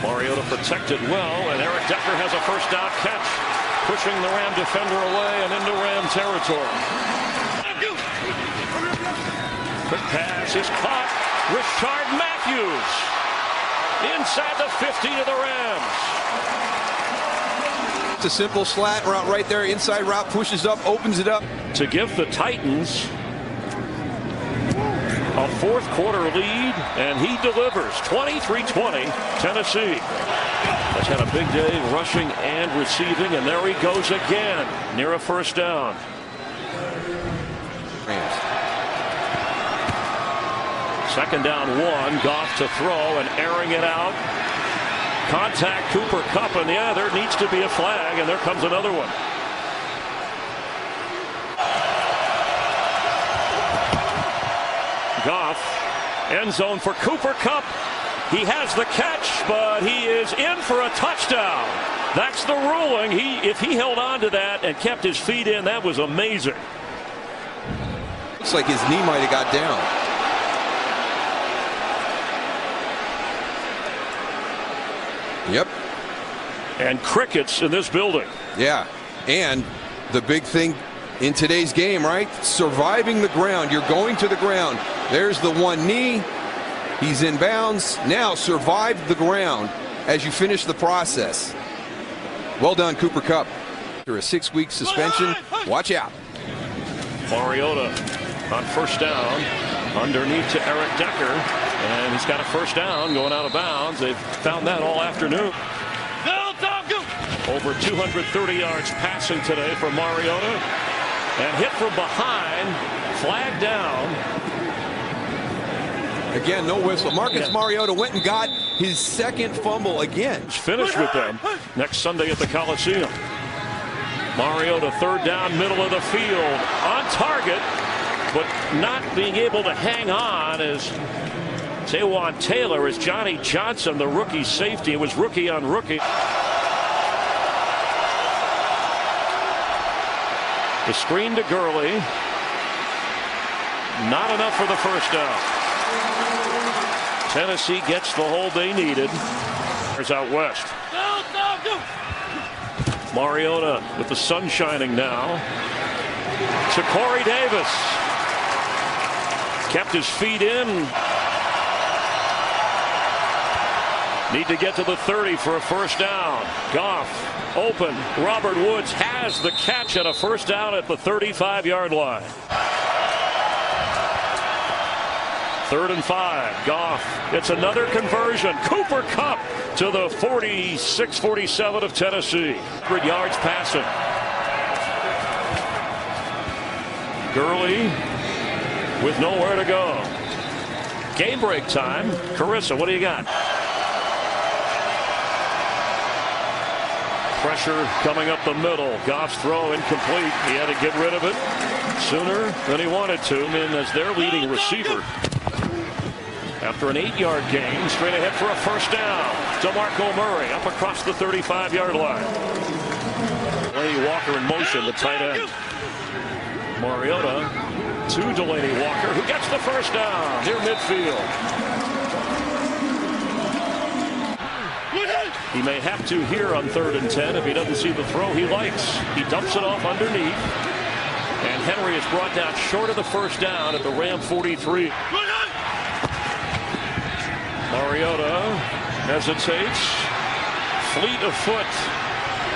Mariota protected well, and Eric Decker has a first down catch, pushing the Ram defender away and into Ram territory. Quick pass is caught. Rashard Matthews inside the 15 of the Rams. It's a simple slant route right there. Inside route, pushes up, opens it up. To give the Titans a 4th quarter lead, and he delivers. 23-20, Tennessee. Has had a big day rushing and receiving, and there he goes again, near a first down. Rams. 2nd down 1, Goff to throw and airing it out. Contact Cooper Kupp, and yeah, there needs to be a flag, and there comes another one. Goff, end zone for Cooper Kupp. He has the catch, but he is in for a touchdown. That's the ruling. If he held on to that and kept his feet in, that was amazing. Looks like his knee might have got down. Yep. And crickets in this building. Yeah, and the big thing in today's game, right? Surviving the ground. You're going to the ground. There's the one knee. He's in bounds. Now survive the ground as you finish the process. Well done, Cooper Kupp. After a 6-week suspension, watch out. Mariota on first down, underneath to Eric Decker, and he's got a first down going out of bounds. They've found that all afternoon. Over 230 yards passing today for Mariota, and hit from behind, flag down. Again, no whistle. Marcus Mariota went and got his 2nd fumble again. He's finished with them next Sunday at the Coliseum. Mariota 3rd down, middle of the field, on target, but not being able to hang on as Taywan Taylor, as Johnny Johnson, the rookie safety. It was rookie on rookie. The screen to Gurley. Not enough for the first down. Tennessee gets the hold they needed. There's out west. Mariota with the sun shining now. To Corey Davis. Kept his feet in. Need to get to the 30 for a first down. Goff open. Robert Woods has the catch and a first down at the 35-yard line. 3rd and 5. Goff. It's another conversion. Cooper Kupp to the 46-47 of Tennessee. 100 yards passing. Gurley with nowhere to go. Game break time. Carissa, what do you got? Pressure coming up the middle. Goff's throw incomplete. He had to get rid of it sooner than he wanted to. And as their leading receiver, after an 8-yard gain, straight ahead for a first down. DeMarco Murray up across the 35-yard line. Delaney Walker in motion, the tight end. Mariota to Delaney Walker, who gets the first down near midfield. He may have to here on 3rd and 10 if he doesn't see the throw he likes. He dumps it off underneath. And Henry is brought down short of the first down at the Ram 43. Mariota hesitates. Fleet of foot.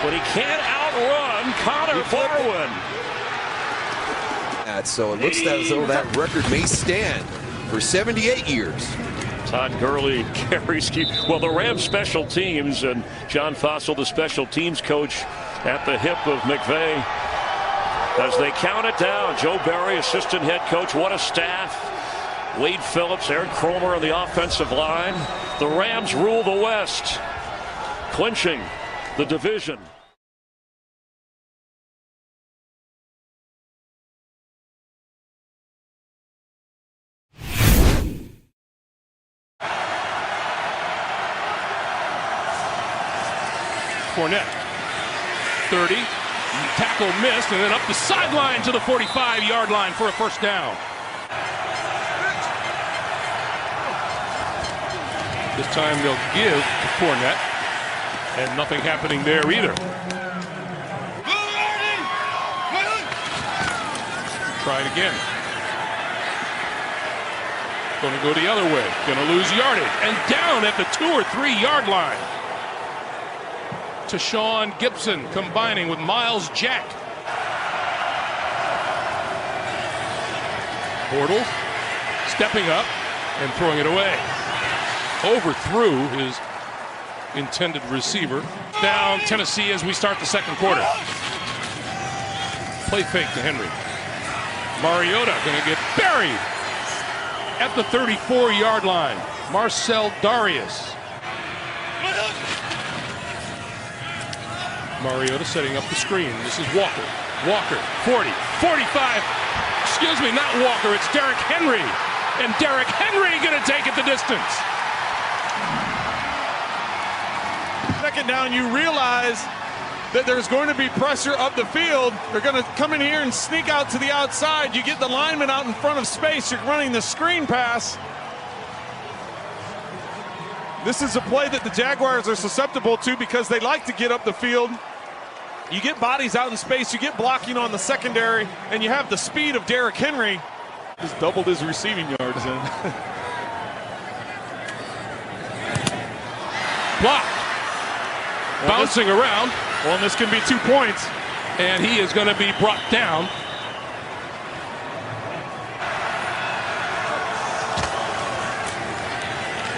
But he can't outrun Connor Barwin. So it looks as though that record may stand for 78 years. Todd Gurley carries. Well, the Rams special teams and John Fossil, the special teams coach, at the hip of McVay as they count it down. Joe Barry, assistant head coach. What a staff. Wade Phillips, Aaron Cromer on the offensive line. The Rams rule the West, clinching the division. Fournette, 30, tackle missed, and then up the sideline to the 45-yard line for a first down. This time they'll give to Fournette, and nothing happening there either. Try it again. Going to go the other way. Going to lose yardage, and down at the 2 or 3 yard line. To Sean Gibson combining with Miles Jack. Bortles stepping up and throwing it away. Overthrew his intended receiver. Down Tennessee as we start the second quarter. Play fake to Henry. Mariota going to get buried at the 34-yard line. Marcel Darius. Mariota setting up the screen. This is Walker. Walker, 40, 45. Excuse me, not Walker. It's Derrick Henry. And Derrick Henry going to take it the distance. Second down, you realize that there's going to be pressure up the field. They're going to come in here and sneak out to the outside. You get the lineman out in front of space. You're running the screen pass. This is a play that the Jaguars are susceptible to because they like to get up the field. You get bodies out in space, you get blocking on the secondary, and you have the speed of Derrick Henry. He's doubled his receiving yards in. Block. Bouncing around. Well, this can be 2 points. And he is going to be brought down.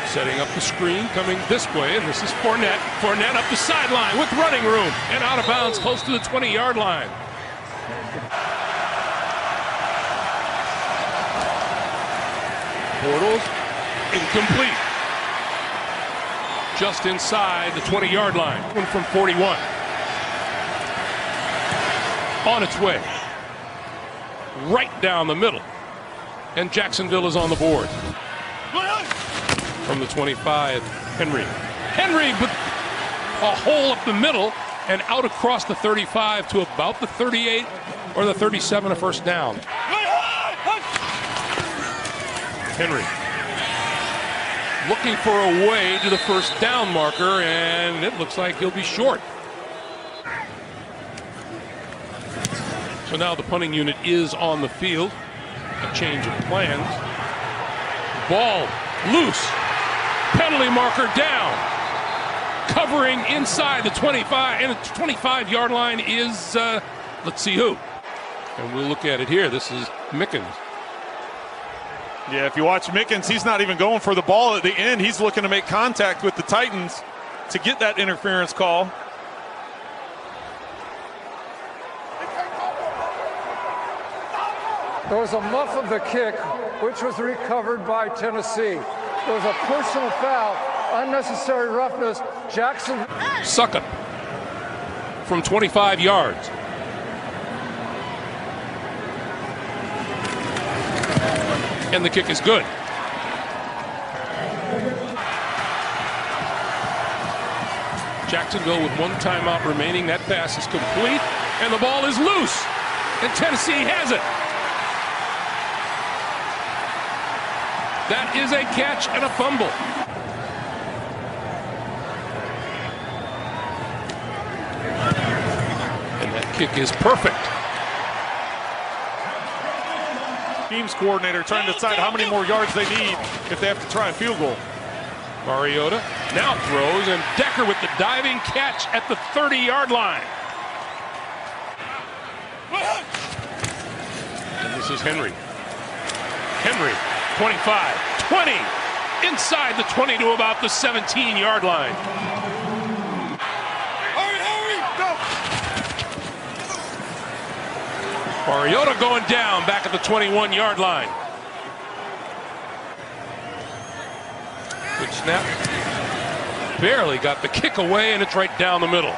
Setting up the screen, coming this way, and this is Fournette. Fournette up the sideline with running room and out of bounds close to the 20-yard line. Bortles, incomplete. Just inside the 20-yard line. One from 41. On its way. Right down the middle. And Jacksonville is on the board. From the 25, Henry. Henry with a hole up the middle and out across the 35 to about the 38 or the 37, a first down. Henry. looking for a way to the first down marker, and it looks like he'll be short. So now the punting unit is on the field. A change of plans. Ball loose. Penalty marker down. Covering inside the 25, and the 25-yard line is, let's see who. And we'll look at it here. This is Mickens. Yeah, if you watch Mickens, he's not even going for the ball at the end. He's looking to make contact with the Titans to get that interference call. There was a muff of the kick, which was recovered by Tennessee. There was a personal foul, unnecessary roughness. Jackson. Succop from 25 yards. And the kick is good. Jacksonville with one timeout remaining. That pass is complete, and the ball is loose. And Tennessee has it. That is a catch and a fumble. And that kick is perfect. Teams coordinator trying to decide how many more yards they need if they have to try a field goal. Mariota now throws, and Decker with the diving catch at the 30-yard line. And this is Henry. Henry, 25, 20, inside the 20 to about the 17-yard line. Hurry, go! Mariota going down back at the 21-yard line. Good snap. Barely got the kick away, and it's right down the middle.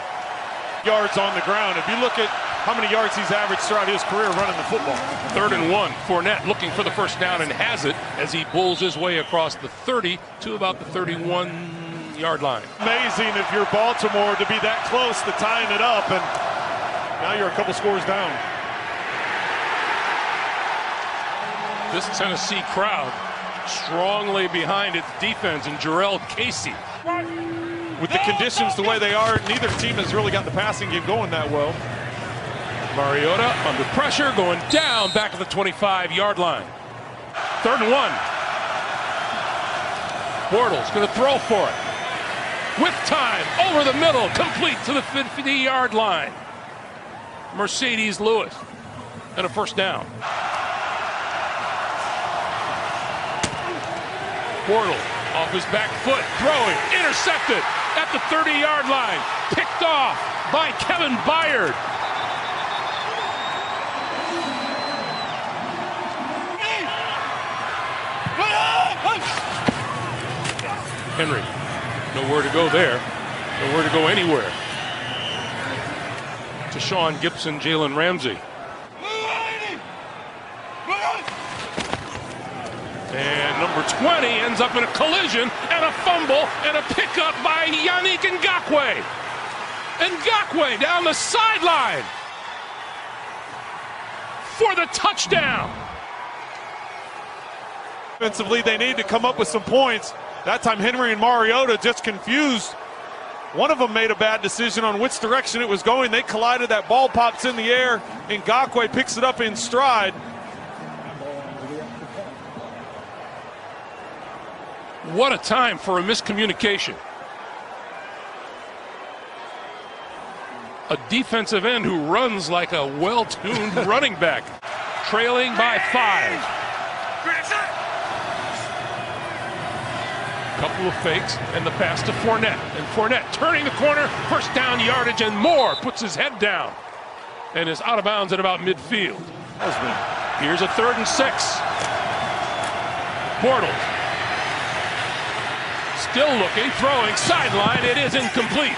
Yards on the ground. If you look at how many yards he's averaged throughout his career running the football. 3rd and 1. Fournette looking for the first down and has it as he bulls his way across the 30 to about the 31-yard line. Amazing if you're Baltimore to be that close to tying it up, and now you're a couple scores down. This Tennessee crowd strongly behind its defense and Jarrell Casey. With the conditions the way they are, neither team has really got the passing game going that well. Mariota under pressure, going down back at the 25-yard line. 3rd and 1. Bortles going to throw for it. With time, over the middle, complete to the 50-yard line. Mercedes Lewis, and a first down. Bortles off his back foot, throwing, intercepted at the 30-yard line. Picked off by Kevin Byard. Henry, nowhere to go there, nowhere to go anywhere. To Sean Gibson, Jalen Ramsey. And number 20 ends up in a collision and a fumble and a pickup by Yannick Ngakoue. Ngakoue down the sideline for the touchdown. Offensively, they need to come up with some points. That time Henry and Mariota just confused. One of them made a bad decision on which direction it was going. They collided, that ball pops in the air, and Ngakoue picks it up in stride. What a time for a miscommunication. A defensive end who runs like a well-tuned running back. Trailing by 5. Couple of fakes and the pass to Fournette. And Fournette turning the corner, first down yardage, and Moore puts his head down and is out of bounds at about midfield. Here's a 3rd and 6. Bortles. Still looking, throwing, sideline. It is incomplete.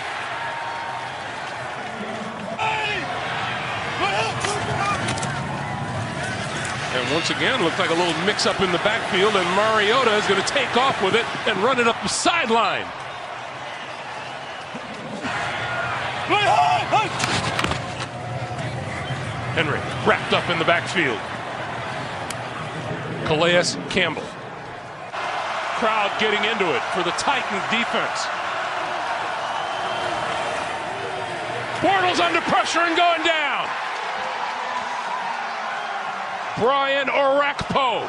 And once again, looked like a little mix-up in the backfield, and Mariota is going to take off with it and run it up the sideline. Henry wrapped up in the backfield. Calais Campbell. crowd getting into it for the Titans defense. Bortles under pressure and going down. Brian Orakpo.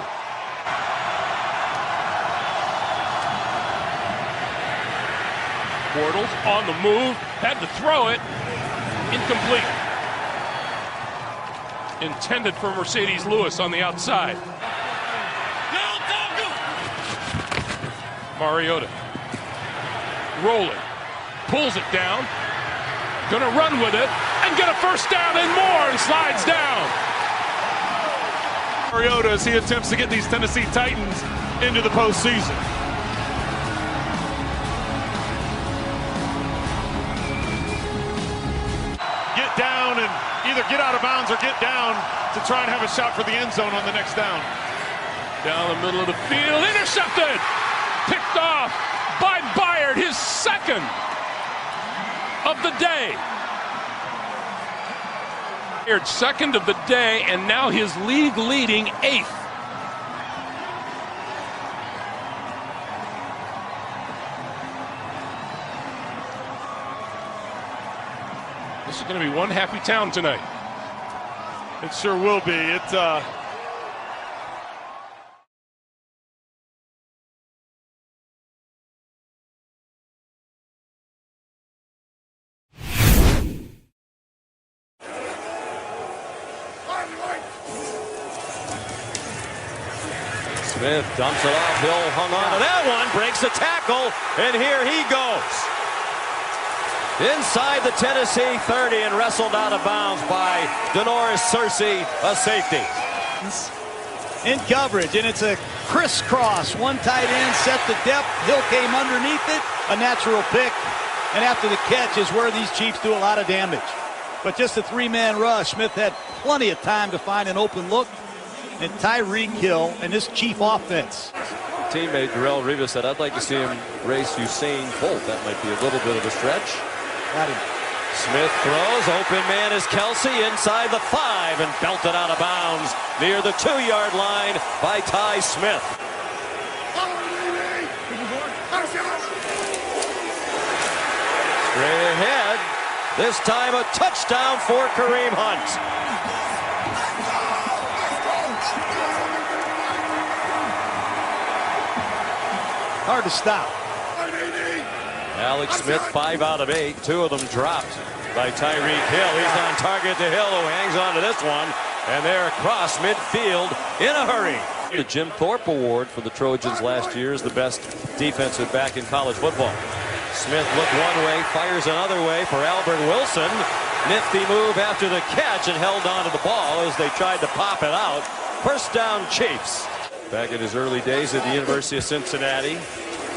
Bortles on the move, had to throw it, incomplete. Intended for Mercedes Lewis on the outside. Mariota rolling, pulls it down, gonna run with it, and get a first down and more, and slides down. Mariota as he attempts to get these Tennessee Titans into the postseason. Get down and either get out of bounds or get down to try and have a shot for the end zone on the next down. Down the middle of the field, intercepted! Picked off by Byard, his second of the day. Second of the day, and now his league-leading 8th. This is going to be one happy town tonight. It sure will be. Smith dumps it off. Hill hung on to that one, breaks the tackle, and here he goes. Inside the Tennessee 30 and wrestled out of bounds by Denoris Searcy, a safety. In coverage, and it's a crisscross. One tight end set the depth. Hill came underneath it, a natural pick. And after the catch is where these Chiefs do a lot of damage. But just a three-man rush. Smith had plenty of time to find an open look. And Tyreek Hill and this Chief offense. Teammate Darrelle Revis said, I'd like to see him race Usain Bolt. That might be a little bit of a stretch. Got him. Smith throws. Open man is Kelsey inside the 5 and belted out of bounds near the 2-yard line by Ty Smith. Straight ahead. This time a touchdown for Kareem Hunt. Hard to stop. Alex Smith, 5 out of 8. 2 of them dropped by Tyreek Hill. He's on target to Hill, who hangs on to this one. And they're across midfield in a hurry. The Jim Thorpe Award for the Trojans last year is the best defensive back in college football. Smith looked one way, fires another way for Albert Wilson. Nifty move after the catch and held onto the ball as they tried to pop it out. First down, Chiefs. Back in his early days at the University of Cincinnati.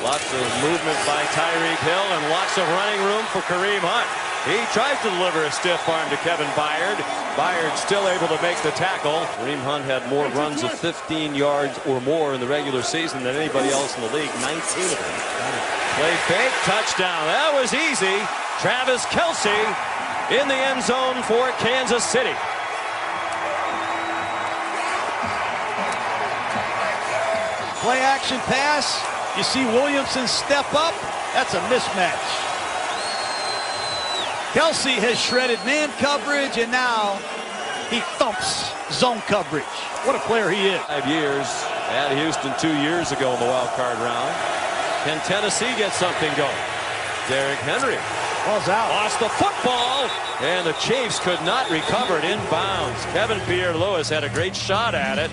Lots of movement by Tyreek Hill and lots of running room for Kareem Hunt. He tries to deliver a stiff arm to Kevin Byard. Byard still able to make the tackle. Kareem Hunt had more runs of 15 yards or more in the regular season than anybody else in the league. 19 of them. Play fake, touchdown. That was easy. Travis Kelce in the end zone for Kansas City. Play action pass. You see Williamson step up. That's a mismatch. Kelce has shredded man coverage, and now he thumps zone coverage. What a player he is. 5 years at Houston 2 years ago in the wild card round. Can Tennessee get something going? Derrick Henry was out. Lost the football, and the Chiefs could not recover it inbounds. Kevin Pierre-Louis had a great shot at it.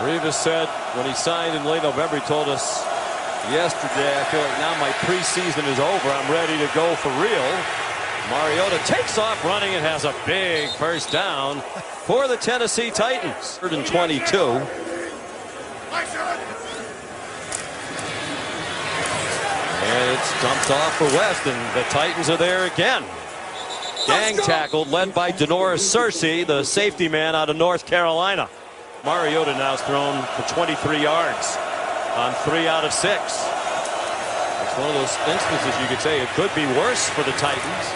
Revis said when he signed in late November, he told us yesterday, I feel like now my preseason is over. I'm ready to go for real. Mariota takes off running and has a big first down for the Tennessee Titans. 3rd and 22. And it's dumped off for West, and the Titans are there again. Gang tackled, led by Denoris Searcy, the safety man out of North Carolina. Mariota now's thrown for 23 yards on 3 out of 6. It's one of those instances you could say it could be worse for the Titans.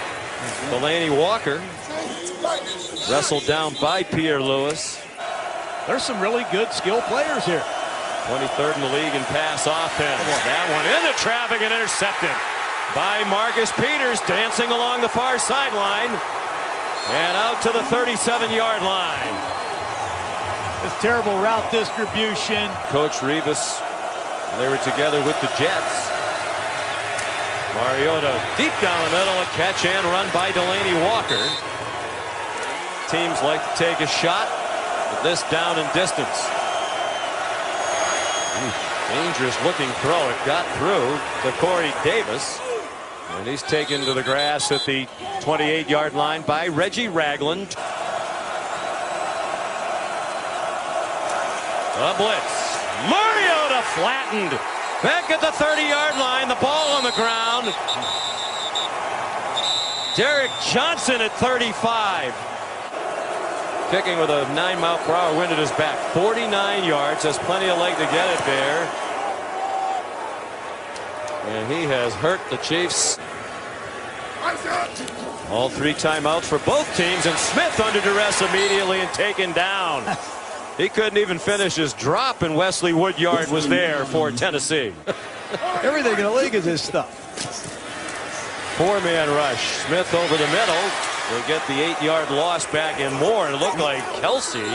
Delaney Walker wrestled down by Pierre-Louis. There's some really good skill players here. 23rd in the league in pass offense. That one into traffic and intercepted by Marcus Peters, dancing along the far sideline and out to the 37-yard line. This terrible route distribution. Coach Rivas, they were together with the Jets. Mariota deep down the middle, a catch and run by Delaney Walker. Teams like to take a shot with this down and distance. Dangerous looking throw. It got through to Corey Davis. And he's taken to the grass at the 28-yard line by Reggie Ragland. A blitz. Mariota flattened. Back at the 30-yard line. The ball on the ground. Derek Johnson at 35. Kicking with a 9-mile-per-hour wind at his back. 49 yards. Has plenty of leg to get it there. And he has hurt the Chiefs. All 3 timeouts for both teams. And Smith under duress immediately and taken down. He couldn't even finish his drop, and Wesley Woodyard was there for Tennessee. Everything in the league is his stuff. 4-man rush. Smith over the middle. Will get the 8-yard loss back and more. It looked like Kelsey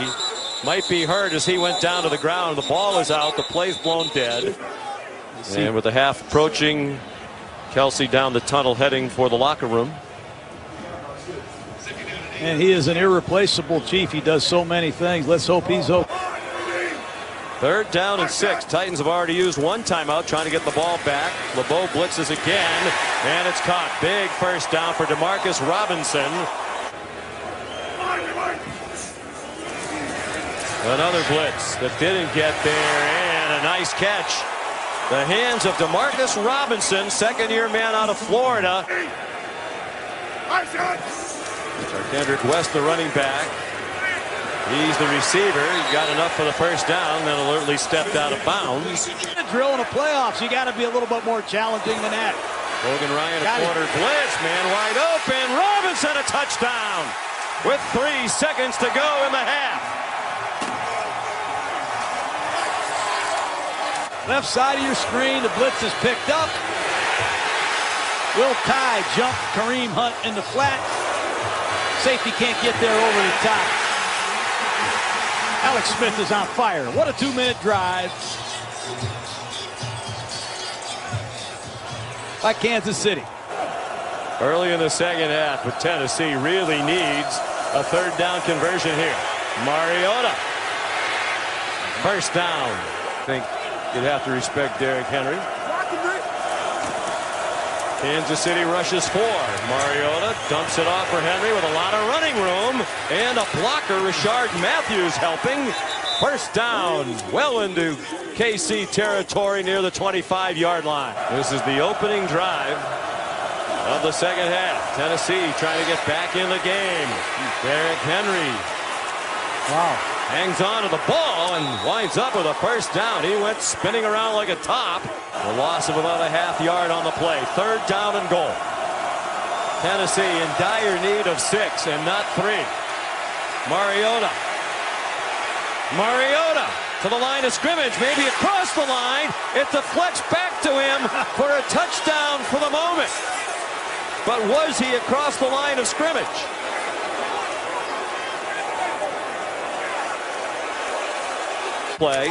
might be hurt as he went down to the ground. The ball is out. The play's blown dead. And with the half approaching, Kelsey down the tunnel heading for the locker room. And he is an irreplaceable Chief. He does so many things. Let's hope he's okay. 3rd down and 6. Titans have already used 1 timeout trying to get the ball back. LeBeau blitzes again, and it's caught. Big first down for DeMarcus Robinson. Another blitz that didn't get there, and a nice catch. The hands of DeMarcus Robinson, 2nd-year man out of Florida. Kendrick West, the running back. He's the receiver. He got enough for the first down, then alertly stepped out of bounds. Drill in the playoffs, you got to be a little bit more challenging than that. Logan Ryan, a corner blitz, man wide open. Robinson, a touchdown with 3 seconds to go in the half. Left side of your screen, the blitz is picked up. Will Tye jump Kareem Hunt in the flat. Safety can't get there over the top. Alex Smith is on fire. What a 2-minute drive by Kansas City. Early in the second half, but Tennessee really needs a 3rd down conversion here. Mariota. First down. I think you'd have to respect Derrick Henry. Kansas City rushes 4. Mariota dumps it off for Henry with a lot of running room. And a blocker, Rashard Matthews, helping. First down, well into KC territory near the 25-yard line. This is the opening drive of the second half. Tennessee trying to get back in the game. Derrick Henry. Wow. Hangs on to the ball and winds up with a first down. He went spinning around like a top. A loss of about a half yard on the play. 3rd down and goal. Tennessee in dire need of 6 and not 3. Mariota. Mariota to the line of scrimmage, maybe across the line. It deflects back to him for a touchdown for the moment. But was he across the line of scrimmage? Play.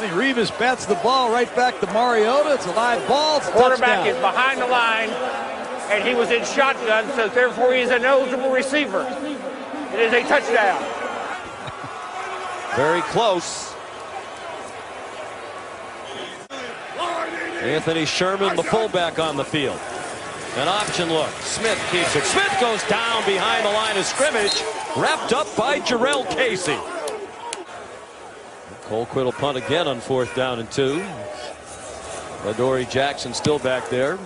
I think Revis bats the ball right back to Mariota. It's a live ball. It's a quarterback touchdown. is behind the line, and he was in shotgun, so therefore he is an eligible receiver. It is a touchdown. Very close. Anthony Sherman, the fullback, on the field. An option look. Smith keeps it. Smith goes down behind the line of scrimmage. Wrapped up by Jarrell Casey. Colquitt will punt again on 4th down and 2. Adoree Jackson still back there.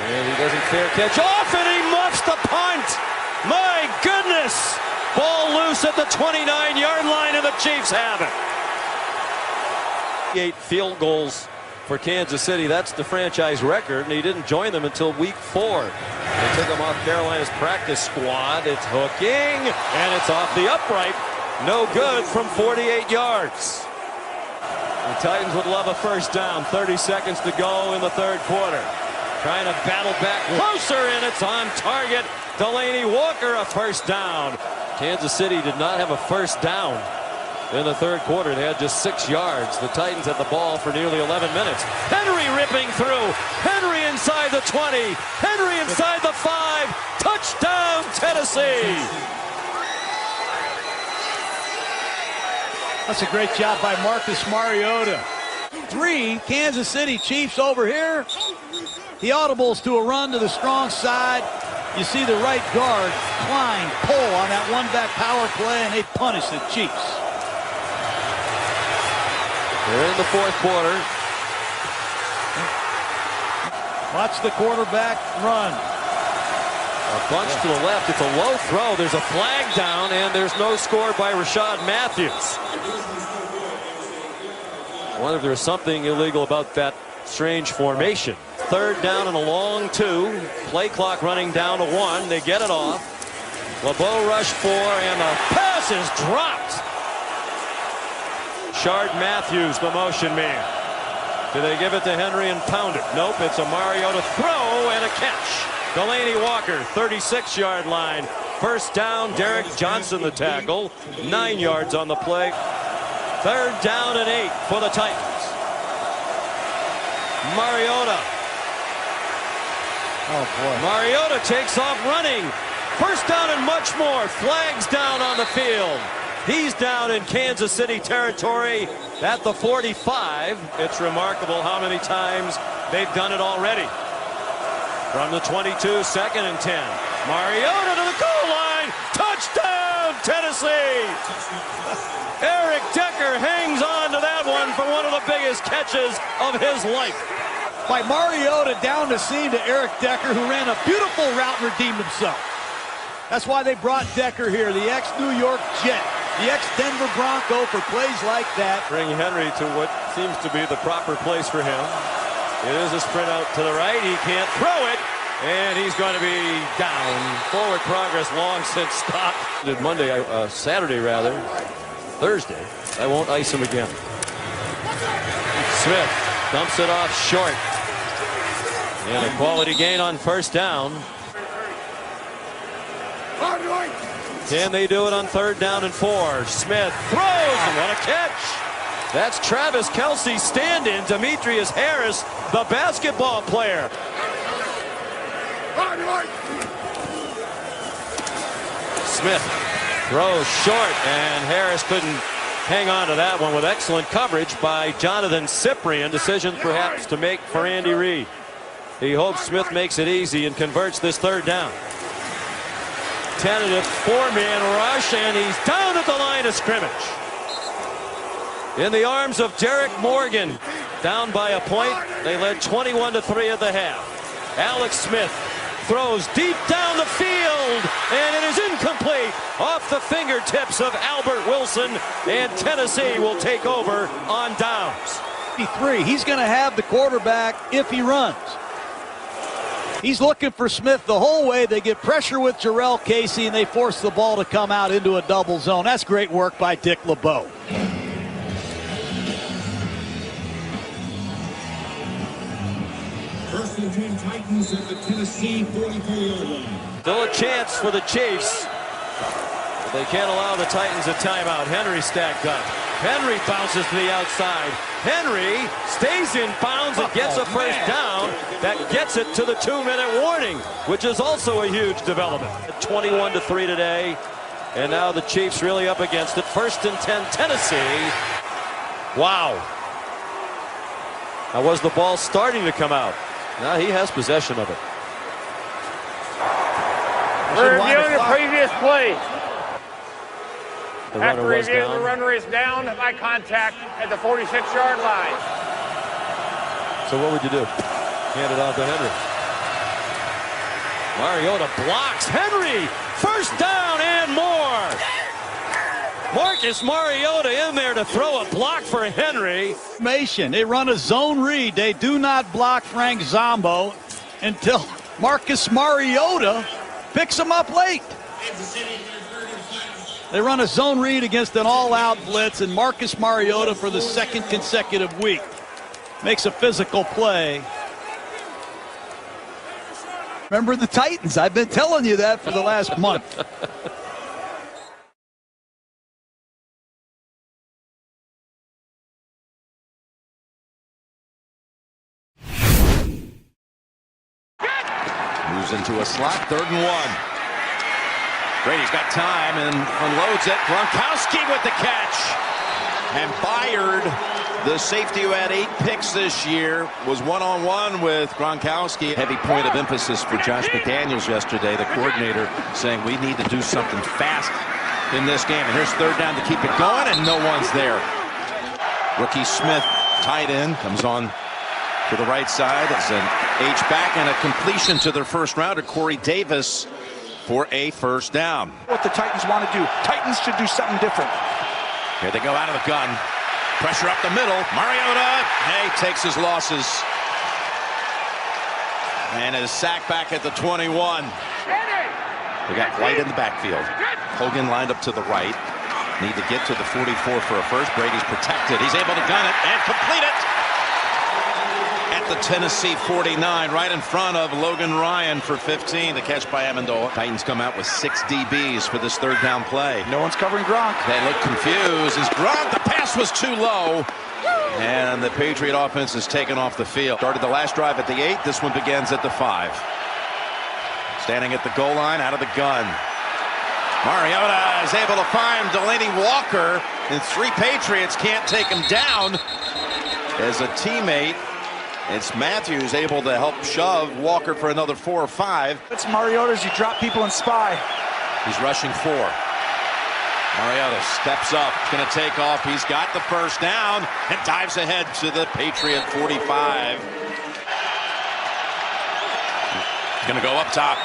And he doesn't fair catch off, and he muffs the punt. My goodness. Ball loose at the 29-yard line, and the Chiefs have it. 8 field goals for Kansas City. That's the franchise record, and he didn't join them until week 4. They took him off Carolina's practice squad. It's hooking, and it's off the upright. No good from 48 yards. The Titans would love a first down. 30 seconds to go in the third quarter. Trying to battle back closer, and it's on target. Delaney Walker, a first down. Kansas City did not have a first down in the third quarter. They had just 6 yards. The Titans had the ball for nearly 11 minutes. Henry ripping through. Henry inside the 20. Henry inside the 5. Touchdown, Tennessee. That's a great job by Marcus Mariota. 3 Kansas City Chiefs over here. The audibles to a run to the strong side. You see the right guard, Klein, pull on that one-back power play, and they punish the Chiefs. They're in the fourth quarter. Watch the quarterback run. A bunch to the left. It's a low throw. There's a flag down, and there's no score by Rashad Matthews. I wonder if there's something illegal about that strange formation. Third down and a long 2. Play clock running down to 1. They get it off. LeBeau rushed 4, and the pass is dropped. Shard Matthews, the motion man. Do they give it to Henry and pound it? Nope, it's a Mariota throw and a catch. Delaney Walker, 36-yard line. First down, Derek Johnson the tackle. 9 yards on the play. Third down and 8 for the Titans. Mariota. Oh, boy. Mariota takes off running. First down and much more. Flags down on the field. He's down in Kansas City territory at the 45. It's remarkable how many times they've done it already. From the 22, 2nd and 10. Mariota to the goal line. Touchdown, Tennessee. Eric Decker hangs on to that one for one of the biggest catches of his life. By Mariota down the seam to Eric Decker, who ran a beautiful route and redeemed himself. That's why they brought Decker here, the ex-New York Jet, the ex-Denver Bronco, for plays like that. Bring Henry to what seems to be the proper place for him. It is a sprint out to the right. He can't throw it, and he's going to be down. Forward progress long since stopped. Saturday rather, Thursday. I won't ice him again. Smith dumps it off short. And a quality gain on first down. Can they do it on third down and 4? Smith throws, and what a catch. That's Travis Kelce's stand-in, Demetrius Harris, the basketball player. Smith throws short, and Harris couldn't hang on to that one with excellent coverage by Jonathan Cyprien. Decision perhaps to make for Andy Reid. He hopes Smith makes it easy and converts this third down. Tentative 4-man rush, and he's down at the line of scrimmage. In the arms of Derek Morgan, down by a point. They led 21-3 at the half. Alex Smith throws deep down the field, and it is incomplete off the fingertips of Albert Wilson, and Tennessee will take over on downs. He's going to have the quarterback if he runs. He's looking for Smith the whole way. They get pressure with Jarrell Casey, and they force the ball to come out into a double zone. That's great work by Dick LeBeau. First and 10 Titans at the Tennessee 44-yard line. Still a chance for the Chiefs. But they can't allow the Titans a timeout. Henry stacked up. Henry bounces to the outside. Henry stays in bounds and gets a first down. That gets it to the 2-minute warning, which is also a huge development. 21-3 today, and now the Chiefs really up against it. First and 10, Tennessee. Wow. Now was the ball starting to come out? Now he has possession of it. We're reviewing the previous play. The After runner was reviewing, down. the runner is down by contact at the 46-yard line. So what would you do? Hand it off to Henry. Mariota blocks Henry. First down and more. Marcus Mariota in there to throw a block for Henry. They run a zone read. They do not block Frank Zombo until Marcus Mariota picks him up late. They run a zone read against an all-out blitz, and Marcus Mariota, for the second consecutive week, makes a physical play. Remember the Titans. I've been telling you that for the last month. Moves into a slot, 3rd and 1. Brady's got time and unloads it. Gronkowski with the catch. And Byard, the safety who had 8 picks this year, was one-on-one with Gronkowski. Heavy point of emphasis for Josh McDaniels yesterday, the coordinator, saying we need to do something fast in this game. And here's 3rd down to keep it going, and no one's there. Rookie Smith, tight end, comes on to the right side. It's an H-back and a completion to their first rounder, Corey Davis, for a 1st down. What the Titans want to do. Titans should do something different. Here they go out of the gun. Pressure up the middle. Mariota, hey, takes his losses. And is sacked back at the 21. We got White in the backfield. Hogan lined up to the right. Need to get to the 44 for a first. Brady's protected. He's able to gun it and complete it. At the Tennessee 49, right in front of Logan Ryan for 15. The catch by Amendola. Titans come out with 6 DBs for this 3rd down play. No one's covering Gronk. They look confused. Is Gronk? The pass was too low. And the Patriot offense is taken off the field. Started the last drive at the 8. This one begins at the 5. Standing at the goal line, out of the gun. Mariota is able to find Delaney Walker, and 3 Patriots can't take him down. As a teammate, it's Matthews able to help shove Walker for another 4 or 5. It's Mariota's. You drop people and spy. He's rushing 4. Mariota steps up. He's going to take off. He's got the 1st down and dives ahead to the Patriot 45. He's going to go up top.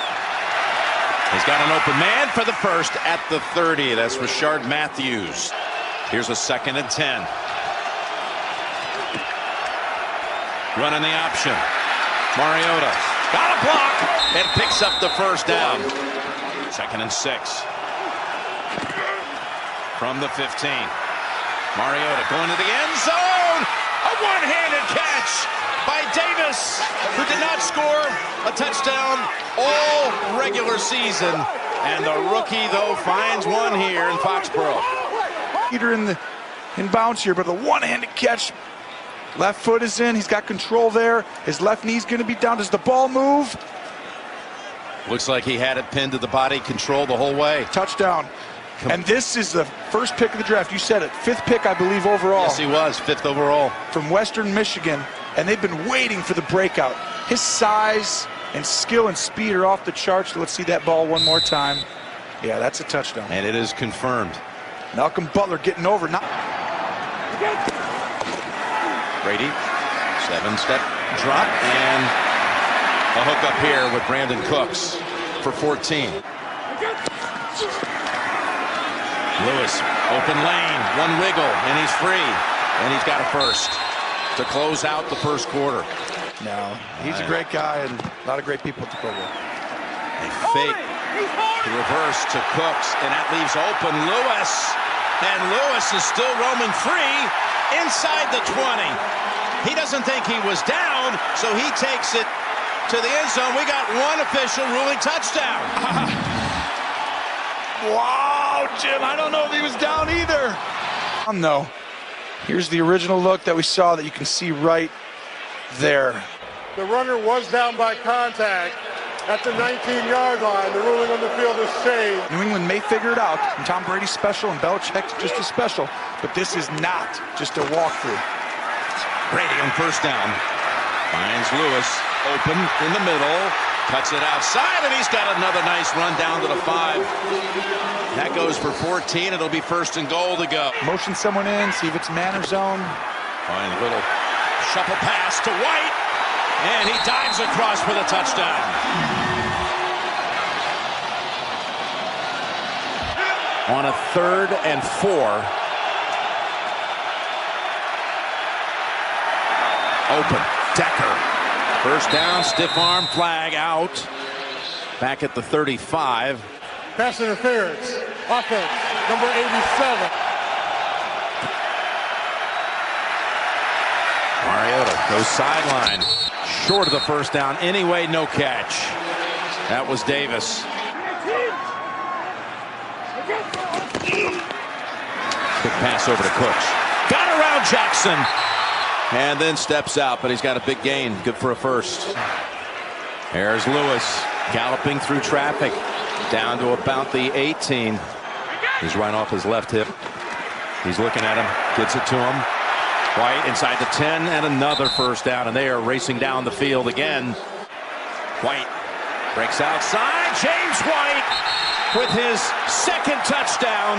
He's got an open man for the 1st at the 30. That's Rashard Matthews. Here's a 2nd and 10. Running the option. Mariota got a block and picks up the 1st down. 2nd and 6. From the 15. Mariota going to the end zone. A one-handed catch by Davis, who did not score a touchdown all regular season. And the rookie, though, finds one here in Foxborough. Peter in bounds here, but the one-handed catch. Left foot is in. He's got control there. His left knee's going to be down. Does the ball move? Looks like he had it pinned to the body, control the whole way. Touchdown. And this is the 1st pick of the draft. You said it. 5th pick, I believe, overall. Yes, he was. 5th overall. From Western Michigan. And they've been waiting for the breakout. His size and skill and speed are off the charts. Let's see that ball one more time. Yeah, that's a touchdown. And it is confirmed. Malcolm Butler getting over. Brady, 7-step drop, and a hook up here with Brandon Cooks for 14. Lewis, open lane, one wiggle, and he's free. And he's got a 1st to close out the 1st quarter. No, he's a great guy and a lot of great people at the program. A fake to reverse to Cooks, and that leaves open Lewis. And Lewis is still roaming free inside the 20. He doesn't think he was down, so he takes it to the end zone. We got one official ruling touchdown. Wow, Jim, I don't know if he was down either. No. Here's the original look that we saw that you can see right there. The runner was down by contact at the 19-yard line. The ruling on the field is changed. New England may figure it out, and Tom Brady's special, and Belichick's just as special, but this is not just a walkthrough. Brady on 1st down. Finds Lewis open in the middle. Cuts it outside, and he's got another nice run down to the 5. That goes for 14. It'll be 1st and goal to go. Motion someone in, see if it's man or zone. Find a little shuffle pass to White, and he dives across for the touchdown. on a 3rd and 4. Open. Decker. First down, stiff arm, flag out. Back at the 35. Pass interference. Offense, number 87. Mariota goes sideline. Short of the first down. Anyway, no catch. That was Davis. Quick pass over to Cooks. Got around Jackson. And then steps out, but he's got a big gain. Good for a first. There's Lewis galloping through traffic. Down to about the 18. He's right off his left hip. He's looking at him. Gets it to him. White inside the 10 and another first down. And they are racing down the field again. White breaks outside. James White with his second touchdown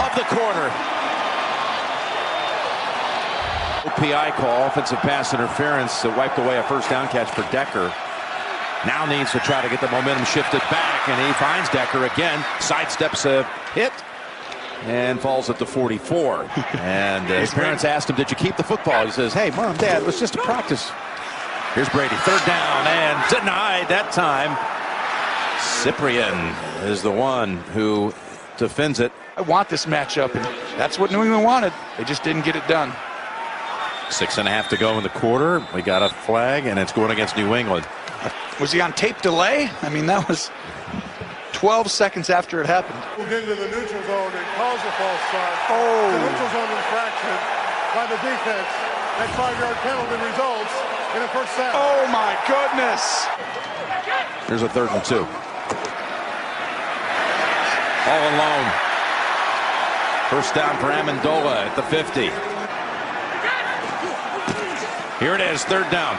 of the quarter. OPI call, offensive pass interference that wiped away a first down catch for Decker. Now needs to try to get the momentum shifted back, and he finds Decker again. Sidesteps a hit and falls at the 44. And his parents asked him, "Did you keep the football?" He says, "Hey, Mom, Dad, it was just a practice." Here's Brady, third down, and denied that time. Cyprian is the one who defends it. I want this matchup, and that's what New England wanted. They just didn't get it done. 6.5 to go in the quarter. We got a flag, and it's going against New England. Was he on tape delay? I mean, that was 12 seconds after it happened. Moved into the neutral zone and caused a false start. Oh. The neutral zone infraction by the defense. That 5-yard penalty results in a first down. Oh, my goodness. Here's a 3rd and 2. All alone. First down for Amendola at the 50. Here it is, 3rd down.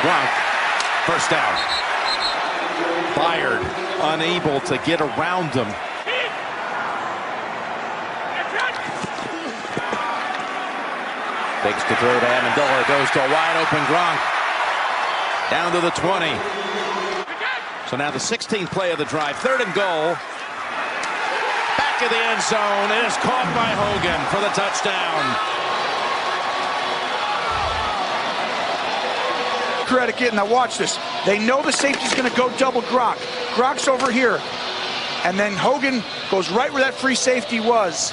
Gronk, first down. Fired, unable to get around him. Takes to throw to Amendola, goes to a wide open Gronk. Down to the 20. So now the 16th play of the drive, 3rd and goal. Back of the end zone, it is caught by Hogan for the touchdown. Credit, now watch this. They know the safety's going to go double Gronk. Gronk's over here. And then Hogan goes right where that free safety was.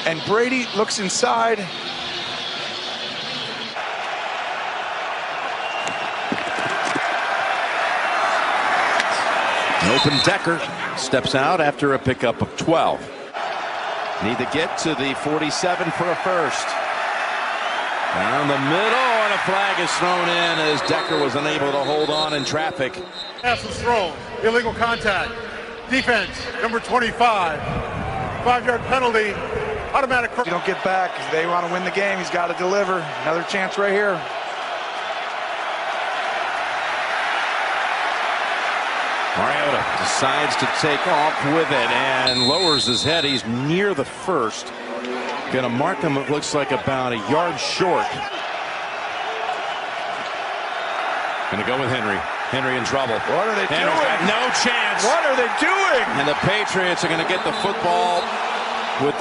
And Brady looks inside. Open Decker steps out after a pickup of 12. Need to get to the 47 for a first. Down the middle, and a flag is thrown in as Decker was unable to hold on in traffic. Pass was thrown. Illegal contact. Defense, number 25. 5-yard penalty. Automatic. You don't get back. If they want to win the game, he's got to deliver. Another chance right here. Mariota decides to take off with it and lowers his head. He's near the first. Going to mark him, it looks like about a yard short. Going to go with Henry. Henry in trouble. What are they Henry's doing? got no chance. What are they doing? And the Patriots are going to get the football with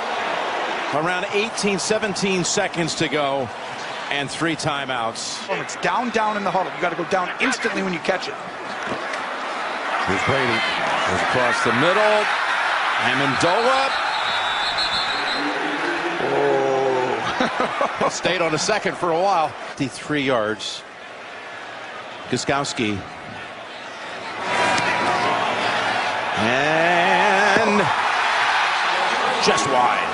around 18, 17 seconds to go and 3 timeouts. It's down in the huddle. You got to go down instantly when you catch it. Here's Brady. Goes across the middle. Amendola. Oh. Stayed on a second for a while. 53 yards. Gostkowski. And just wide.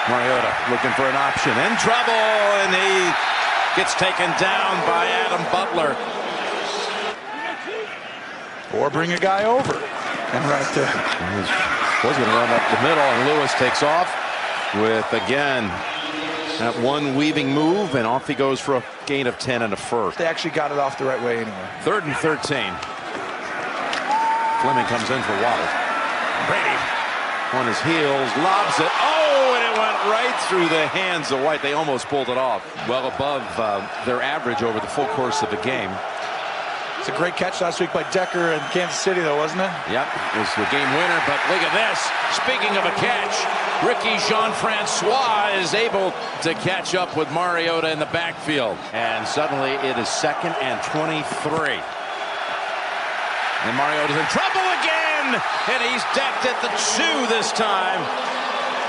Mariota looking for an option. In trouble, and he gets taken down by Adam Butler. Or bring a guy over. And right there. He was going to run up the middle, and Lewis takes off with, again, that one weaving move, and off he goes for a gain of 10 and a first. They actually got it off the right way anyway. 3rd and 13. Fleming comes in for Waddle. Brady on his heels, lobs it. Oh, and it went right through the hands of White. They almost pulled it off. Well above their average over the full course of the game. It's a great catch last week by Decker in Kansas City, though, wasn't it? Yep, it was the game winner, but look at this. Speaking of a catch, Ricky Jean-Francois is able to catch up with Mariota in the backfield. And suddenly it is 2nd and 23. And Mariota's in trouble again, and he's decked at the 2 this time.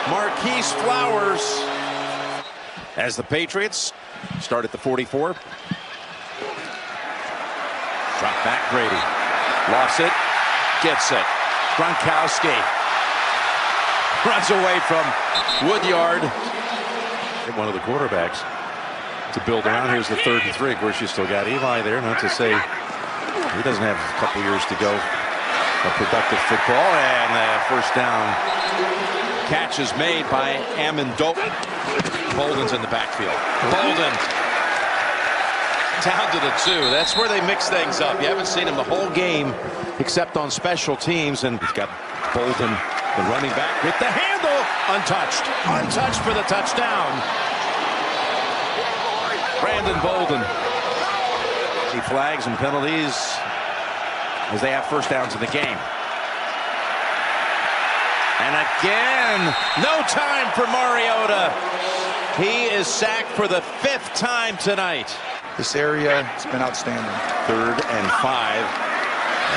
Marquise Flowers as the Patriots start at the 44. Drop back Brady. Lost it. Gets it. Gronkowski runs away from Woodyard. One of the quarterbacks to build around. Here's the 3rd and 3. Of course, you still got Eli there. Not to say he doesn't have a couple years to go of productive football. And the first down catch is made by Amendola. Bolden's in the backfield. Bolden down to the 2. That's where they mix things up. You haven't seen him the whole game except on special teams. And he's got Bolden, the running back, with the handle. Untouched. Untouched for the touchdown. Brandon Bolden. He flags and penalties as they have first downs in the game. And again, no time for Mariota. He is sacked for the 5th time tonight. This area has been outstanding. 3rd and 5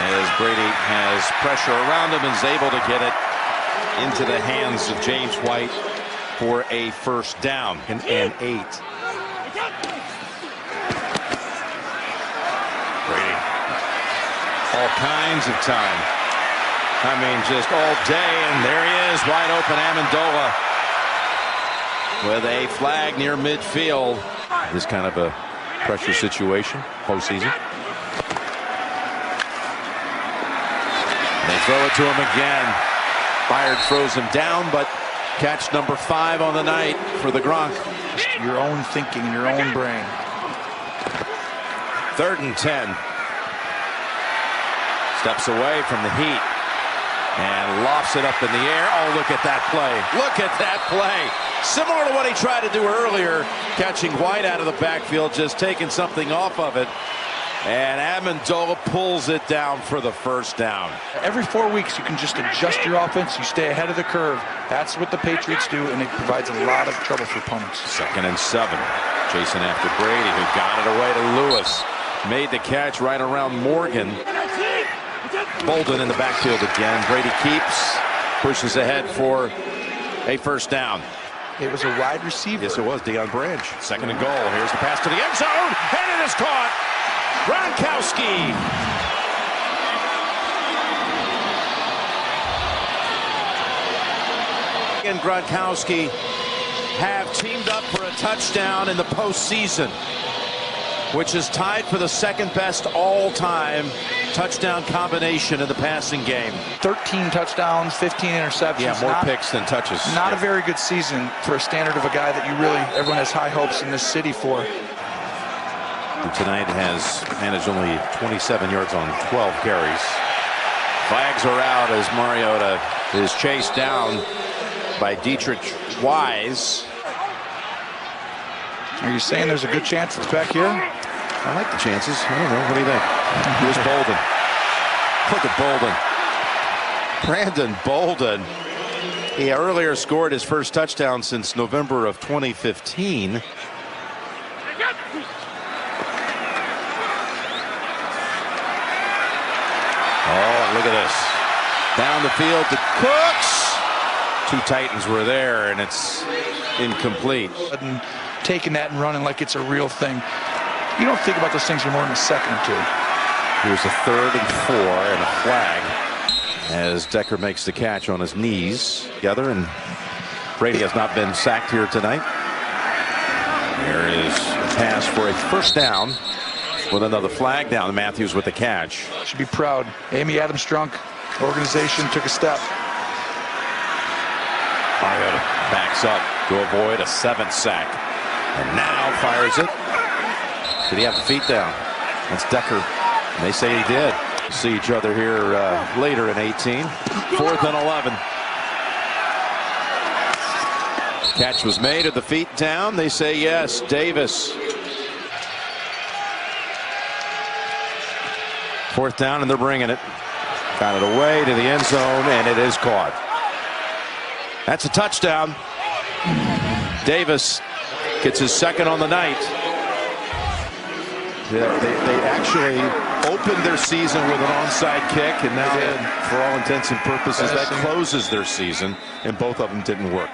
as Brady has pressure around him and is able to get it into the hands of James White for a first down. And 8. Brady. All kinds of time. I mean, just all day, and there he is, wide open, Amendola, with a flag near midfield. This kind of a pressure situation, postseason. They throw it to him again. Byard throws him down, but catch number 5 on the night for the Gronk. Your own thinking, your own brain. 3rd and 10. Steps away from the heat and lofts it up in the air. Oh, look at that play. Look at that play. Similar to what he tried to do earlier, catching White out of the backfield, just taking something off of it. And Amendola pulls it down for the first down. Every 4 weeks, you can just adjust your offense. You stay ahead of the curve. That's what the Patriots do, and it provides a lot of trouble for opponents. 2nd and 7. Chasing after Brady, who got it away to Lewis. Made the catch right around Morgan. Bolden in the backfield again. Brady keeps, pushes ahead for a first down. It was a wide receiver. Yes, it was. Deion Branch. 2nd and goal. Here's the pass to the end zone, and it is caught. Gronkowski. And Gronkowski have teamed up for a touchdown in the postseason, which is tied for the 2nd best all-time touchdown combination in the passing game. 13 touchdowns, 15 interceptions. Yeah, more picks than touches. Not a very good season for a standard of a guy that everyone has high hopes in this city for. Who tonight has managed only 27 yards on 12 carries. Flags are out as Mariota is chased down by Dietrich Wise. Are you saying there's a good chance it's back here? I like the chances. I don't know. What do you think? Here's Bolden. Look at Bolden. Brandon Bolden. He earlier scored his first touchdown since November of 2015. Oh, look at this. Down the field to Cooks. 2 Titans were there, and it's incomplete. And taking that and running like it's a real thing. You don't think about those things for more than a second or 2. Here's a 3rd and 4 and a flag as Decker makes the catch on his knees together, and Brady has not been sacked here tonight. There is a pass for a first down with another flag down. Matthews with the catch. Should be proud. Amy Adams-Strunk organization took a step. Mariota backs up to avoid a 7th sack, and now fires it. Did he have the feet down? That's Decker. And they say he did. See each other here later in 18. 4th and 11. Catch was made at the feet down. They say yes. Davis. 4th down, and they're bringing it. Got it away to the end zone, and it is caught. That's a touchdown. Davis gets his 2nd on the night. They actually opened their season with an onside kick, and now, for all intents and purposes, that closes their season, and both of them didn't work.